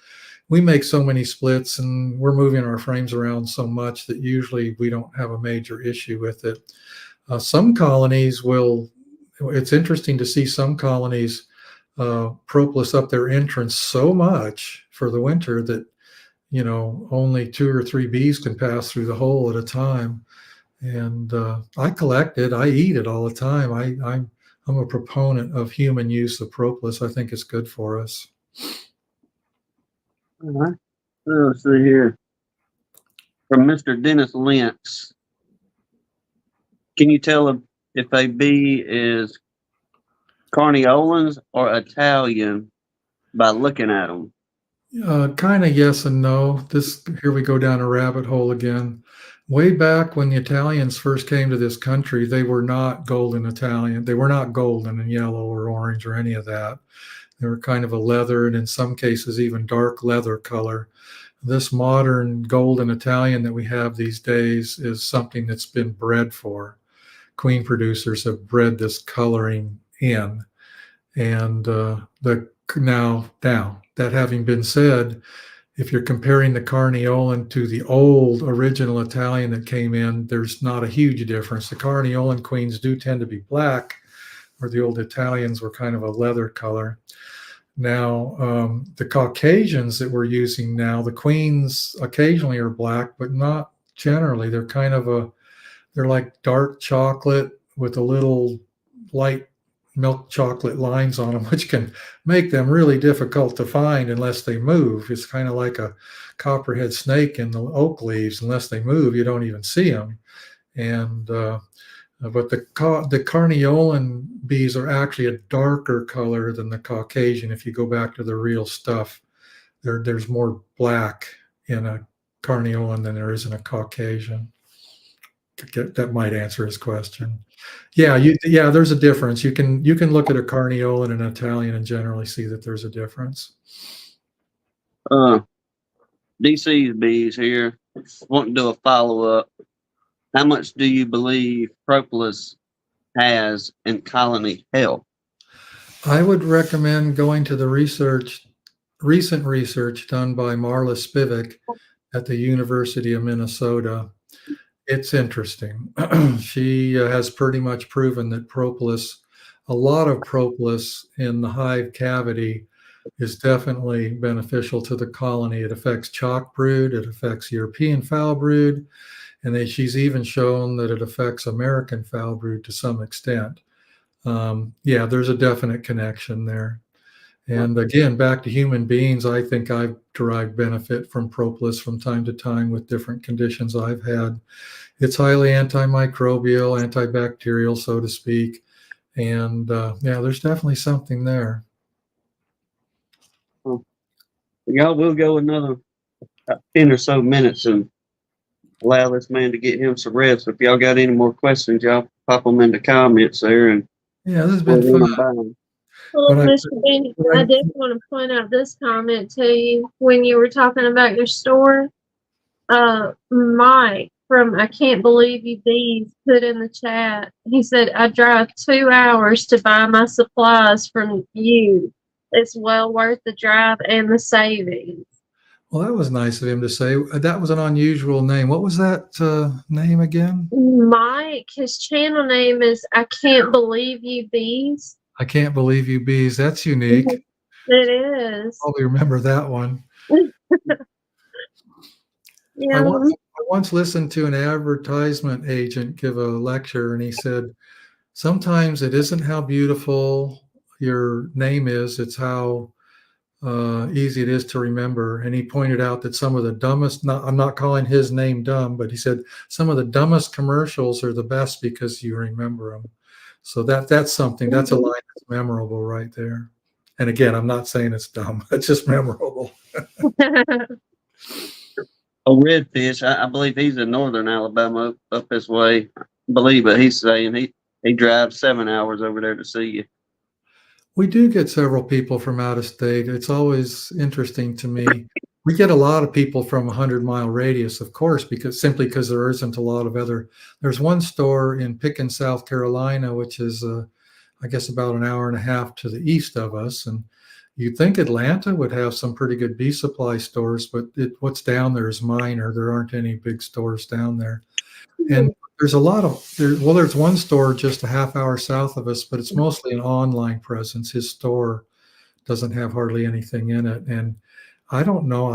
We make so many splits and we're moving our frames around so much that usually we don't have a major issue with it. Some colonies it's interesting to see some colonies propolis up their entrance so much for the winter that, only 2 or 3 bees can pass through the hole at a time. And I collect it. I eat it all the time. I'm a proponent of human use of propolis. I think it's good for us. All right. Let's see here. From Mr. Dennis Lentz. Can you tell if a bee is Carniolans or Italian by looking at them? Kind of yes and no. Here we go down a rabbit hole again. Way back when the Italians first came to this country, they were not golden Italian. They were not golden and yellow or orange or any of that. They were kind of a leather and in some cases even dark leather color. This modern golden Italian that we have these days is something that's been bred for. Queen producers have bred this coloring in. And now, that having been said, if you're comparing the Carniolan to the old original Italian that came in, there's not a huge difference. The Carniolan queens do tend to be black, where the old Italians were kind of a leather color. Now, the Caucasians that we're using now, the queens occasionally are black, but not generally. They're kind of they're like dark chocolate with a little light milk chocolate lines on them, which can make them really difficult to find unless they move. It's kind of like a copperhead snake in the oak leaves. Unless they move, you don't even see them. And but the Carniolan bees are actually a darker color than the Caucasian. If you go back to the real stuff, there's more black in a Carniolan than there is in a Caucasian. That might answer his question. Yeah, there's a difference. You can look at a Carniolan and an Italian and generally see that there's a difference. DC's bees here want to do a follow-up. How much do you believe Propolis has in colony health? I would recommend going to the recent research done by Marla Spivak at the University of Minnesota. It's interesting. She has pretty much proven that a lot of propolis in the hive cavity is definitely beneficial to the colony. It affects chalk brood, it affects European foul brood, and she's even shown that it affects American foul brood to some extent. There's a definite connection there. And again, back to human beings, I think I've derived benefit from propolis from time to time with different conditions I've had. It's highly antimicrobial, antibacterial, so to speak. And there's definitely something there. Y'all will go another 10 or so minutes and allow this man to get him some rest. If y'all got any more questions, y'all pop them in the comments there. And yeah, this has been fun. Well, Mr. Binnie, I did want to point out this comment to you when you were talking about your store. Mike from I Can't Believe You Bees put in the chat. He said, I drive 2 hours to buy my supplies from you. It's well worth the drive and the savings. Well, that was nice of him to say. That was an unusual name. What was that name again? Mike, his channel name is I Can't Believe You Bees. I Can't Believe You Bees. That's unique. It is. Probably remember that one. Yeah. I once listened to an advertisement agent give a lecture, and he said, sometimes it isn't how beautiful your name is, it's how easy it is to remember. And he pointed out that some of the dumbest, I'm not calling his name dumb, but he said some of the dumbest commercials are the best because you remember them. So that's something, that's a line that's memorable right there. And again, I'm not saying it's dumb, it's just memorable. Redfish, I believe he's in northern Alabama up this way. I believe it. He's saying he drives 7 hours over there to see you. We do get several people from out of state. It's always interesting to me. We get a lot of people from a 100-mile radius, of course, because there isn't a lot of other. There's one store in Pickens, South Carolina, which is, I guess, about an hour and a half to the east of us. And you'd think Atlanta would have some pretty good bee supply stores, but what's down there is minor. There aren't any big stores down there. And there's there's one store just a half hour south of us, but it's mostly an online presence. His store doesn't have hardly anything in it. And I don't know.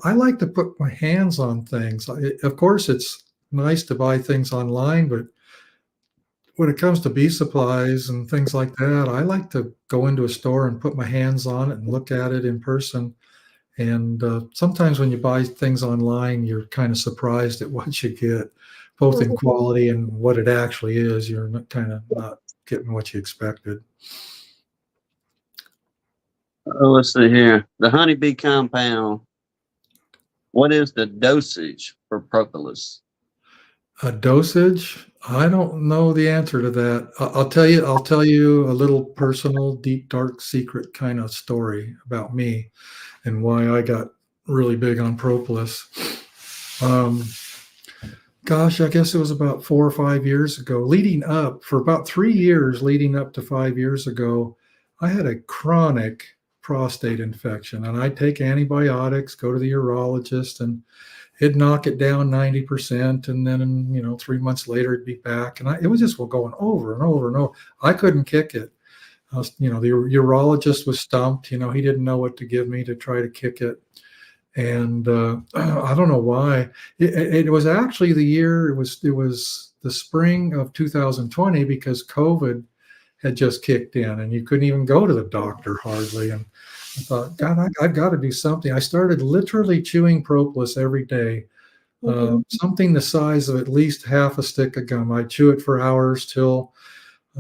I like to put my hands on things. Of course, it's nice to buy things online, but when it comes to bee supplies and things like that, I like to go into a store and put my hands on it and look at it in person. And sometimes when you buy things online, you're kind of surprised at what you get. both in quality and what it actually is. You're kind of not getting what you expected. Let's see here. The honeybee compound. What is the dosage for Propolis? A dosage? I don't know the answer to that. I'll tell you. I'll tell you a little personal, deep, dark, secret kind of story about me and why I got really big on Propolis. Gosh, I guess it was about 4 or 5 years ago. Leading up for about 3 years, leading up to 5 years ago, I had a chronic prostate infection, and I'd take antibiotics, go to the urologist, and it'd knock it down 90%, and then 3 months later it'd be back, and it was just going over and over and over. I couldn't kick it. The urologist was stumped. He didn't know what to give me to try to kick it, and I don't know why. It was actually the year. It was the spring of 2020, because COVID had just kicked in, and you couldn't even go to the doctor hardly. And I thought, God, I've got to do something. I started literally chewing Propolis every day, something the size of at least half a stick of gum. I'd chew it for hours till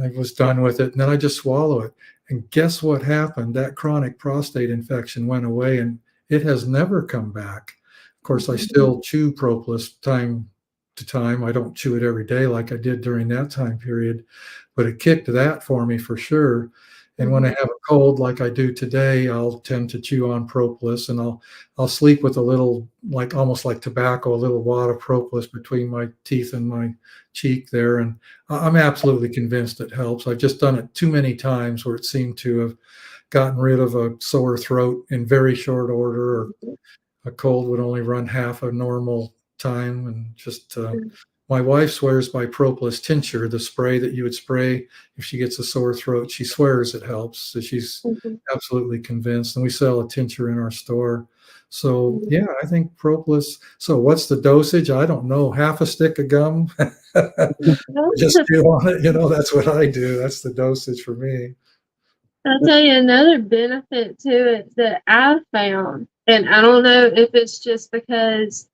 I was done with it, and then I just swallow it. And guess what happened? That chronic prostate infection went away, and it has never come back. Of course, I still chew Propolis time to time. I don't chew it every day like I did during that time period, but it kicked that for me for sure. And when I have a cold like I do today, I'll tend to chew on Propolis, and I'll sleep with a little, like almost like tobacco, a little wad of Propolis between my teeth and my cheek there. And I'm absolutely convinced it helps. I've just done it too many times where it seemed to have gotten rid of a sore throat in very short order, or a cold would only run half a normal time. And just my wife swears by Propolis tincture, the spray that you would spray if she gets a sore throat. She swears it helps. So she's absolutely convinced. And we sell a tincture in our store. So yeah, I think Propolis. So what's the dosage? I don't know. Half a stick of gum. Just chew on it. That's what I do. That's the dosage for me. I'll tell you another benefit to it that I found, and I don't know if it's just because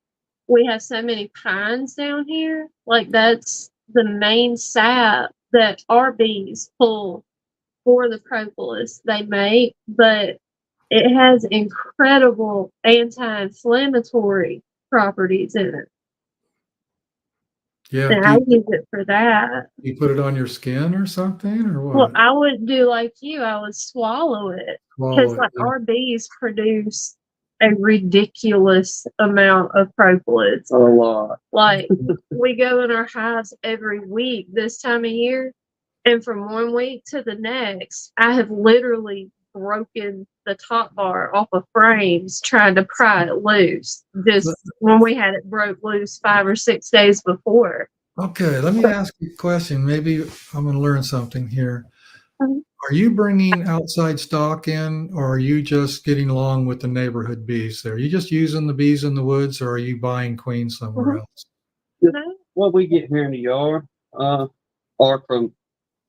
we have so many pines down here. Like, that's the main sap that our bees pull for the propolis they make, but it has incredible anti-inflammatory properties in it. Yeah. And I use it for that. You put it on your skin or something, or what? Well, I would do like you. I would swallow it, because our bees produce a ridiculous amount of propolis. A lot. Like, we go in our hives every week this time of year, and from one week to the next, I have literally broken the top bar off of frames trying to pry it loose. Just when we had it broke loose 5 or 6 days before. Okay, let me ask you a question. Maybe I'm going to learn something here. Are you bringing outside stock in, or are you just getting along with the neighborhood bees there? Are you just using the bees in the woods, or are you buying queen somewhere else? What we get here in the yard, or from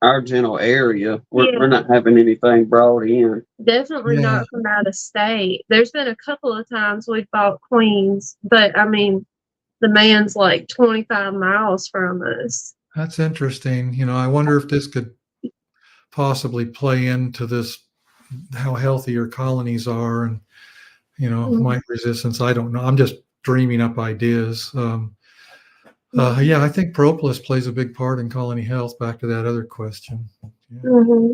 our general area, we're not having anything brought in. Definitely not from out of state. There's been a couple of times we've bought queens, but I mean, the man's like 25 miles from us. That's interesting. I wonder if this could possibly play into this, how healthy your colonies are, and mite resistance. I don't know. I'm just dreaming up ideas. Yeah, I think Propolis plays a big part in colony health. Back to that other question. Yeah.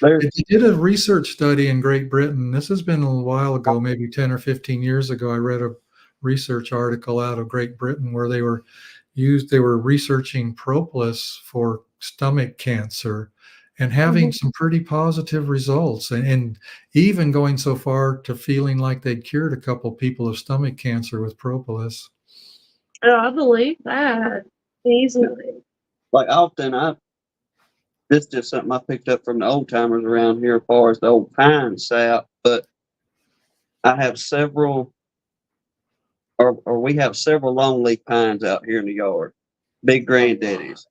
They did a research study in Great Britain. This has been a while ago, maybe 10 or 15 years ago. I read a research article out of Great Britain where they were researching Propolis for stomach cancer, and having some pretty positive results, and even going so far to feeling like they'd cured a couple people of stomach cancer with Propolis. Oh, I believe that easily. Like, often this is just something I picked up from the old timers around here as far as the old pine sap, but I have several, or we have several longleaf pines out here in the yard, big granddaddies.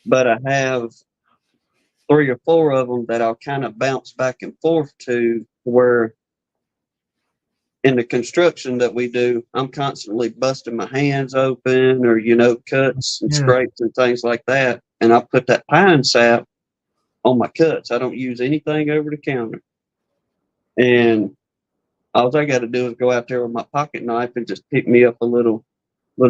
But I have 3 or 4 of them that I'll kind of bounce back and forth to, where in the construction that we do, I'm constantly busting my hands open or, you know, cuts and Yeah. scrapes and things like that. And I put that pine sap on my cuts. I don't use anything over the counter. And all I got to do is go out there with my pocket knife and just pick me up a little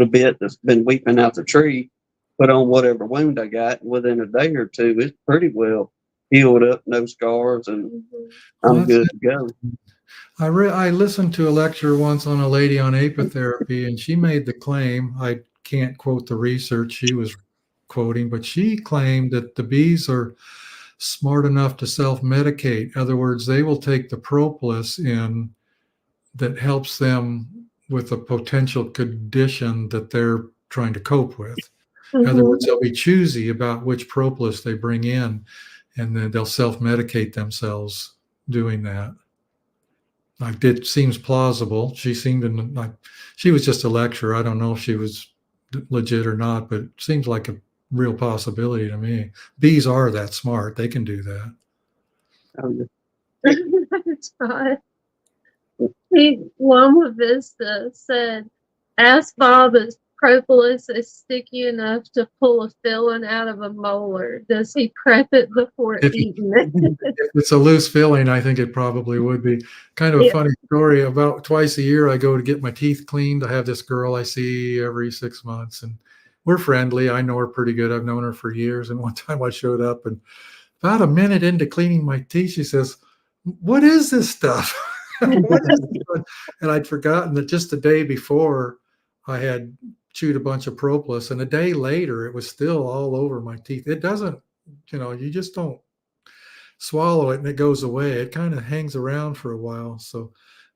bit that's been weeping out the tree, put on whatever wound I got, and within a day or two, it's pretty well healed up, no scars, and Well, I'm good to go. I listened to a lecture once on a lady on apitherapy, and she made the claim, I can't quote the research she was quoting, but she claimed that the bees are smart enough to self-medicate. In other words, they will take the propolis in that helps them with a potential condition that they're trying to cope with. In other words, they'll be choosy about which propolis they bring in, and then they'll self-medicate themselves doing that. Like, it seems plausible. She seemed like she was just a lecturer. I don't know if she was legit or not, but it seems like a real possibility to me. Bees are that smart. They can do that. That's fine. Loma Vista said, ask Bob if propolis is sticky enough to pull a filling out of a molar. Does he prep it before eating it? If it's a loose filling, I think it probably would be. Kind of a funny story. About twice a year, I go to get my teeth cleaned. I have this girl I see every 6 months, and we're friendly. I know her pretty good. I've known her for years. And one time I showed up, and about a minute into cleaning my teeth, she says, "What is this stuff?" What is this? And I'd forgotten that just the day before I had chewed a bunch of propolis, and a day later it was still all over my teeth. It doesn't, you just don't swallow it and it goes away. It kind of hangs around for a while. So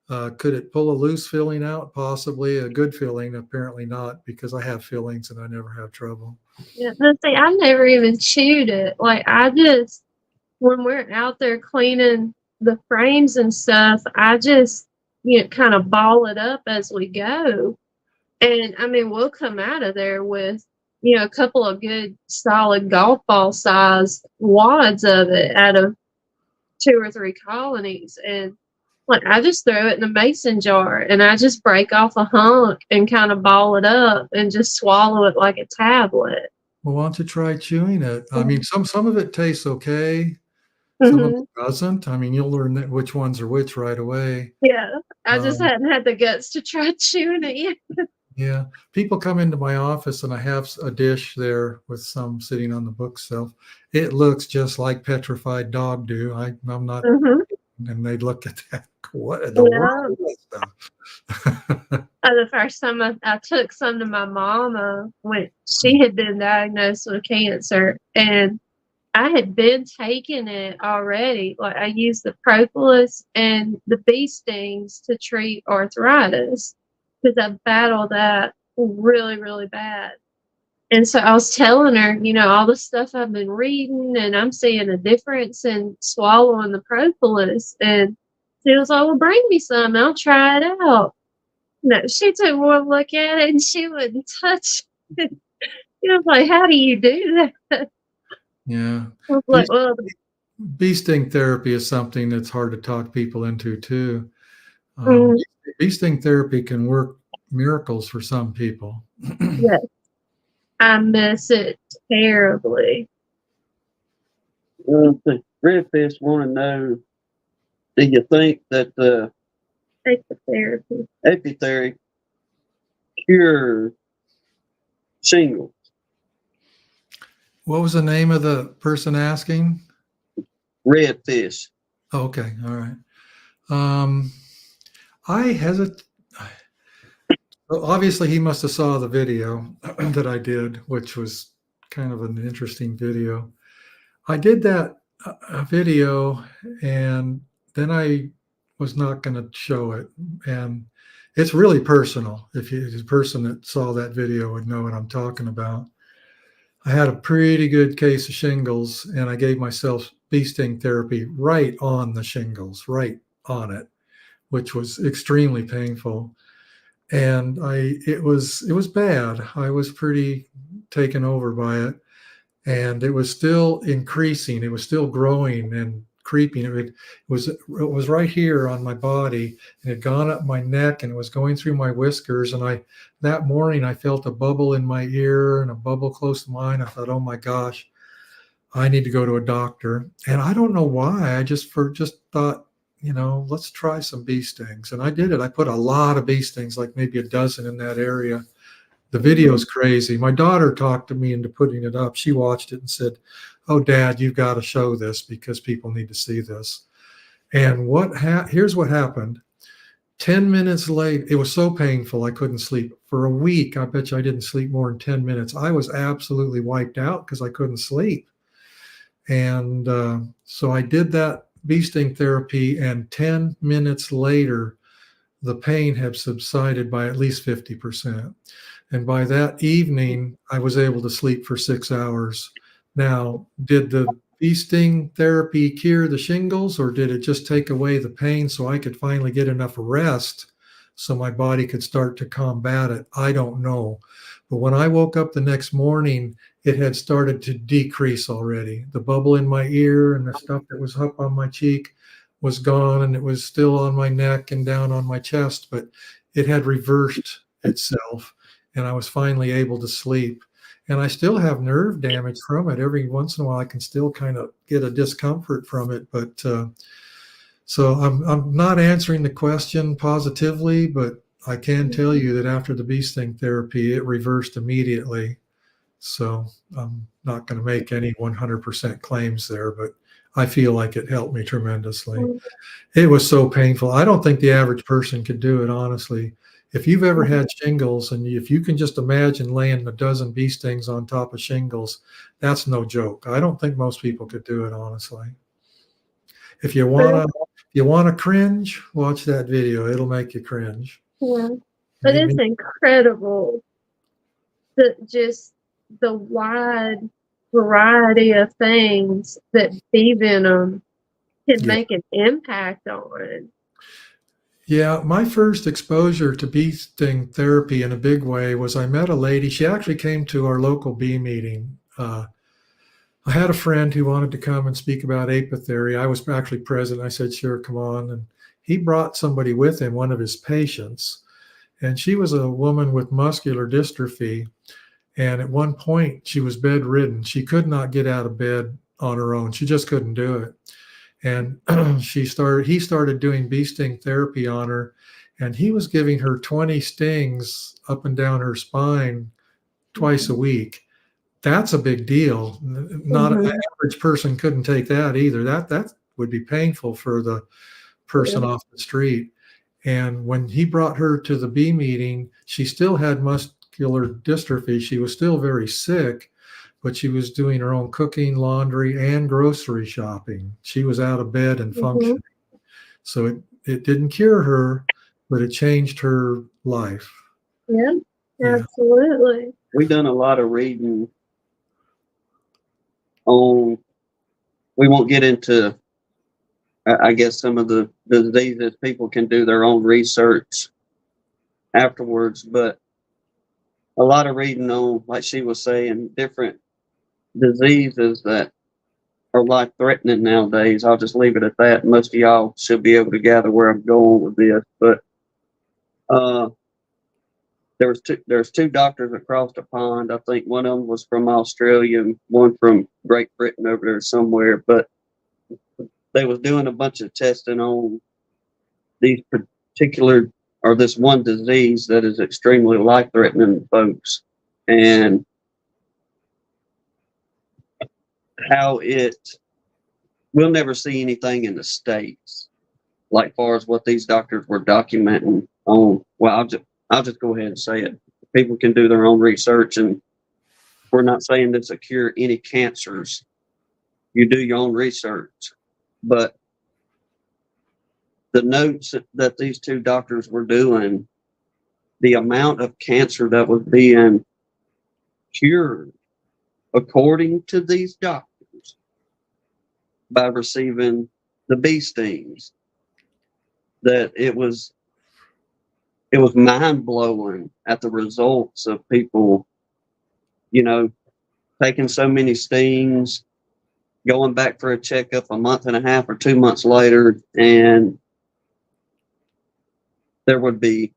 could it pull a loose filling out? Possibly. A good filling? Apparently not, because I have fillings and I never have trouble. Yeah, but see, I never even chewed it. Like, I just, when we're out there cleaning the frames and stuff, I just, kind of ball it up as we go. And I mean, we'll come out of there with, a couple of good solid golf ball size wads of it out of 2 or 3 colonies. And like, I just throw it in a mason jar and I just break off a hunk and kind of ball it up and just swallow it like a tablet. Well, why don't you try chewing it? I mean, some of it tastes okay. Some of it doesn't. I mean, you'll learn which ones are which right away. Yeah. I just hadn't had the guts to try chewing it yet. Yeah. People come into my office and I have a dish there with some sitting on the bookshelf. It looks just like petrified dog do. I'm not, and they look at that. What in the world is that stuff? The first time I took some to my mama when she had been diagnosed with cancer, and I had been taking it already. Like, I used the propolis and the bee stings to treat arthritis because I battled that really, really bad. And so I was telling her, all the stuff I've been reading, and I'm seeing a difference in swallowing the propolis. And she was like, well, bring me some. I'll try it out. No, she took one look at it and she wouldn't touch it. I was like, how do you do that? Yeah. I was like, well, bee sting therapy is something that's hard to talk people into too. Bee sting therapy can work miracles for some people. Yes. I miss it terribly. The redfish want to know, do you think that the apitherapy cures shingles? What was the name of the person asking? Redfish. Oh, okay. All right. I hesitate. Obviously, he must have saw the video that I did, which was kind of an interesting video. I did that video, and then I was not going to show it. And it's really personal. If the person that saw that video would know what I'm talking about. I had a pretty good case of shingles, and I gave myself bee sting therapy right on the shingles, right on it, which was extremely painful. And it was bad. I was pretty taken over by it, and it was still increasing. It was still growing and creeping. It was right here on my body, and it had gone up my neck, and it was going through my whiskers. And that morning I felt a bubble in my ear and a bubble close to mine. I thought, oh my gosh, I need to go to a doctor. And I don't know why. I just thought, let's try some bee stings. And I did it. I put a lot of bee stings, like maybe a dozen in that area. The video's crazy. My daughter talked to me into putting it up. She watched it and said, oh, Dad, you've got to show this because people need to see this. And here's what happened. 10 minutes late, it was so painful I couldn't sleep. For a week, I bet you I didn't sleep more than 10 minutes. I was absolutely wiped out because I couldn't sleep. And so I did that bee sting therapy, and 10 minutes later, the pain had subsided by at least 50%. And by that evening, I was able to sleep for 6 hours. Now, did the bee sting therapy cure the shingles, or did it just take away the pain so I could finally get enough rest so my body could start to combat it? I don't know. But when I woke up the next morning, it had started to decrease already. The bubble in my ear and the stuff that was up on my cheek was gone, and it was still on my neck and down on my chest, but it had reversed itself, and I was finally able to sleep. And I still have nerve damage from it. Every once in a while, I can still kind of get a discomfort from it. But so I'm not answering the question positively, but I can tell you that after the bee sting therapy, it reversed immediately. So I'm not going to make any 100% claims there, but I feel like it helped me tremendously. It was so painful. I don't think the average person could do it, honestly. If you've ever had shingles, and if you can just imagine laying a dozen bee stings on top of shingles, that's no joke. I don't think most people could do it, honestly. If you wanna cringe, watch that video. It'll make you cringe. Yeah, but it's incredible that just the wide variety of things that bee venom can make an impact on. Yeah, my first exposure to bee sting therapy in a big way was I met a lady. She actually came to our local bee meeting. I had a friend who wanted to come and speak about apiary. I was actually present. I said, sure, come on. And he brought somebody with him, one of his patients. And she was a woman with muscular dystrophy. And at one point, she was bedridden. She could not get out of bed on her own. She just couldn't do it. And he started doing bee sting therapy on her, and he was giving her 20 stings up and down her spine twice a week. That's a big deal. Not an average person couldn't take that either. That would be painful for the person off the street. And when he brought her to the bee meeting, she still had muscular dystrophy. She was still very sick, but she was doing her own cooking, laundry, and grocery shopping. She was out of bed and functioning. So it didn't cure her, but it changed her life. Yeah, absolutely. We've done a lot of reading on, we won't get into, I guess, some of the diseases. People can do their own research afterwards, but a lot of reading on, like she was saying, different diseases that are life-threatening nowadays. I'll just leave it at that. Most of y'all should be able to gather where I'm going with this. But there's two doctors across the pond. I think one of them was from Australia and one from Great Britain over there somewhere. But they was doing a bunch of testing on these particular, or this one disease that is extremely life-threatening to folks, and how we'll never see anything in the States like far as what these doctors were documenting on. Well, I'll just go ahead and say it. People can do their own research, and we're not saying this will cure any cancers. You do your own research. But the notes that these two doctors were doing, the amount of cancer that was being cured, according to these doctors, by receiving the bee stings, that it was mind-blowing at the results of people, taking so many stings, going back for a checkup a month and a half or 2 months later, and there would be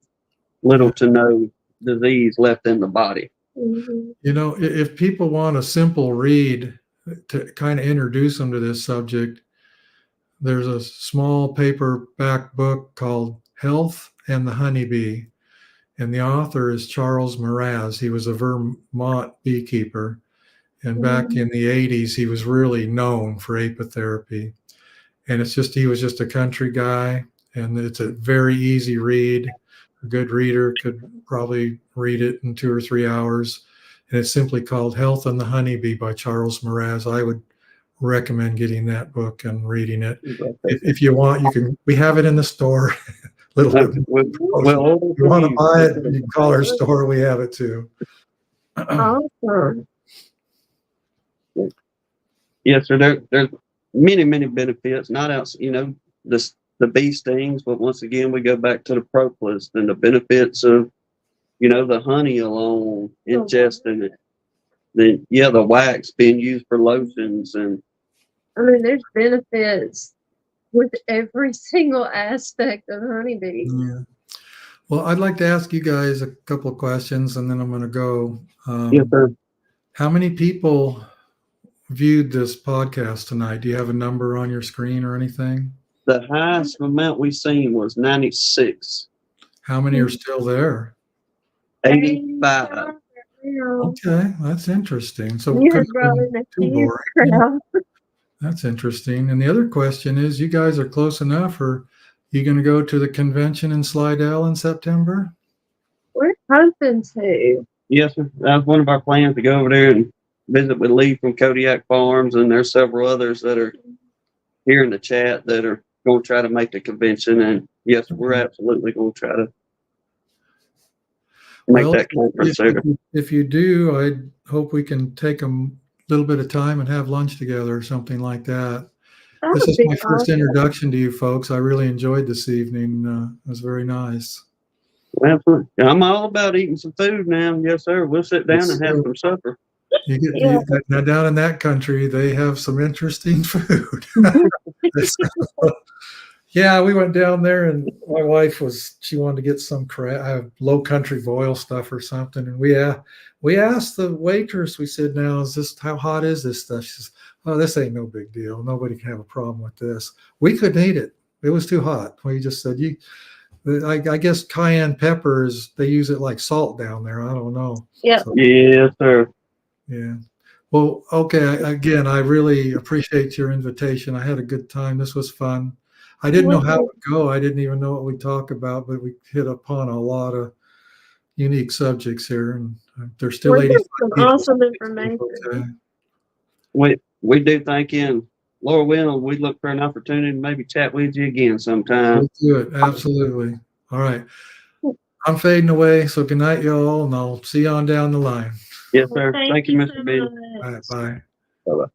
little to no disease left in the body. Mhm. You know, if people want a simple read to kind of introduce them to this subject, there's a small paperback book called Health and the Honeybee. And the author is Charles Mraz. He was a Vermont beekeeper. And back in the 80s, he was really known for apitherapy. And he was just a country guy. And it's a very easy read. A good reader could probably read it in 2 or 3 hours. And it's simply called Health and the Honeybee by Charles Mraz. I would recommend getting that book and reading it. If you want, we have it in the store. Little bit. Well, If you want to buy it, you can call our store. We have it too. Awesome. Yes, sir. There's many benefits. Not out, the bee stings, but once again, we go back to the propolis and the benefits of, the honey alone, ingesting it. The wax being used for lotions, and I mean, there's benefits with every single aspect of honeybee. Yeah. Well, I'd like to ask you guys a couple of questions, and then I'm going to go. yes, sir. How many people viewed this podcast tonight? Do you have a number on your screen or anything? The highest amount we seen was 96. How many are still there? 85. Okay, that's interesting. So You're growing a huge crowd. That's interesting. And the other question is, you guys are close enough, or you going to go to the convention in Slidell in September? We're hoping to. Yes, sir. That was one of our plans, to go over there and visit with Lee from Kodiak Farms, and there's several others that are here in the chat that are going to try to make the convention. And yes, we're absolutely going to try to make that conference there. If you do, I hope we can take a little bit of time and have lunch together or something like that. This is my first introduction to you folks. I really enjoyed this evening. It was very nice. Absolutely. I'm all about eating some food now. Yes, sir. We'll sit down and have some supper. Now down in that country, they have some interesting food. Yeah, we went down there, and my wife she wanted to get some low country boil stuff or something. And we asked the waitress, we said, now, how hot is this stuff? She says, oh, this ain't no big deal. Nobody can have a problem with this. We couldn't eat it. It was too hot. We just said, I guess cayenne peppers, they use it like salt down there. I don't know. Yeah. So, Yes, sir. yeah. Well, okay. Again, I really appreciate your invitation. I had a good time. This was fun. I didn't know how it would go. I didn't even know what we'd talk about, but we hit upon a lot of unique subjects here, and there's still 85 people. Awesome information. We do thank you. And Laura Will, we look for an opportunity to maybe chat with you again sometime. Let's do it. Absolutely. All right. I'm fading away. So good night, y'all, and I'll see you on down the line. Yes, sir. Thank you, Mr. Binnie. All right. Bye. Bye-bye.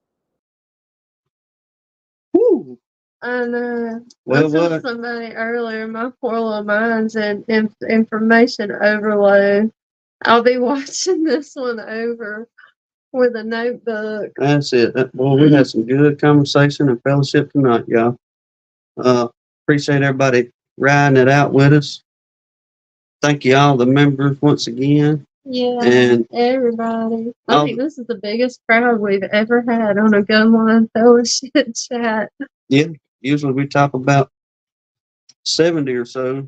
And I Well, told somebody earlier, my poor little mind's in information overload. I'll be watching this one over with a notebook. That's it. Well, we had some good conversation and fellowship tonight, y'all. Appreciate everybody riding it out with us. Thank you all, the members, once again. Yeah, and everybody. I think this is the biggest crowd we've ever had on a Gunline Fellowship chat. Yeah, usually we top about 70 or so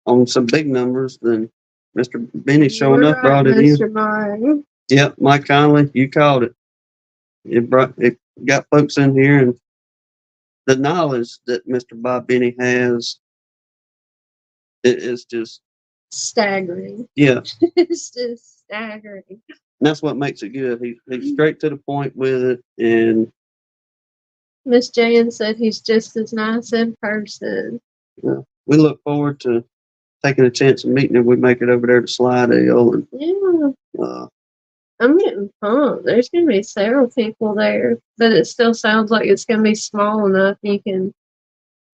on some big numbers. Then Mr. Binnie showing up brought it in. Mr. Mike. Yep, Mike Conley, you called it. It got folks in here, and the knowledge that Mr. Bob Binnie has, it is just staggering. Yeah. It's just staggering. And that's what makes it good. He's straight to the point with it. And Miss Jan said he's just as nice in person. Yeah, we look forward to taking a chance of meeting him. We make it over there to Slidell. And, yeah. I'm getting pumped. There's going to be several people there, but it still sounds like it's going to be small enough you can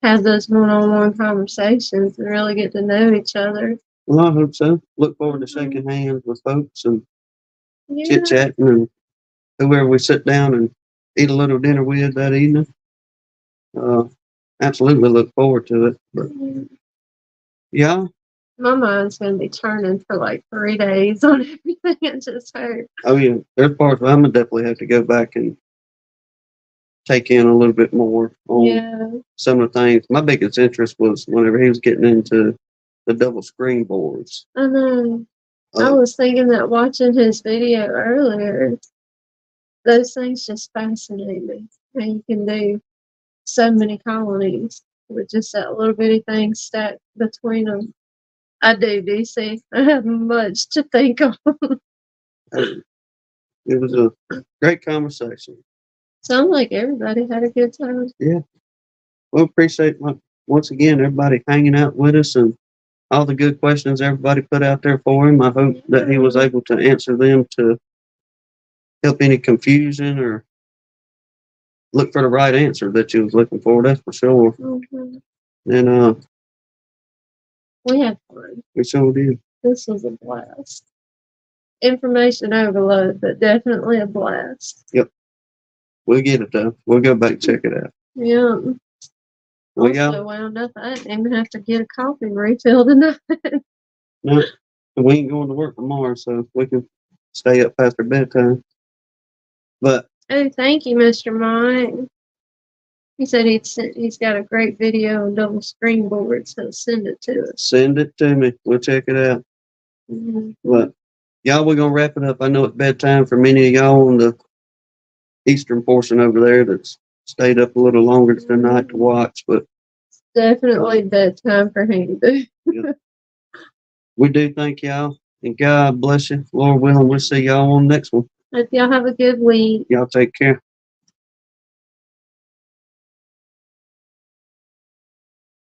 have those one-on-one conversations and really get to know each other. Well, I hope so. Look forward to shaking hands with folks and chit-chatting, and whoever we sit down and eat a little dinner with that evening. Absolutely look forward to it. But yeah, My mind's gonna be turning for like 3 days on everything I just heard. oh yeah, there's parts where I'm gonna definitely have to go back and take in a little bit more on Yeah. some of the things. My biggest interest was whenever he was getting into the double screen boards. I know. I Uh, was thinking that watching his video earlier, those things just fascinate me. How you can do so many colonies with just that little bitty thing stacked between them. I do, DC. I have much to think of. it was a great conversation. Sounds like everybody had a good time. Well, appreciate once again everybody hanging out with us and all the good questions everybody put out there for him. I hope that he was able to answer them to help any confusion or look for the right answer that you was looking for. That's for sure. Mhm. And We had fun. we sure did. This was a blast. Information overload, but definitely a blast. We'll get it though. We'll go back and check it out. Yeah. Well, Also yeah, wound up, I didn't even have to get a coffee refill tonight. no, we ain't going to work tomorrow, so we can stay up past our bedtime. But Oh, thank you, Mr. Mite. He said he's got a great video on double screen boards, so send it to us. send it to me. We'll check it out. Mhm. But y'all, we're gonna wrap it up. I know it's bedtime for many of y'all on the eastern portion over there that's stayed up a little longer tonight to watch, but Definitely bedtime for him. we do thank y'all and God bless you. Lord willing, we'll see y'all on the next one. Hope y'all have a good week. Y'all take care.